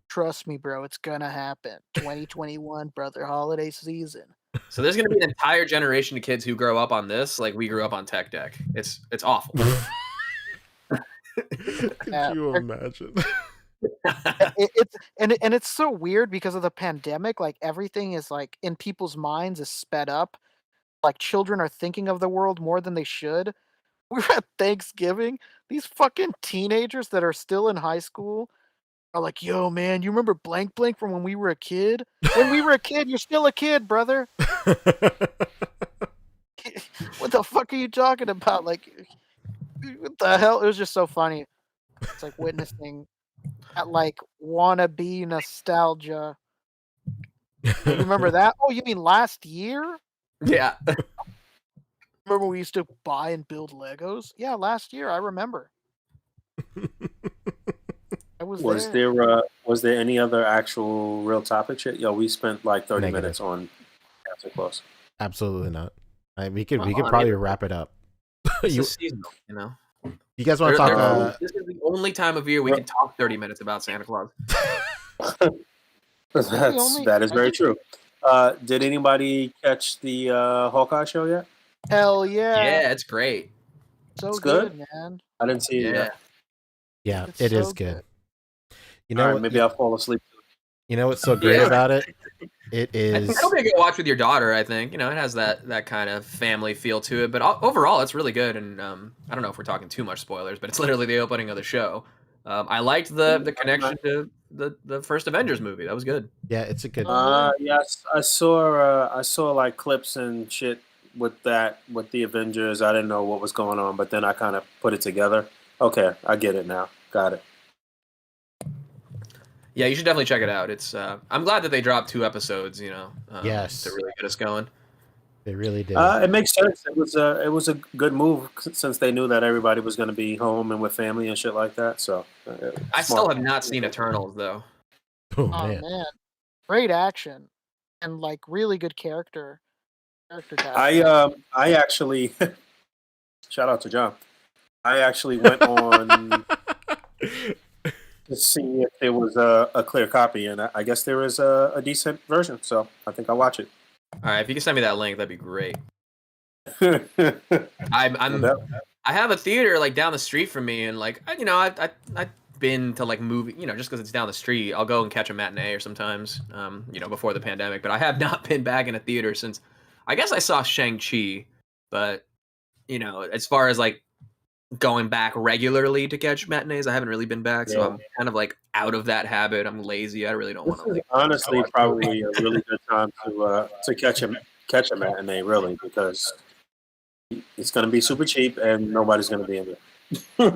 D: Trust me, bro. It's gonna happen. 2021, brother. Holiday season.
G: So there's gonna be an entire generation of kids who grow up on this, like we grew up on Tech Deck. It's awful.
E: Could you imagine?
D: It's so weird because of the pandemic. Like everything is like in people's minds is sped up. Like children are thinking of the world more than they should. We were at Thanksgiving. These fucking teenagers that are still in high school are like, "Yo, man, you remember blank blank from when we were a kid? When we were a kid, you're still a kid, brother. What the fuck are you talking about? Like, what the hell?" It was just so funny. It's like witnessing that like wannabe nostalgia. You remember that? Oh, you mean last year?
G: Yeah.
D: Remember we used to buy and build Legos? Yeah, last year I remember. I was
F: there any other actual real topic shit? Yo, we spent like 30
E: Negative.
F: minutes on Santa Claus.
E: Absolutely not. We could
G: Well, I
E: probably
G: mean,
E: wap it up.
G: It's
E: you,
G: seasonal, you know.
E: you guys want to talk?
G: This is the only time of year we can talk 30 minutes about Santa Claus.
F: That is very true. Did anybody catch the Hawkeye show yet?
D: Hell yeah.
G: Yeah, it's great.
D: So
F: It's
D: good,
F: good?
D: man.
F: I didn't see it
G: Yeah.
F: yet.
E: Yeah,
D: It's
E: it is
D: so
E: good.
D: good.
E: You
F: All
E: know,
F: right,
E: what,
F: maybe I'll fall asleep.
E: you know what's so great
G: Yeah.
E: about it? It is.
G: It'll be a good watch with your daughter. I think it has that kind of family feel to it. But overall, it's really good. And I don't know if we're talking too much spoilers, but it's literally the opening of the show. I liked the connection to the first Avengers movie. That was good.
E: Yeah, it's a good.
F: Yes, I saw like clips and shit with the Avengers. I didn't know what was going on, but then I kind of put it together. Okay, I get it now. Got it.
G: Yeah, you should definitely check it out. It's I'm glad that they dropped 2 episodes.
E: Yes.
G: to really get us going.
E: They really did.
F: It makes sense. It was a good move since they knew that everybody was going to be home and with family and shit like that. So
G: I still have not seen Eternals though.
E: Oh
D: Oh
E: man.
D: man. Great action. And like really good character development.
F: I actually shout out to John. I actually went on to see if there was a clear copy, and I guess there is a decent version. So I think I'll watch it.
G: All right, if you can send me that link, that'd be great.
F: Yeah,
G: I have a theater like down the street from me, and like I've been to like movie, just because it's down the street, I'll go and catch a matinee or sometimes, before the pandemic. But I have not been back in a theater since, I guess I saw Shang-Chi, but as far as like going back regularly to catch matinees, I haven't really been back, so I'm kind of like out of that habit. I'm lazy. I really don't want to.
F: honestly probably a really good time to catch a matinee, really, because it's going to be super cheap and nobody's going to be in there.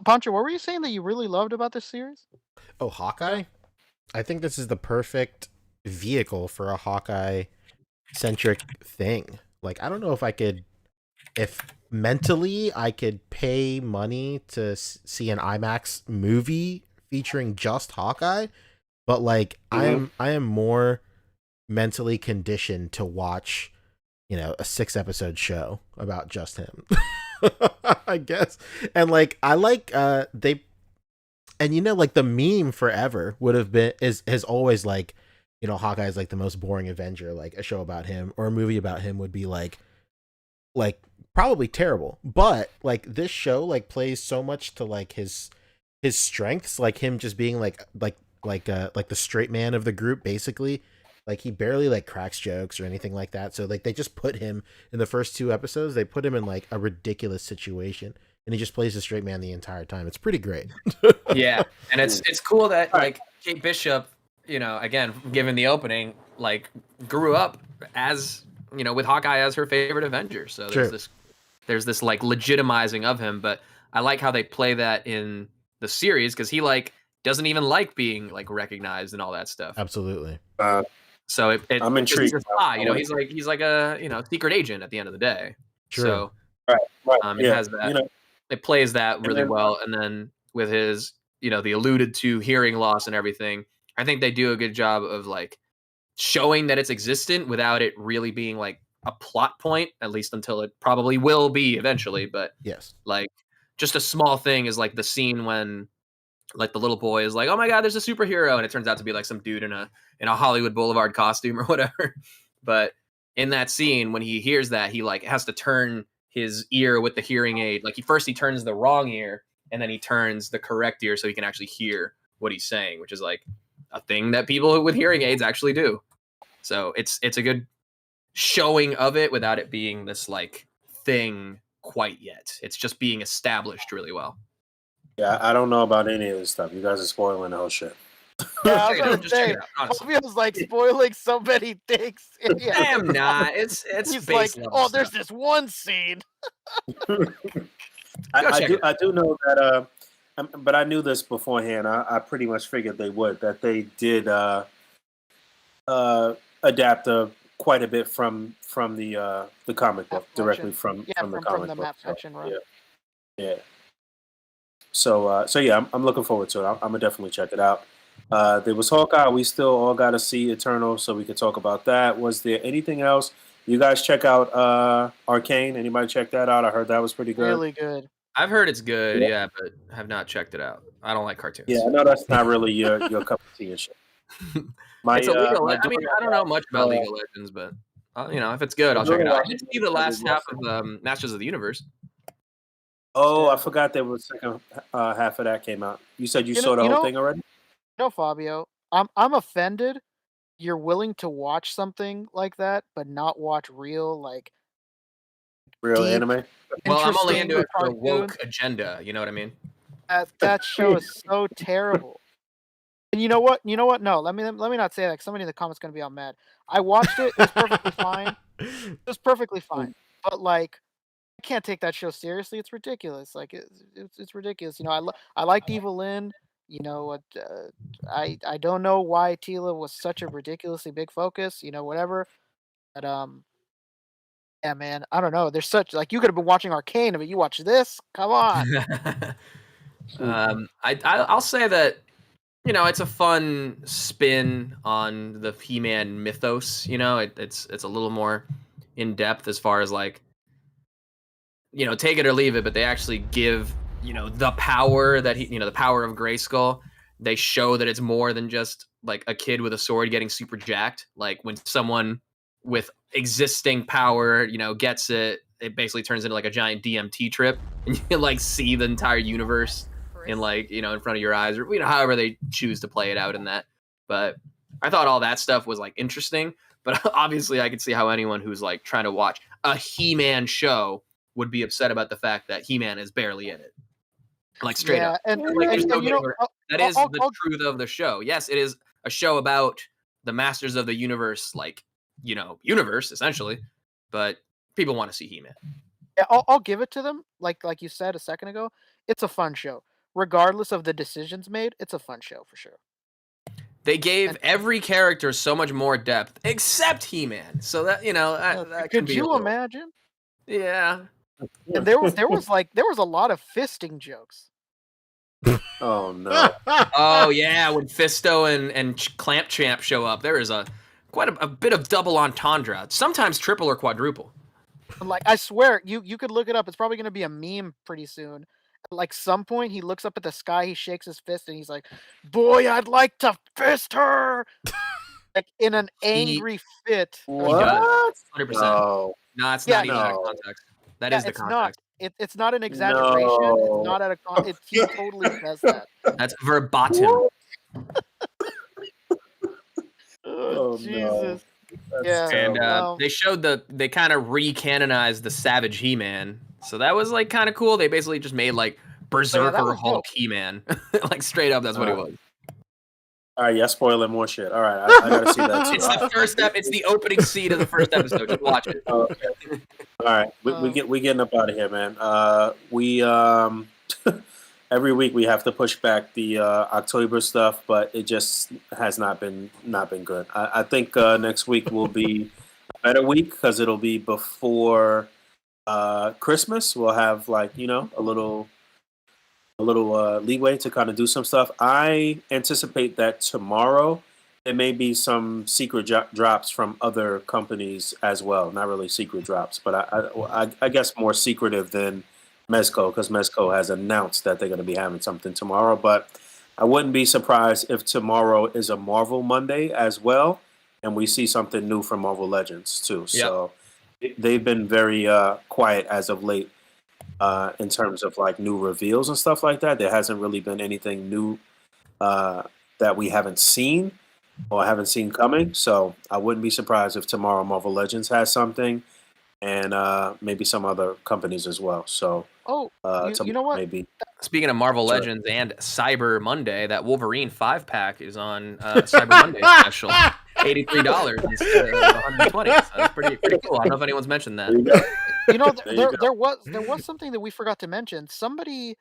D: Pancho, what were you saying that you really loved about this series?
E: Oh, Hawkeye? I think this is the perfect vehicle for a Hawkeye-centric thing. Like, I don't know if mentally I could pay money to see an IMAX movie featuring just Hawkeye, but like I am more mentally conditioned to watch, a 6-episode show about just him. I guess. And like I like like the meme forever would have been has always like, Hawkeye is like the most boring Avenger. Like a show about him or a movie about him would be like probably terrible. But like this show like plays so much to like his strengths, like him just being like the straight man of the group, basically. Like he barely like cracks jokes or anything like that. So like they just put him in the first 2 episodes. They put him in like a ridiculous situation, and he just plays the straight man the entire time. It's pretty great.
G: Yeah, and it's cool that like Kate Bishop, again given the opening, like grew up as with Hawkeye as her favorite Avenger. So there's this like legitimizing of him. But I like how they play that in the series because he like doesn't even like being like recognized and all that stuff.
E: Absolutely.
G: So
F: I'm intrigued.
G: He's a spy, he's like a secret agent at the end of the day.
E: True.
G: So
F: Right.
G: it has that. It plays that really well, and then with his the alluded to hearing loss and everything, I think they do a good job of like showing that it's existent without it really being like a plot point, at least until it probably will be eventually. But
E: yes,
G: like just a small thing is like the scene when like the little boy is like, "Oh my god, there's a superhero," and it turns out to be like some dude in a Hollywood Boulevard costume or whatever. But in that scene, when he hears that, he like has to turn his ear with the hearing aid. Like he turns the wrong ear, and then he turns the correct ear so he can actually hear what he's saying, which is like a thing that people with hearing aids actually do. So it's a good showing of it without it being this like thing quite yet. It's just being established really well.
F: Yeah, I don't know about any of this stuff. You guys are spoiling the whole shit.
D: Yeah, I
G: Check it
D: was
G: out,
D: gonna
G: just check
D: say,
G: it out, honestly.
D: Fabio's like spoiling so many things.
G: I
D: Yeah.
G: am not. It's
D: He's
G: base
D: like,
G: level
D: oh, there's
G: stuff.
D: this one scene.
F: I do know that, but I knew this beforehand. I pretty much figured they would, that they did adapt quite a bit from the comic book,
D: Map
F: directly
D: section.
F: from the
D: from
F: comic
D: the
F: book.
D: map section, right?
F: Yeah. So yeah, I'm looking forward to it. I'm gonna definitely check it out. There was Hawkeye. We still all got to see Eternal, so we could talk about that. Was there anything else? You guys check out Arcane? Anybody check that out? I heard that was pretty good.
D: Really good.
G: I've heard it's good, yeah, but have not checked it out. I don't like cartoons.
F: Yeah, I know that's not really your cup of tea and shit.
G: It's a League of
F: my
G: I mean, I don't know much about League of Legends, but if it's good, I'll check it out. I did see the last half of Masters of the Universe.
F: Oh, I forgot there was second half of that came out. You said you saw the whole thing already?
D: No, Fabio, I'm offended. You're willing to watch something like that, but not watch real
F: Real
D: deep,
F: anime?
G: Well, I'm only
D: interesting
G: into it for the woke
D: cartoons.
G: agenda. You know what I mean?
D: That show is so terrible. And you know what? No, let me not say that. 'Cause somebody in the comments gonna be all mad. I watched it. It was perfectly fine. It was perfectly fine. But like, I can't take that show seriously. It's ridiculous. Like it's ridiculous. I liked Evil Lynn. I don't know why Tila was such a ridiculously big focus. Whatever. But yeah, man. I don't know. There's such like you could have been watching Arcane, but you watch this. Come on.
G: I'll say that it's a fun spin on the He-Man mythos. It's a little more in depth as far as like take it or leave it, but they actually give the power that the power of Grayskull. They show that it's more than just like a kid with a sword getting super jacked. Like when someone with existing power gets it basically turns into like a giant DMT trip, and you can like see the entire universe in like in front of your eyes, or however they choose to play it out in that. But I thought all that stuff was like interesting, but obviously I could see how anyone who's like trying to watch a He-Man show would be upset about the fact that He-Man is barely in it. Like straight up.
D: And
G: Like, there's no getting around. That is
D: I'll-
G: the truth of the show. Yes, it is a show about the Masters of the Universe, like, universe essentially, but people want to see He-Man.
D: Yeah, I'll give it to them. Like you said a second ago, it's a fun show. Regardless of the decisions made, it's a fun show for sure.
G: They gave every character so much more depth, except He-Man. So that that
D: Could
G: be
D: you
G: a little-
D: imagine?
G: Yeah.
D: And there was a lot of fisting jokes.
F: Oh no!
G: Oh yeah, when Fisto and Clamp Champ show up, there is quite a bit of double entendre, sometimes triple or quadruple.
D: Like I swear, you could look it up. It's probably gonna be a meme pretty soon. Like some point, he looks up at the sky, he shakes his fist, and he's like, "Boy, I'd like to fist her!" Like in an angry fit.
F: What?
G: 100%.
F: No.
G: No, it's
D: Yeah,
G: not even out of
F: no.
G: context. That is the
D: it's not.
G: context.
D: It's not an exaggeration.
F: No.
D: It's not at a. He totally says that.
G: That's verbatim.
F: Oh,
D: Jesus.
F: That's
D: Yeah.
G: And
F: terrible.
G: they kind of re-canonized the Savage He-Man. So that was like kind of cool. They basically just made like Berserker
D: was
G: Hulk
D: dope.
G: He-Man. Like straight up, that's what it was.
F: All right, yeah, spoiling more shit. All right, I gotta see that too.
G: It's the first step. It's the opening scene of the first episode. Just watch it.
F: Okay. All right, we getting up out of here, man. We every week we have to push back the October stuff, but it just has not been good. I think next week will be a better week because it'll be before Christmas. We'll have like a little leeway to kind of do some stuff. I anticipate that tomorrow there may be some secret drops from other companies as well. Not really secret drops, but I guess more secretive than Mezco, because Mezco has announced that they're going to be having something tomorrow. But I wouldn't be surprised if tomorrow is a Marvel Monday as well, and we see something new from Marvel Legends too.
G: Yep.
F: So they've been very quiet as of late in terms of like new reveals and stuff like that. There hasn't really been anything new that we haven't seen or haven't seen coming. So I wouldn't be surprised if tomorrow Marvel Legends has something, and maybe some other companies as well. So
D: Oh, you know what?
F: maybe
G: Speaking of Marvel
F: Sure.
G: Legends and Cyber Monday, that Wolverine 5-pack is on Cyber Monday special. $83 instead of $120. So that's pretty cool. I don't know if anyone's mentioned that.
F: there you go.
D: You know,
F: There you
D: there was something that we forgot to mention. Somebody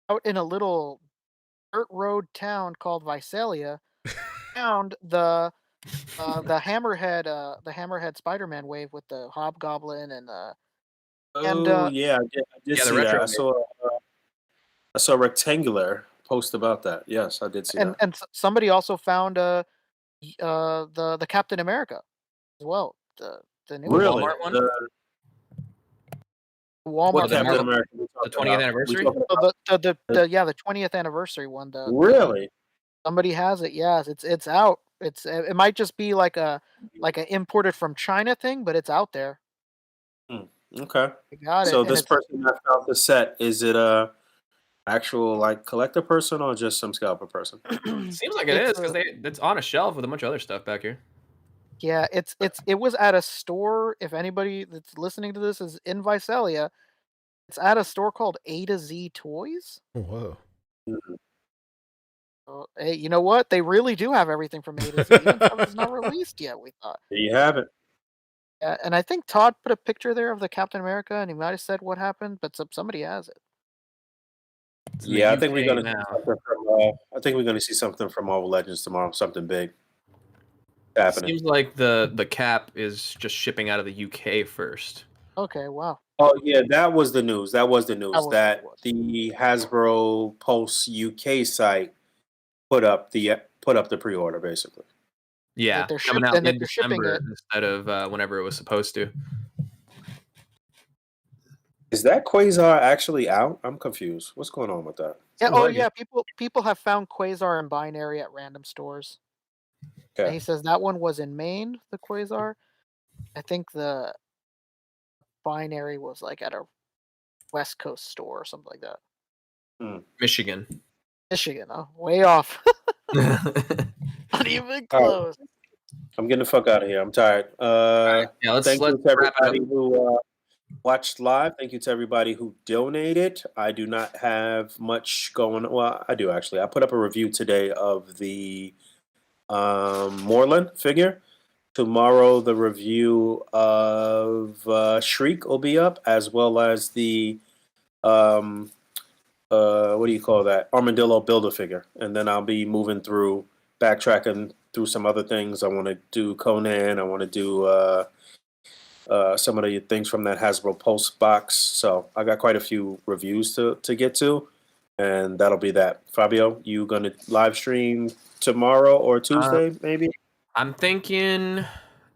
D: out in a little dirt road town called Visalia found the Hammerhead Spider-Man wave with the Hobgoblin and
F: Oh yeah, I did
G: Yeah, the
F: see
G: retro
F: that. I saw a rectangular post about that. Yes, I did see that.
D: somebody also found the Captain America as well. The new
F: Really?
G: Walmart one?
F: The,
D: Walmart.
F: what
G: the
F: Captain
G: Marvel-
F: America? we
G: the
F: talking
G: 20th
F: about?
G: anniversary?
F: We talking
D: Oh,
F: about-
D: the 20th anniversary one.
F: Really?
D: Somebody has it. Yes, it's out. It might just be like a imported from China thing, but it's out there.
F: Okay.
D: You got it.
F: So
D: and
F: this
D: it's,
F: person that found the set, is it a actual like collector person or just some scalper person?
G: Seems like it is because it's on a shelf with a bunch of other stuff back here.
D: yeah, it was at a store. If anybody that's listening to this is in Visalia, it's at a store called A to Z Toys.
E: Whoa.
D: Hey, you know what? They really do have everything from A to Z. Even stuff that's not released yet. We thought.
F: There you have it.
D: Yeah, and I think Todd put a picture there of the Captain America, and he might have said what happened, but somebody has it.
G: It's in the
F: Yeah, I think we're
G: UK
F: gonna
G: now.
F: see something from. I think we're gonna see something from Marvel Legends tomorrow. Something big happening.
G: Seems like the cap is just shipping out of the UK first.
D: Okay, wow.
F: Oh yeah, that was the news. That was the news
D: was what
F: that
D: it was.
F: the Hasbro Pulse UK site put up the pre-order basically.
G: Yeah,
D: they're
G: coming
D: ship-
G: out
D: and that
G: in
D: they're shipping
G: December
D: it.
G: instead of whenever it was supposed to.
F: Is that Quasar actually out? I'm confused. What's going on with that?
D: Yeah,
G: Seems like it.
D: yeah. People have found Quasar and Binary at random stores. And
F: Okay.
D: he says that one was in Maine, the Quasar. I think the Binary was like at a West Coast store or something like that.
G: Michigan.
D: Michigan, way off. Not even close.
F: I'm getting the fuck out of here. I'm tired.
G: Yeah, let's
F: Thank you to
G: wrap it up.
F: everybody who watched live. Thank you to everybody who donated. I do not have much going. Well, I do actually. I put up a review today of the Moreland figure. Tomorrow, the review of Shriek will be up, as well as the what do you call that? Armadillo Builder figure. And then I'll be moving through, backtracking through some other things. I want to do Conan. I want to do some of the things from that Hasbro Pulse box. So I got quite a few reviews to get to, and that'll be that. Fabio, you gonna live stream tomorrow or Tuesday, maybe?
G: I'm thinking.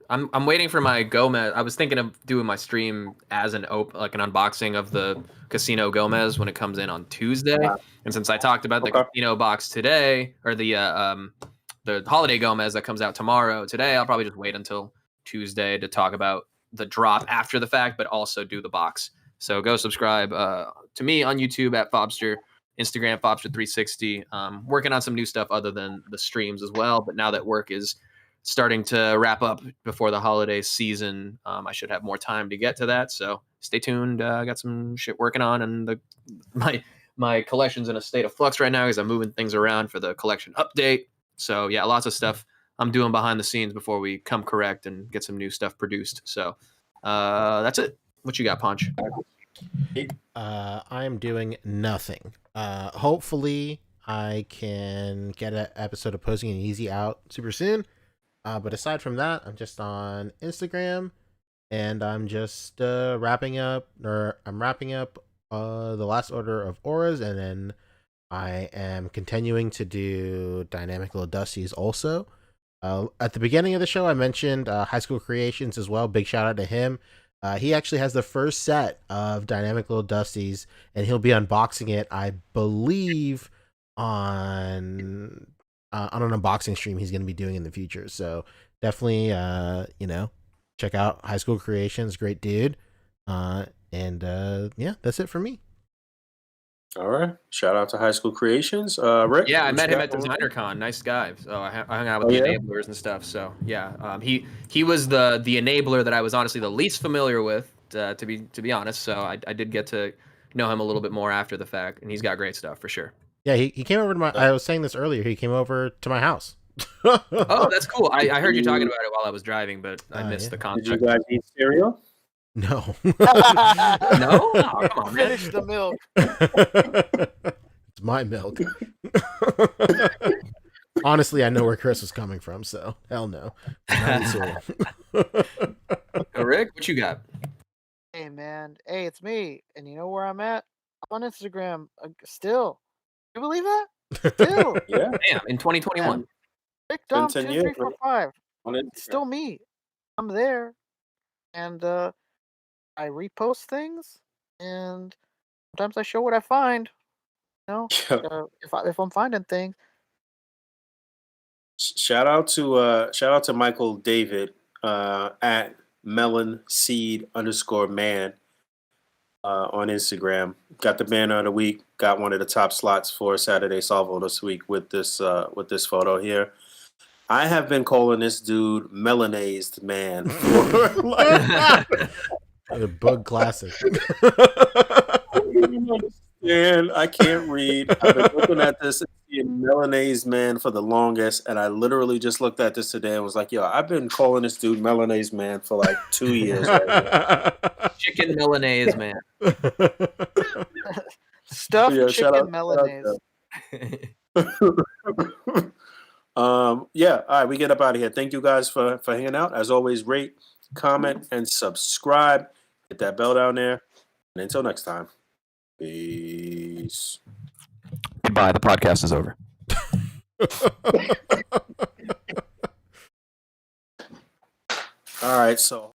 G: I'm waiting for my Gomez. I was thinking of doing my stream as an unboxing of the Casino Gomez when it comes in on Tuesday. And since I talked about the Casino box today, or the Holiday Gomez that comes out tomorrow, today I'll probably just wait until Tuesday to talk about the drop after the fact, but also do the box. So go subscribe to me on YouTube at Fobster, Instagram Fobster360. Working on some new stuff other than the streams as well. But now that work is starting to wrap up before the holiday season, I should have more time to get to that. So stay tuned. I got some shit working on, and my collection's in a state of flux right now because I'm moving things around for the collection update. So yeah, lots of stuff I'm doing behind the scenes before we come correct and get some new stuff produced. So that's it. What you got, Punch?
E: I'm doing nothing. Hopefully I can get an episode of Posing and Easy out super soon. But aside from that, I'm just on Instagram, and I'm just wrapping up The Last Order of Auras, and then I am continuing to do Dynamic Little Dusties also. At the beginning of the show, I mentioned High School Creations as well. Big shout out to him. He actually has the first set of Dynamic Little Dusties, and he'll be unboxing it, I believe, on an unboxing stream he's going to be doing in the future. So definitely, check out High School Creations. Great dude. Yeah, that's it for me.
F: All right. Shout out to High School Creations. Rick?
G: Yeah, I
F: what
G: met
F: you
G: him
F: got
G: at
F: going on?
G: Designer Con. Nice guy. So I hung out with
F: Oh,
G: the
F: yeah?
G: enablers and stuff. So yeah, he was the enabler that I was honestly the least familiar with, to be honest. So I did get to know him a little bit more after the fact, and he's got great stuff for sure.
E: Yeah, he came over to my. I was saying this earlier. He came over to my house.
G: Oh, that's cool. I heard you talking about it while I was driving, but I missed the
F: Did you
G: context.
F: guys eat cereal?
E: No.
G: No, oh, come on, man.
D: Finish the milk.
E: It's my milk. Honestly, I know where Chris was coming from, so hell no. Not eat cereal.
G: Rick, what you got?
D: Hey man, hey, it's me, and you know where I'm at? I'm on Instagram still. You believe that? Still,
F: Yeah.
G: Damn, in 2021.
D: Rick
F: been
D: Dom
F: 10
D: two
F: years,
D: three four
F: right?
D: five.
F: On Instagram.
D: It's still me. I'm there, and I repost things, and sometimes I show what I find. You know, if I'm finding things.
F: Shout out to Michael David at melon seed _man on Instagram. Got the banner of the week. Got one of the top slots for Saturday Salvo this week with this photo here. I have been calling this dude melanized man for
E: The Boog classic.
F: and I can't read. I've been looking at this and seeing melanized man for the longest, and I literally just looked at this today and was like, "Yo, I've been calling this dude melanized man for like 2 years." Right now.
G: Chicken Milanese, man.
D: Stuffed
F: Yeah, shout
D: chicken
F: out
D: melanese.
F: Yeah, all right, we get up out of here. Thank you guys for hanging out. As always, rate, comment, and subscribe. Hit that bell down there. And until next time, peace.
G: Goodbye. The podcast is over.
F: All right, so